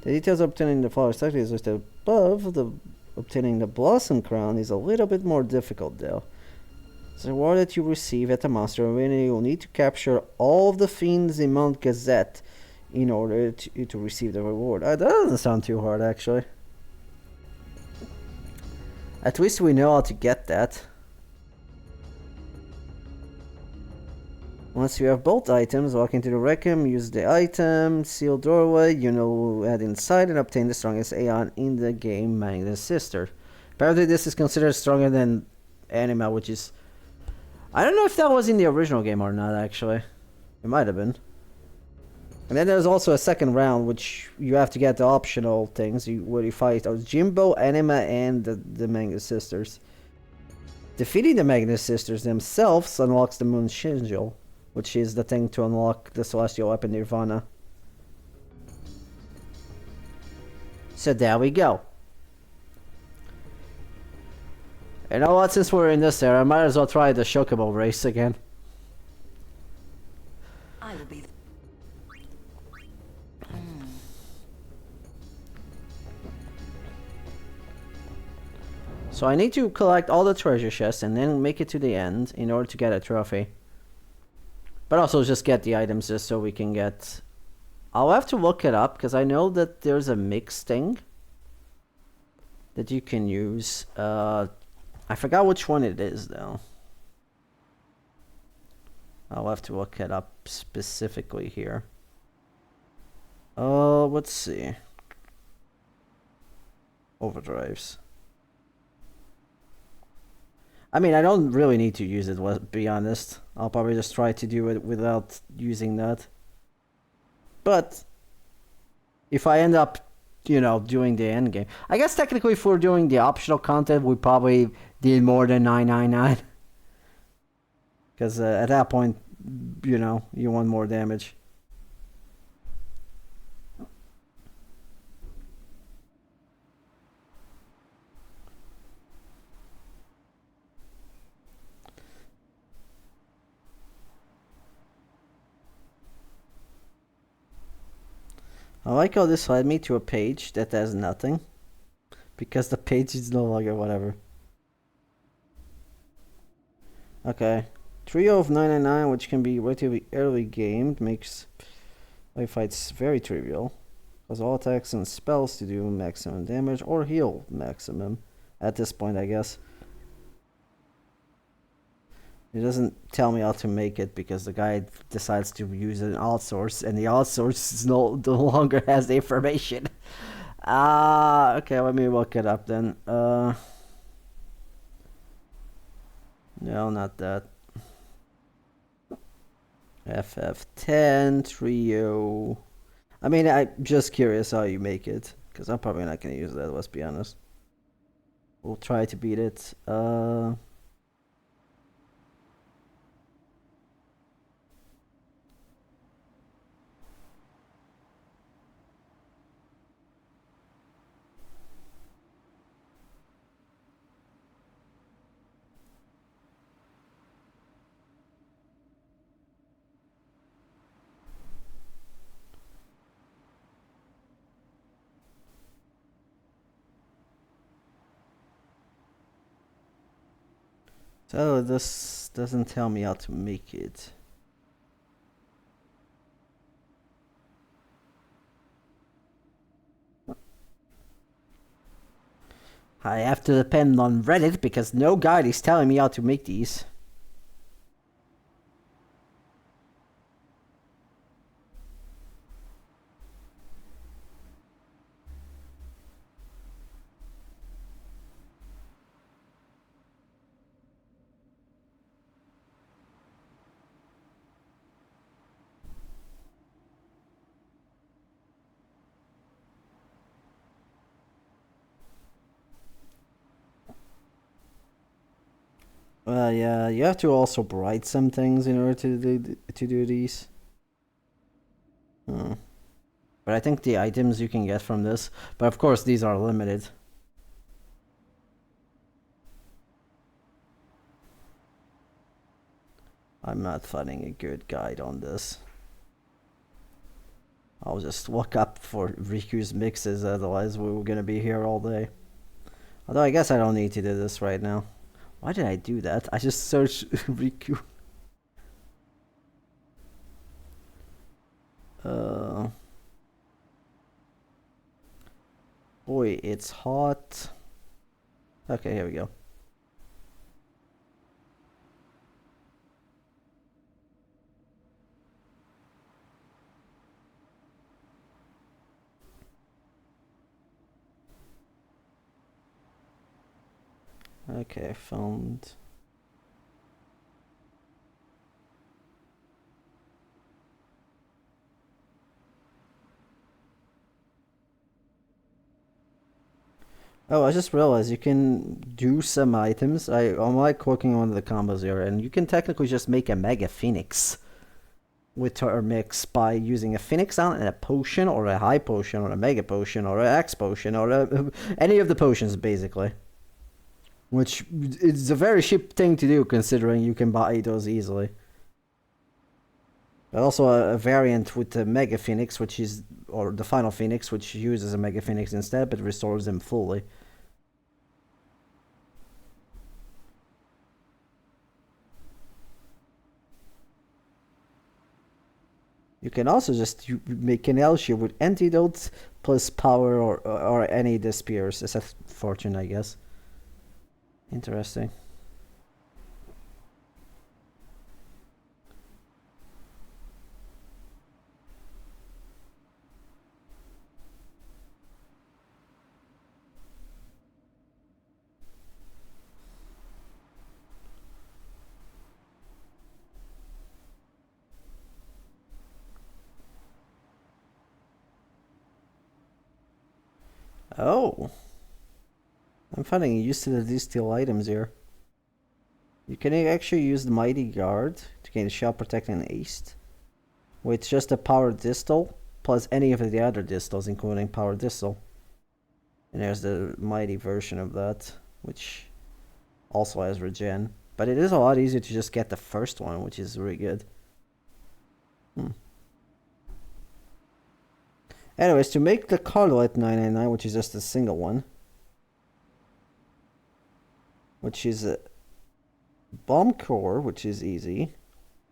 The details of obtaining the Flower Scepter is listed above. Obtaining the Blossom Crown is a little bit more difficult though. The reward that you receive at the Monster Arena, you will need to capture all of the fiends in Mount Gazette in order to receive the reward. That doesn't sound too hard, actually. At least we know how to get that. Once you have both items, walk into the Requiem, use the item, sealed doorway, head inside and obtain the strongest Aeon in the game, Magnus Sister. Apparently this is considered stronger than Anima, which is... I don't know if that was in the original game or not, actually. It might have been. And then there's also a second round, which you have to get the optional things, where you fight Jimbo, Anima, and the Magnus Sisters. Defeating the Magnus Sisters themselves unlocks the Moon Shinjil, which is the thing to unlock the Celestial Weapon Nirvana. So there we go. You know what, since we're in this area, I might as well try the Chocobo race again. I will be... So I need to collect all the treasure chests and then make it to the end in order to get a trophy. But also just get the items just so we can get... I'll have to look it up because I know that there's a mix thing that you can use. I forgot which one it is though. I'll have to look it up specifically here. Let's see. Overdrives. I mean, I don't really need to use it, to be honest. I'll probably just try to do it without using that. But if I end up, doing the end game, I guess technically if we're doing the optional content, we probably did more than 999. Because at that point, you want more damage. I like how this led me to a page that has nothing. Because the page is no longer whatever. Okay. Trio of 999, which can be relatively early gamed, makes fights very trivial. Cause all attacks and spells to do maximum damage or heal maximum. At this point, I guess. It doesn't tell me how to make it because the guy decides to use an outsource and the outsource no longer has the information. Okay, let me look it up then. No, not that. FF10 trio. I mean, I'm just curious how you make it because I'm probably not gonna use that. Let's be honest. We'll try to beat it. So this doesn't tell me how to make it. I have to depend on Reddit because no guide is telling me how to make these. Yeah, you have to also write some things in order to do these. But I think the items you can get from this, but of course these are limited. I'm not finding a good guide on this. I'll just look up for Riku's mixes, otherwise we're gonna be here all day. Although I guess I don't need to do this right now. Why did I do that? I just searched Riku. Boy, it's hot. Okay, here we go. Okay, found. Oh, I just realized you can do some items. I'm like working on the combos here, and you can technically just make a Mega Phoenix with her mix by using a Phoenix on and a potion, or a high potion, or a Mega Potion, or an X Potion, or any of the potions, basically. Which is a very cheap thing to do, considering you can buy those easily. But also a variant with the Mega Phoenix, which is, or the Final Phoenix, which uses a Mega Phoenix instead, but restores them fully. You can also just make an Elshire with antidotes plus power or any of the spears, except fortune, I guess. Interesting. Oh. I'm finding used to these steel items here. You can actually use the Mighty Guard to gain Shell Protect and Haste. With just a Power Distal, plus any of the other distals, including Power Distal. And there's the Mighty version of that, which also has Regen. But it is a lot easier to just get the first one, which is really good. Anyways, to make the Cartlet 999, which is just a single one, which is a bomb core, which is easy,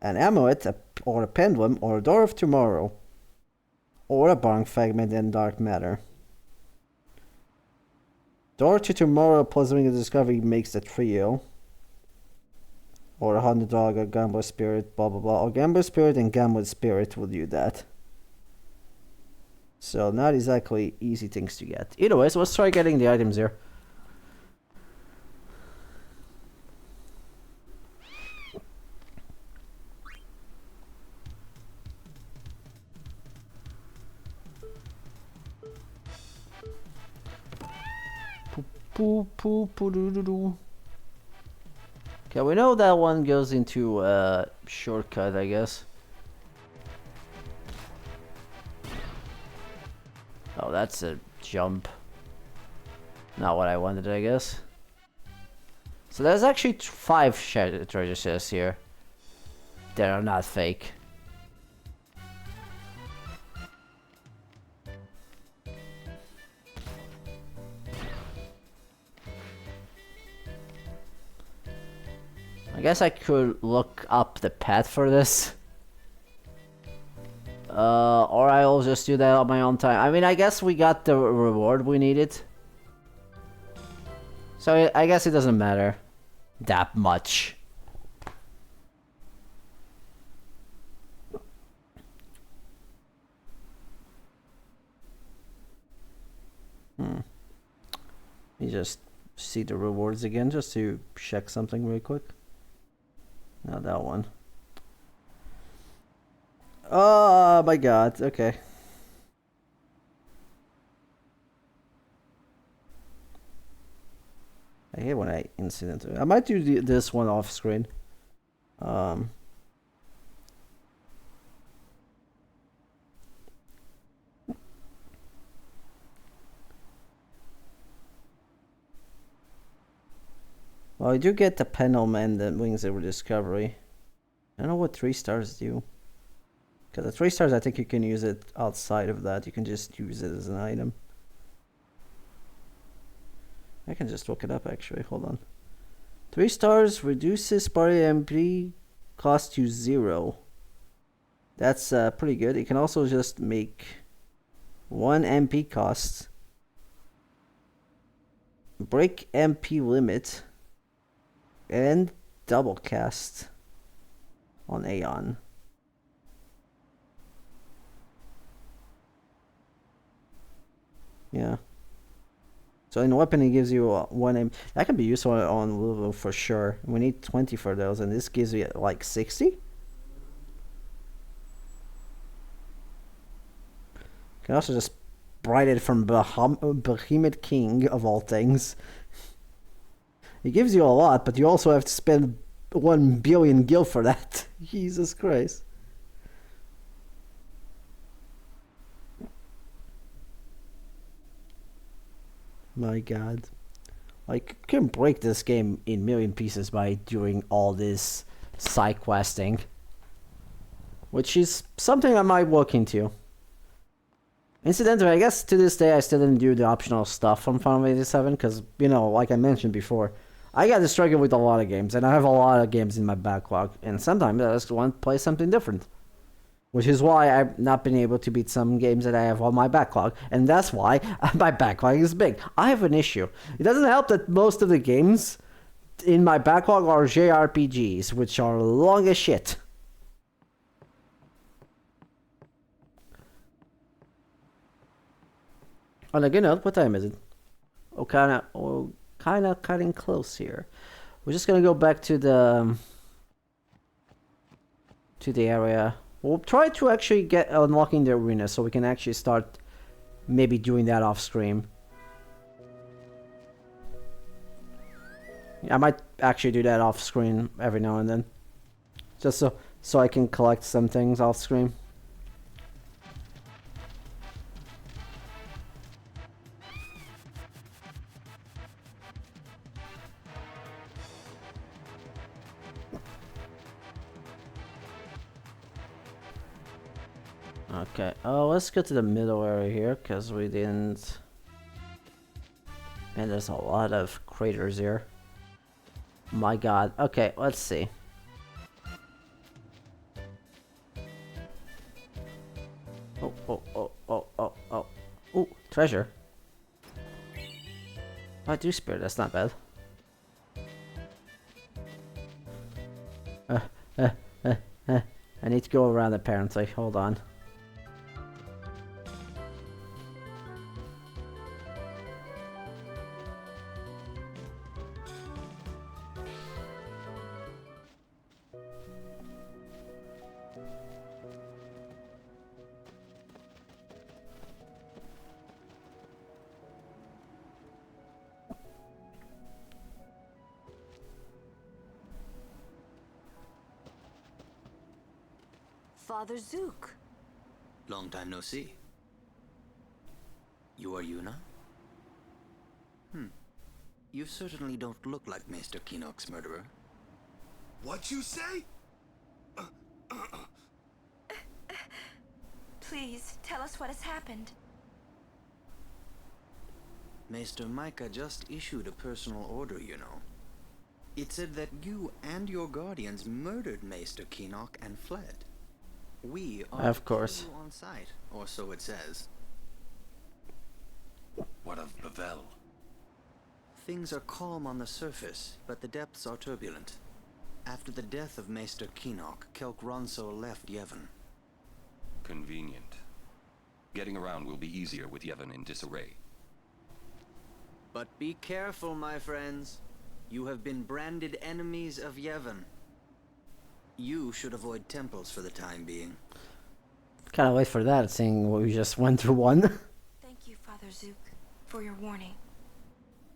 an amulet, or a pendulum, or a door of tomorrow, or a barn fragment and dark matter. Door to tomorrow plus ring of discovery makes the trio. Or a $100 gambler spirit, blah blah blah. Or gambler spirit and gambler spirit will do that. So not exactly easy things to get. Either way, so let's try getting the items here. Okay, we know that one goes into a shortcut, I guess. Oh, that's a jump. Not what I wanted, I guess. So there's actually 5 treasure chests here. That are not fake. I guess I could look up the path for this. Or I'll just do that on my own time. I mean, I guess we got the reward we needed. So I guess it doesn't matter that much. Let me just see the rewards again, just to check something real quick. Not that one. Oh my god, okay. I hate when I incidentally. I might do this one off screen. Well, I do get the pendulum and the wings of discovery. I don't know what 3 stars do. Because the 3 stars, I think you can use it outside of that. You can just use it as an item. I can just look it up actually. Hold on. 3 stars reduces party MP cost to 0. That's pretty good. You can also just make 1 MP cost. Break MP limit. And double cast on Aeon. Yeah. So in weapon it gives you 1 MP. That can be useful on Louisville for sure. We need 20 for those, and this gives you like 60. Can also just bright it from Behemoth King of all things. It gives you a lot, but you also have to spend 1 billion gil for that. Jesus Christ. My god. Like, you can break this game in million pieces by doing all this side questing. Which is something I might look into. Incidentally, I guess to this day I still didn't do the optional stuff from Final Fantasy 7 because, you know, like I mentioned before, I got to struggle with a lot of games, and I have a lot of games in my backlog, and sometimes I just want to play something different. Which is why I've not been able to beat some games that I have on my backlog, and that's why my backlog is big. I have an issue. It doesn't help that most of the games in my backlog are JRPGs, which are long as shit. On a good note, what time is it? Kind of cutting close here. We're just gonna go back to the area. We'll try to actually get unlocking the arena so we can actually start maybe doing that off stream. I might actually do that off screen every now and then, just so I can collect some things off screen. Okay, let's go to the middle area here, because we didn't... Man, there's a lot of craters here. My god. Okay, let's see. Oh. Ooh, treasure. I do spirit, that's not bad. I need to go around apparently, hold on. Father Zook. Long time no see. You are Yuna? You certainly don't look like Maester Keenock's murderer. What you say? Please, tell us what has happened. Maester Micah just issued a personal order, you know. It said that you and your guardians murdered Maester Keenock and fled. We are of course on site, or so it says. What of Bavel? Things are calm on the surface, but the depths are turbulent. After the death of Maester Keenock, Kelk Ronso left Yevon. Convenient. Getting around will be easier with Yevon in disarray. But be careful, my friends. You have been branded enemies of Yevon. You should avoid temples for the time being. Can't wait for that, seeing what we just went through one. Thank you, Father Zook, for your warning.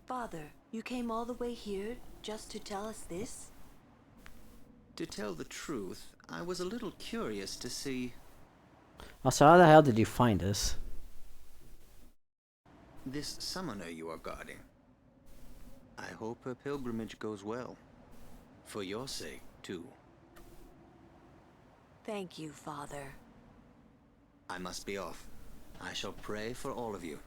Father, you came all the way here just to tell us this? To tell the truth, I was a little curious to see... Also, how the hell did you find this? This summoner you are guarding. I hope her pilgrimage goes well. For your sake, too. Thank you, Father. I must be off. I shall pray for all of you.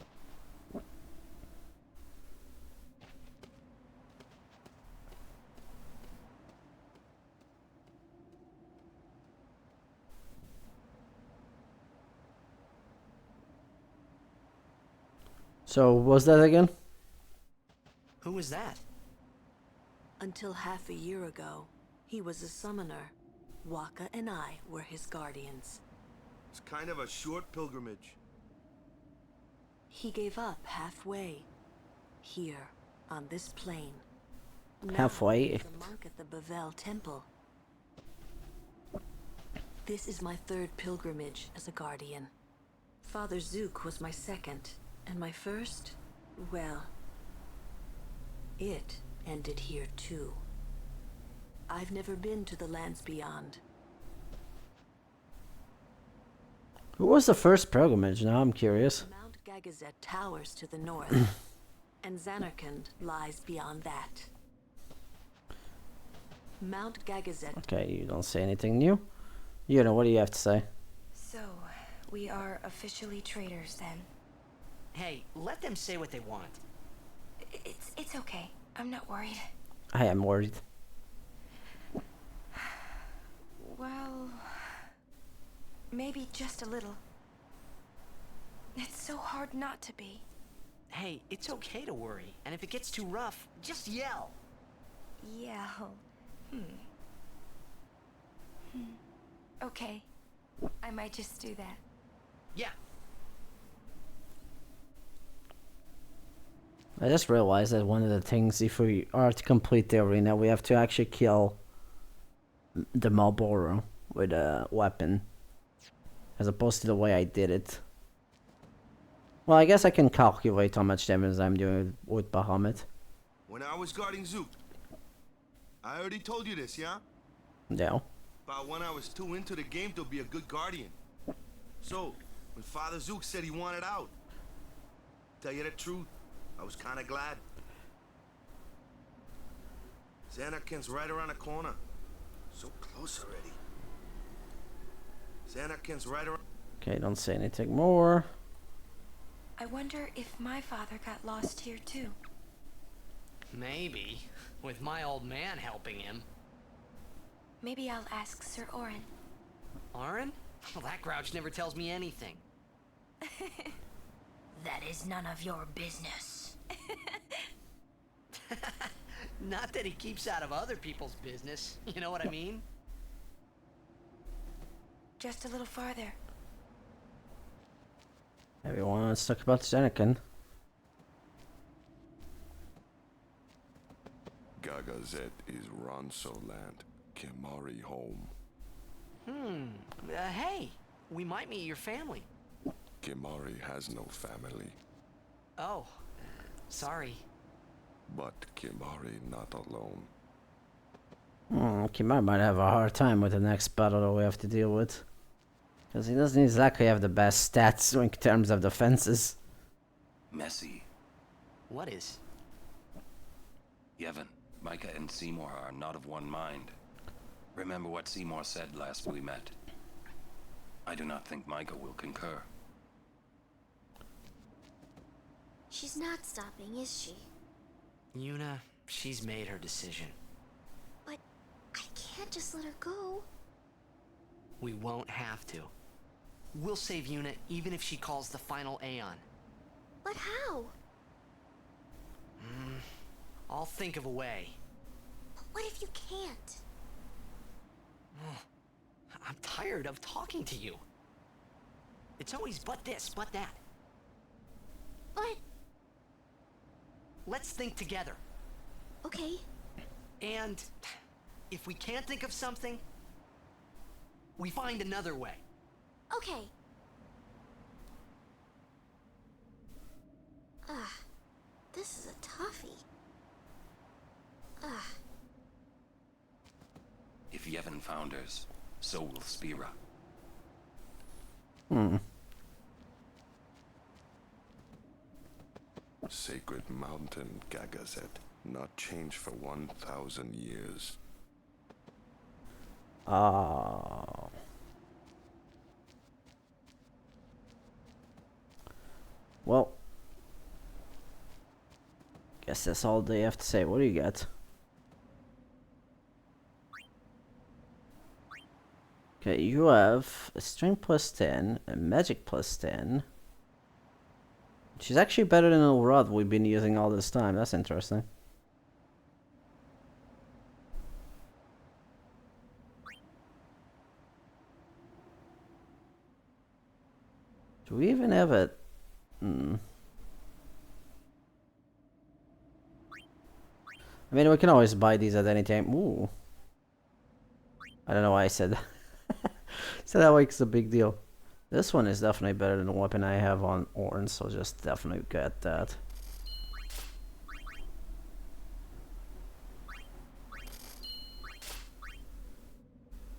So, what was that again? Who was that? Until half a year ago, he was a summoner. Waka and I were his guardians. It's kind of a short pilgrimage. He gave up halfway. Here, on this plain. Now Halfway? he's a monk at the Bavel Temple. This is my third pilgrimage as a guardian. Father Zook was my second, and my first, well, it ended here too. I've never been to the lands beyond. Who was the first pilgrimage? Now I'm curious. Mount Gagazet towers to the north, and Zanarkand lies beyond that. Mount Gagazet. Okay, you don't say anything new. You know, what do you have to say? So, we are officially traitors then. Hey, let them say what they want. It's okay. I'm not worried. I am worried. Well, maybe just a little. It's so hard not to be. Hey, it's okay to worry, and if it gets too rough, just yell. Yeah. Okay. I might just do that. Yeah. I just realized that one of the things, if we are to complete the arena, we have to actually kill the Marlboro with a weapon, as opposed to the way I did it. Well, I guess I can calculate how much damage I'm doing with Bahamut. When I was guarding Zook, I already told you this, yeah? No. About when I was too into the game to be a good guardian. So, when Father Zook said he wanted out, tell you the truth, I was kind of glad. Zanarkand's right around the corner. So close already. Zanarkand's right around... Okay, don't say anything more. I wonder if my father got lost here too. Maybe. With my old man helping him. Maybe I'll ask Sir Orin. Orin? Well, that grouch never tells me anything. That is none of your business. Not that he keeps out of other people's business. You know what I mean? Just a little farther. Everyone, let's talk about Zenekin. Gagazet is Ronso land, Kimari home. Hey, we might meet your family. Kimari has no family. Oh, sorry. But Kimari not alone. Kimar might have a hard time with the next battle that we have to deal with. Because he doesn't exactly have the best stats in terms of defenses. Messy. What is? Yevon, Micah and Seymour are not of one mind. Remember what Seymour said last we met. I do not think Micah will concur. She's not stopping, is she? Yuna, she's made her decision. But I can't just let her go. We won't have to. We'll save Yuna even if she calls the final Aeon. But how? I'll think of a way. But what if you can't? I'm tired of talking to you. It's always but this, but that. But... Let's think together. Okay. And if we can't think of something, we find another way. Okay. This is a toughie. If Yevon founders, so will Spira. Sacred mountain, Gagazet, not changed for 1,000 years. Well, guess that's all they have to say. What do you got? Okay, you have a strength plus 10, a magic plus 10. She's actually better than the rod we've been using all this time. That's interesting. Do we even have it? I mean, we can always buy these at any time. Ooh. I don't know why I said that. So that makes a big deal. This one is definitely better than the weapon I have on Orin, so just definitely get that.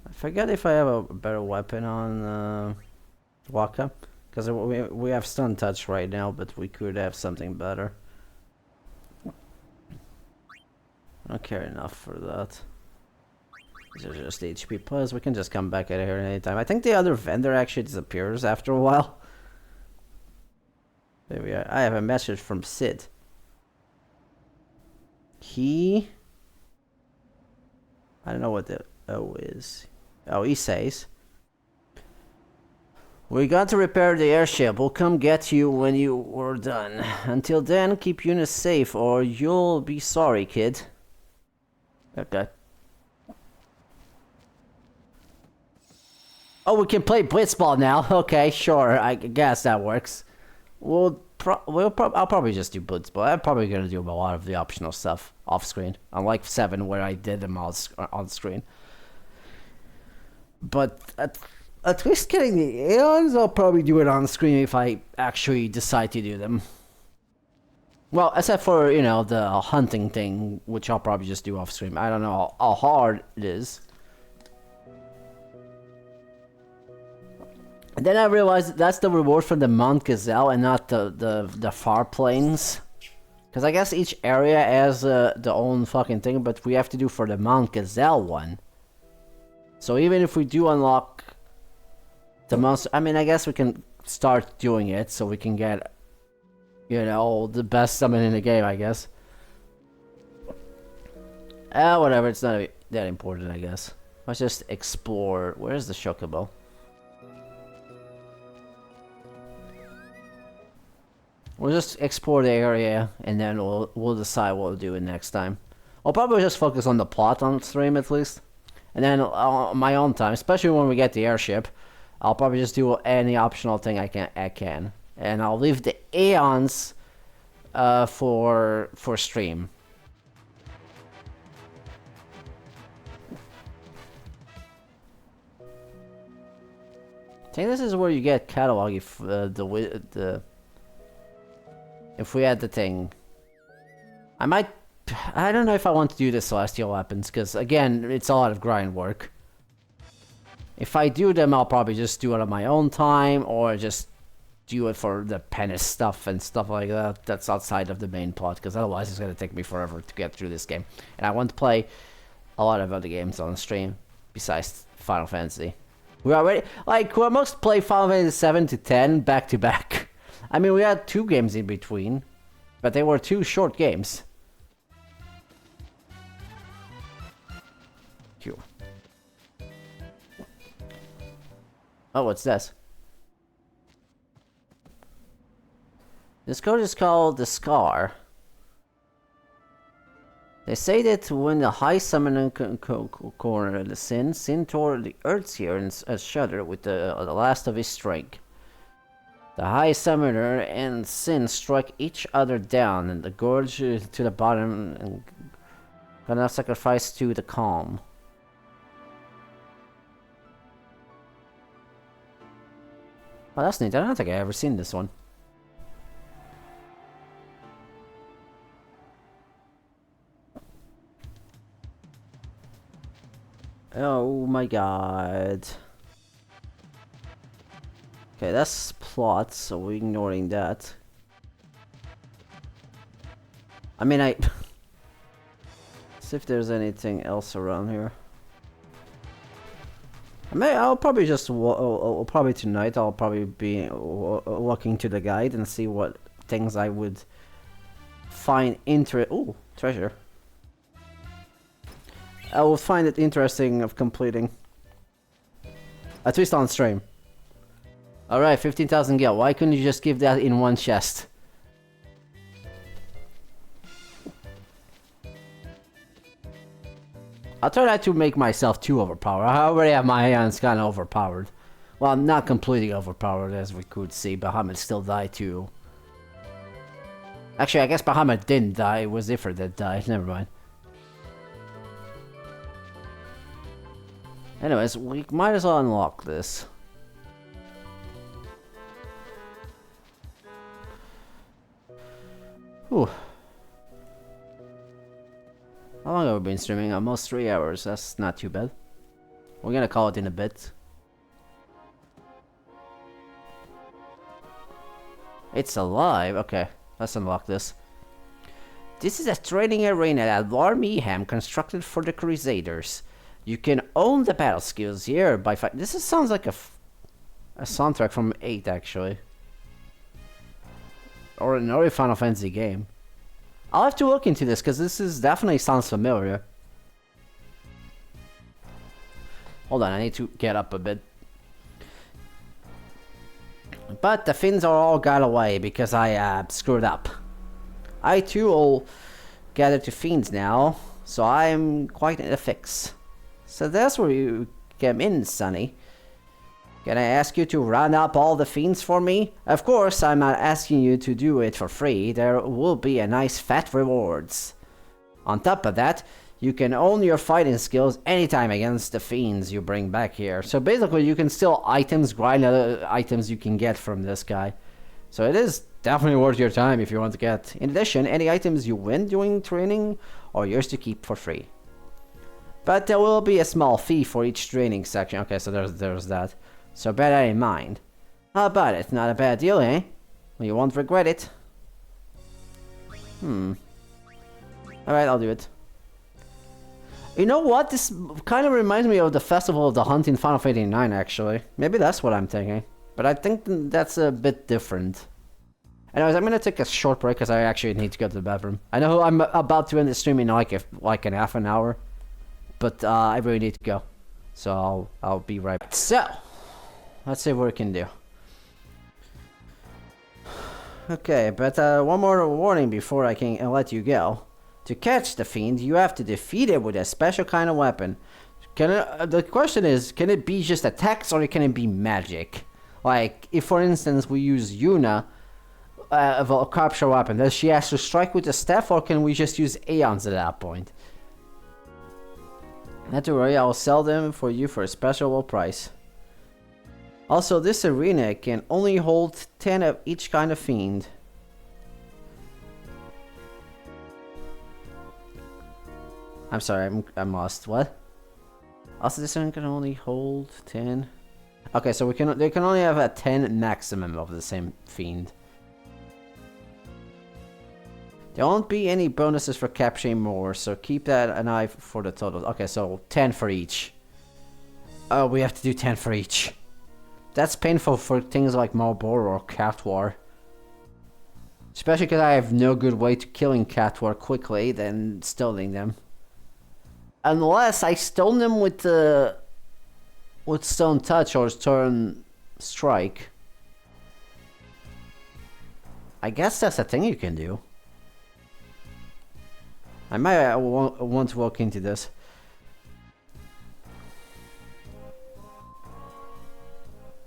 I forget if I have a better weapon on Waka, because we have stun touch right now, but we could have something better. I don't care enough for that. These are just HP plus. We can just come back at here anytime. I think the other vendor actually disappears after a while. There we are. I have a message from Sid. I don't know what the O is. Oh, he says, "We got to repair the airship. We'll come get you when you were done. Until then, keep Eunice safe or you'll be sorry, kid." Okay. Oh, we can play blitzball now. Okay, sure. I guess that works. I'll probably just do blitzball. I'm probably gonna do a lot of the optional stuff off screen, unlike 7 where I did them all on screen. But at least getting the Aeons, I'll probably do it on screen if I actually decide to do them. Well, except for, you know, the hunting thing, which I'll probably just do off screen. I don't know how hard it is. And then I realized that's the reward for the Mount Gazelle and not the far plains. Because I guess each area has the own fucking thing, but we have to do for the Mount Gazelle one. So even if we do unlock the most. I mean, I guess we can start doing it so we can get, you know, the best summon in the game, I guess. Whatever, it's not that important, I guess. Let's just explore. Where's the Chocobo? We'll just explore the area, and then we'll decide what we'll do it next time. I'll probably just focus on the plot on stream at least. And then on my own time, especially when we get the airship, I'll probably just do any optional thing I can. And I'll leave the Aeons for stream. I think this is where you get catalog if if we had the thing. I don't know if I want to do the Celestial Weapons, because again, it's a lot of grind work. If I do them, I'll probably just do it on my own time, or just do it for the Penis stuff and stuff like that. That's outside of the main plot, because otherwise it's going to take me forever to get through this game. And I want to play a lot of other games on stream, besides Final Fantasy. We already, like, we almost play Final Fantasy 7 to 10 back to back. I mean, we had 2 games in between, but they were 2 short games. Q. Oh, what's this? This code is called the Scar. They say that when the High Summoner corner the Sin tore the earth here and shudder with the last of his strength. The High Summoner and Sin struck each other down and the gorge to the bottom and gonna sacrifice to the calm. Oh, that's neat. I don't think I've ever seen this one. Oh my god. Okay, that's plot, so we're ignoring that. I mean, see if there's anything else around here. I'll probably just probably tonight I'll probably be walking to the guide and see what things I would find Ooh, treasure. I will find it interesting of completing. At least on stream. Alright, 15,000 gil. Why couldn't you just give that in one chest? I'll try not to make myself too overpowered. I already have my hands kind of overpowered. Well, I'm not completely overpowered as we could see. Bahamut still died too. Actually, I guess Bahamut didn't die. It was Ifrit that died. Never mind. Anyways, we might as well unlock this. Whew. How long have we been streaming? Almost 3 hours. That's not too bad. We're gonna call it in a bit. It's alive. Okay, let's unlock this. This is a training arena at Larmeham constructed for the Crusaders. You can own the battle skills here by This sounds like a soundtrack from 8 actually. Or an early Final Fantasy game. I'll have to look into this because this is definitely sounds familiar. Hold on, I need to get up a bit. But the Finns are all got away because I screwed up. I too all gathered to Fiends now, so I'm quite in a fix. So that's where you came in, Sonny. Can I ask you to round up all the Fiends for me? Of course, I'm not asking you to do it for free. There will be a nice fat rewards. On top of that, you can own your fighting skills anytime against the Fiends you bring back here. So basically, you can steal items, grind other items you can get from this guy. So it is definitely worth your time if you want to get. In addition, any items you win during training are yours to keep for free. But there will be a small fee for each training section. Okay, so there's that. So bear that in mind. How about it? Not a bad deal, eh? Well, you won't regret it. Alright, I'll do it. You know what? This kind of reminds me of the Festival of the Hunt in Final Fantasy IX, actually. Maybe that's what I'm thinking. But I think that's a bit different. Anyways, I'm gonna take a short break because I actually need to go to the bathroom. I know I'm about to end the stream in like in half an hour, but I really need to go. So I'll be right back. So, let's see what we can do. Okay, but one more warning before I can let you go. To catch the fiend, you have to defeat it with a special kind of weapon. The question is, can it be just attacks or can it be magic? Like, if for instance we use Yuna, a capture weapon, does she have to strike with the staff or can we just use Aeons at that point? Not to worry, I'll sell them for you for a special low price. Also, this arena can only hold 10 of each kind of fiend. I'm sorry, I'm lost. What? Also, this one can only hold 10. Okay, so they can only have a 10 maximum of the same fiend. There won't be any bonuses for capturing more, so keep that an eye for the totals. Okay, so 10 for each. Oh, we have to do 10 for each. That's painful for things like Malboro or Cat War. Especially because I have no good way to killing Cat War quickly than stoning them. Unless I stone them with Stone Touch or Stone Strike. I guess that's a thing you can do. I might want to walk into this.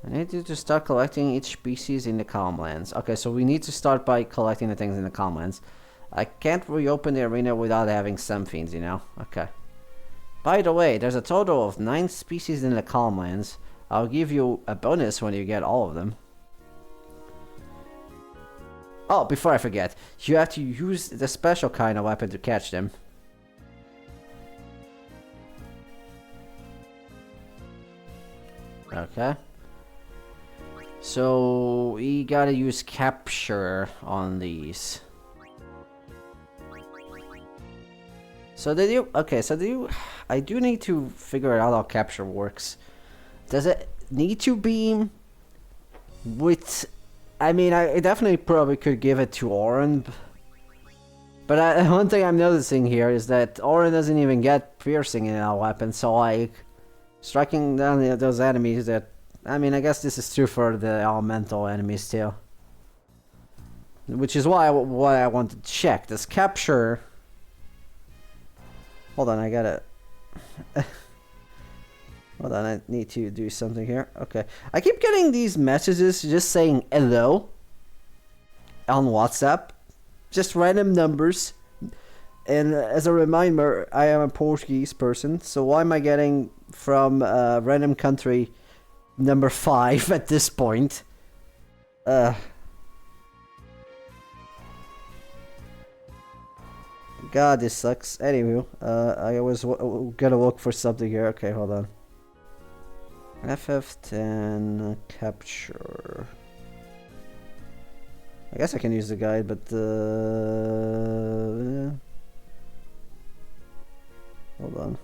I need you to start collecting each species in the Calm Lands. Okay, so we need to start by collecting the things in the Calm Lands. I can't reopen the arena without having some fiends, you know? Okay. By the way, there's a total of 9 species in the Calm Lands. I'll give you a bonus when you get all of them. Oh, before I forget, you have to use the special kind of weapon to catch them. Okay. So, we gotta use capture on these. So did you... Okay, so do you... I do need to figure out how capture works. Does it need to be with... I mean, I definitely probably could give it to Oren. But one thing I'm noticing here is that Oren doesn't even get piercing in our weapon. So, like, striking down those enemies that... I mean, I guess this is true for the elemental enemies too. Which is why I want to check. Does capture... Hold on, I gotta... Hold on, I need to do something here. Okay. I keep getting these messages just saying hello on WhatsApp. Just random numbers. And as a reminder, I am a Portuguese person. So why am I getting from random country number 5 at this point? God, this sucks. Anywho, I was gonna look for something here. Okay, hold on. FF10 capture. I guess I can use the guide, but hold on.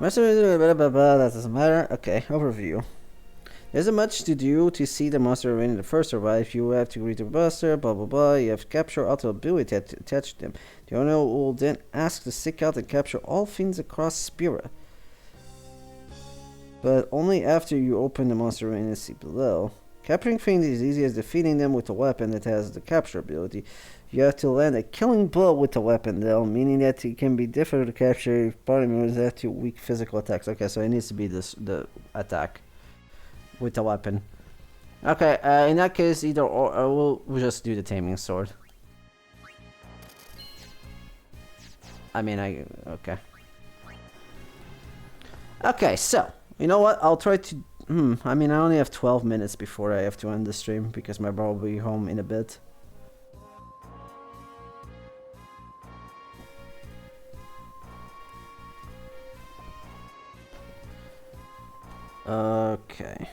That doesn't matter. Okay, overview. There isn't much to do to see the monster in the first survive. You have to greet the monster, blah blah blah. You have to capture auto ability to attach them. The owner will then ask to seek out and capture all fiends across Spira. But only after you open the monster arena see below. Capturing fiends is easy as defeating them with a weapon that has the capture ability. You have to land a killing blow with the weapon though, meaning that it can be difficult to capture if party members have too weak physical attacks. Okay, so it needs to be the attack with the weapon. Okay, in that case, either or we'll just do the taming sword. I mean, okay. Okay, so you know what? I'll try to. I mean, I only have 12 minutes before I have to end the stream because my bro will be home in a bit. Okay.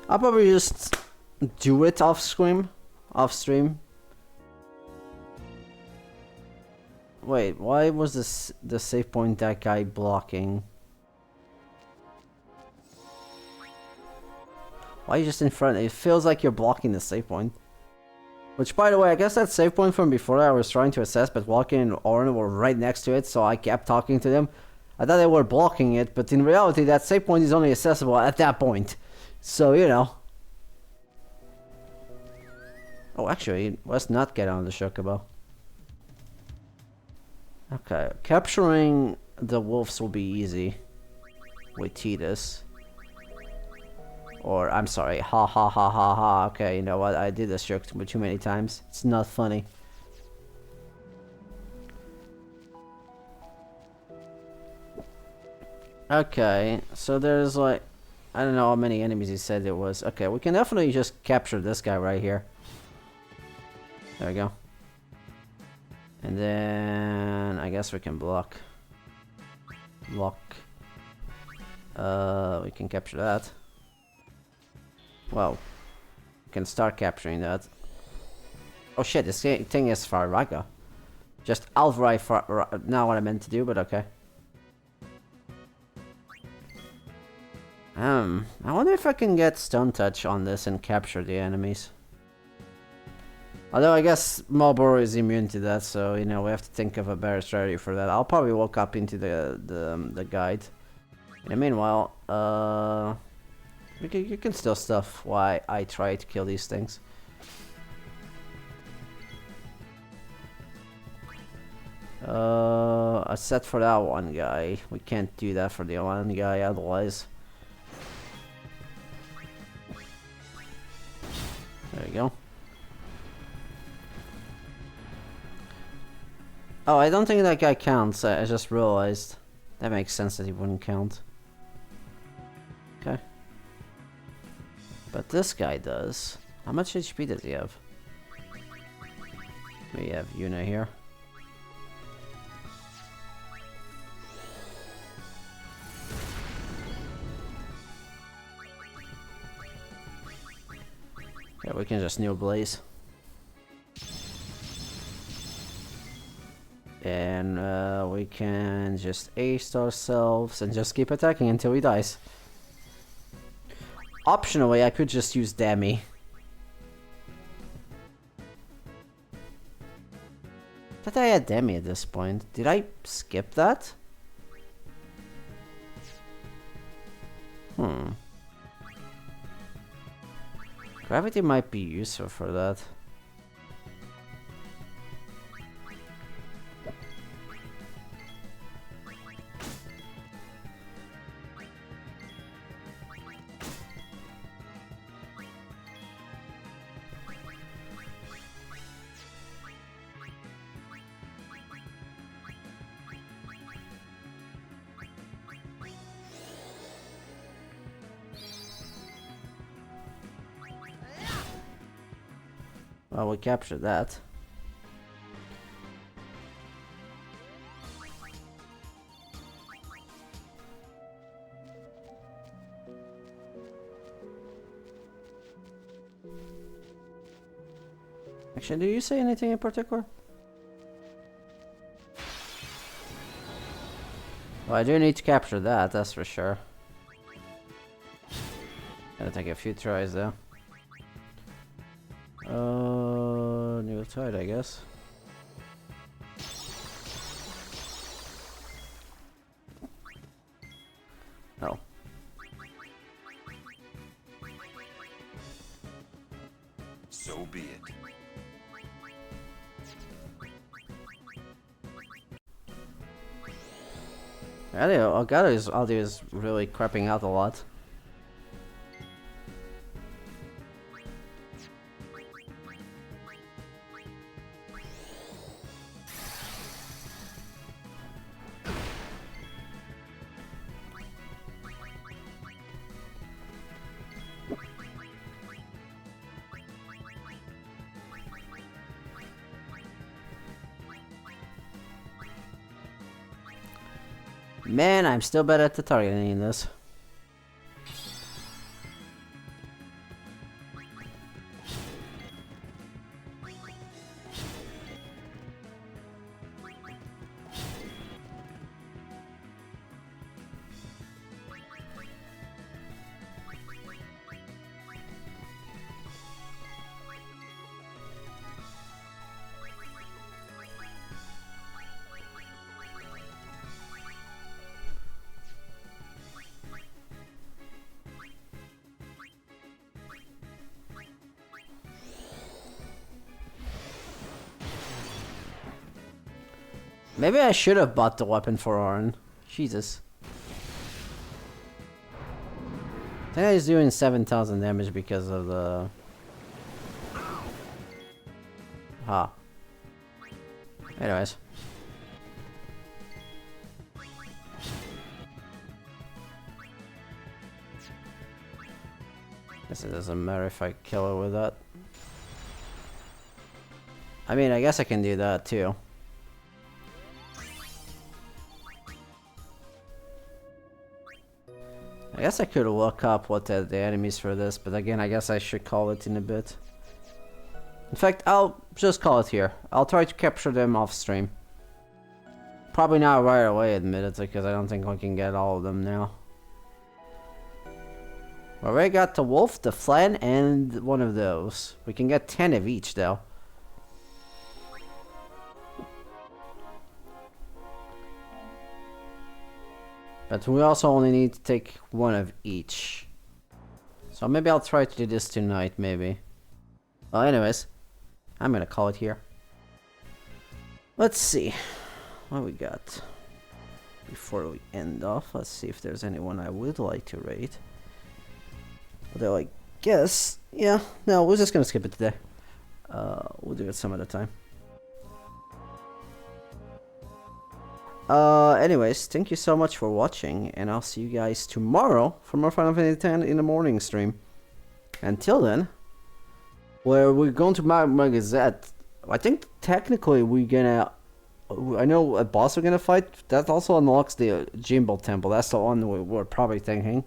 I'll probably just do it off stream. Wait, why was this the save point that guy blocking? Why are you just in front? It feels like you're blocking the save point. Which, by the way, I guess that save point from before that I was trying to assess, but Walken and Oren were right next to it, so I kept talking to them. I thought they were blocking it, but in reality, that save point is only accessible at that point. So, you know. Oh, actually, let's not get on the Chocobo. Okay, capturing the wolves will be easy with Tidus. Or, I'm sorry, ha ha ha ha ha. Okay, you know what, I did this joke too many times. It's not funny. Okay, so there's like, I don't know how many enemies he said there was. Okay, we can definitely just capture this guy right here. There we go. And then, I guess we can block. Block. We can capture that. Well, we can start capturing that. Oh shit, this thing is Farraga. Just outright not what I meant to do, but okay. I wonder if I can get Stone Touch on this and capture the enemies. Although I guess Marlboro is immune to that, so you know we have to think of a better strategy for that. I'll probably walk up into the guide. In the meanwhile, you can still stuff while I try to kill these things. A set for that one guy. We can't do that for the one guy otherwise. There you go. Oh, I don't think that guy counts. I just realized. That makes sense that he wouldn't count. Okay. But this guy does. How much HP does he have? We have Yuna here. Yeah, we can just New Blaze. And we can just ace ourselves and just keep attacking until he dies. Optionally, I could just use Demi. I thought I had Demi at this point. Did I skip that? Gravity might be useful for that. Well, we captured that. Actually, do you say anything in particular? Well, I do need to capture that, that's for sure. Gotta take a few tries though. New tide, I guess. Oh. So be it. Elgato's audio is really crapping out a lot. Man, I'm still bad at the targeting in this. Maybe I should have bought the weapon for Arn. Jesus. I think he's doing 7,000 damage because of the... Huh. Anyways. Guess it doesn't matter if I kill her with that. I mean, I guess I can do that too. I guess I could look up what the enemies for this, but again, I guess I should call it in a bit. In fact, I'll just call it here. I'll try to capture them off stream. Probably not right away, admittedly, because I don't think I can get all of them now. We already got the wolf, the flan, and one of those. We can get 10 of each, though. But we also only need to take one of each. So maybe I'll try to do this tonight, maybe. Well, anyways, I'm gonna call it here. Let's see what we got. Before we end off, let's see if there's anyone I would like to rate. Although I guess, yeah, no, we're just gonna skip it today. We'll do it some other time. Anyways, thank you so much for watching, and I'll see you guys tomorrow for more Final Fantasy X in the morning stream. Until then, where we're going to Magazette, I think technically we're gonna... I know a boss we're gonna fight, that also unlocks the Jimbo Temple. That's the one we're probably thinking.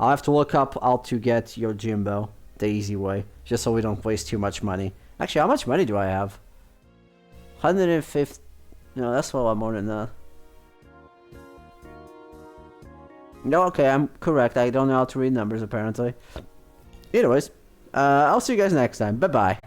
I'll have to look up how to get your Jimbo the easy way, just so we don't waste too much money. Actually, how much money do I have? 150... No, that's a lot more than that. No, okay, I'm correct. I don't know how to read numbers, apparently. Anyways, I'll see you guys next time. Bye-bye.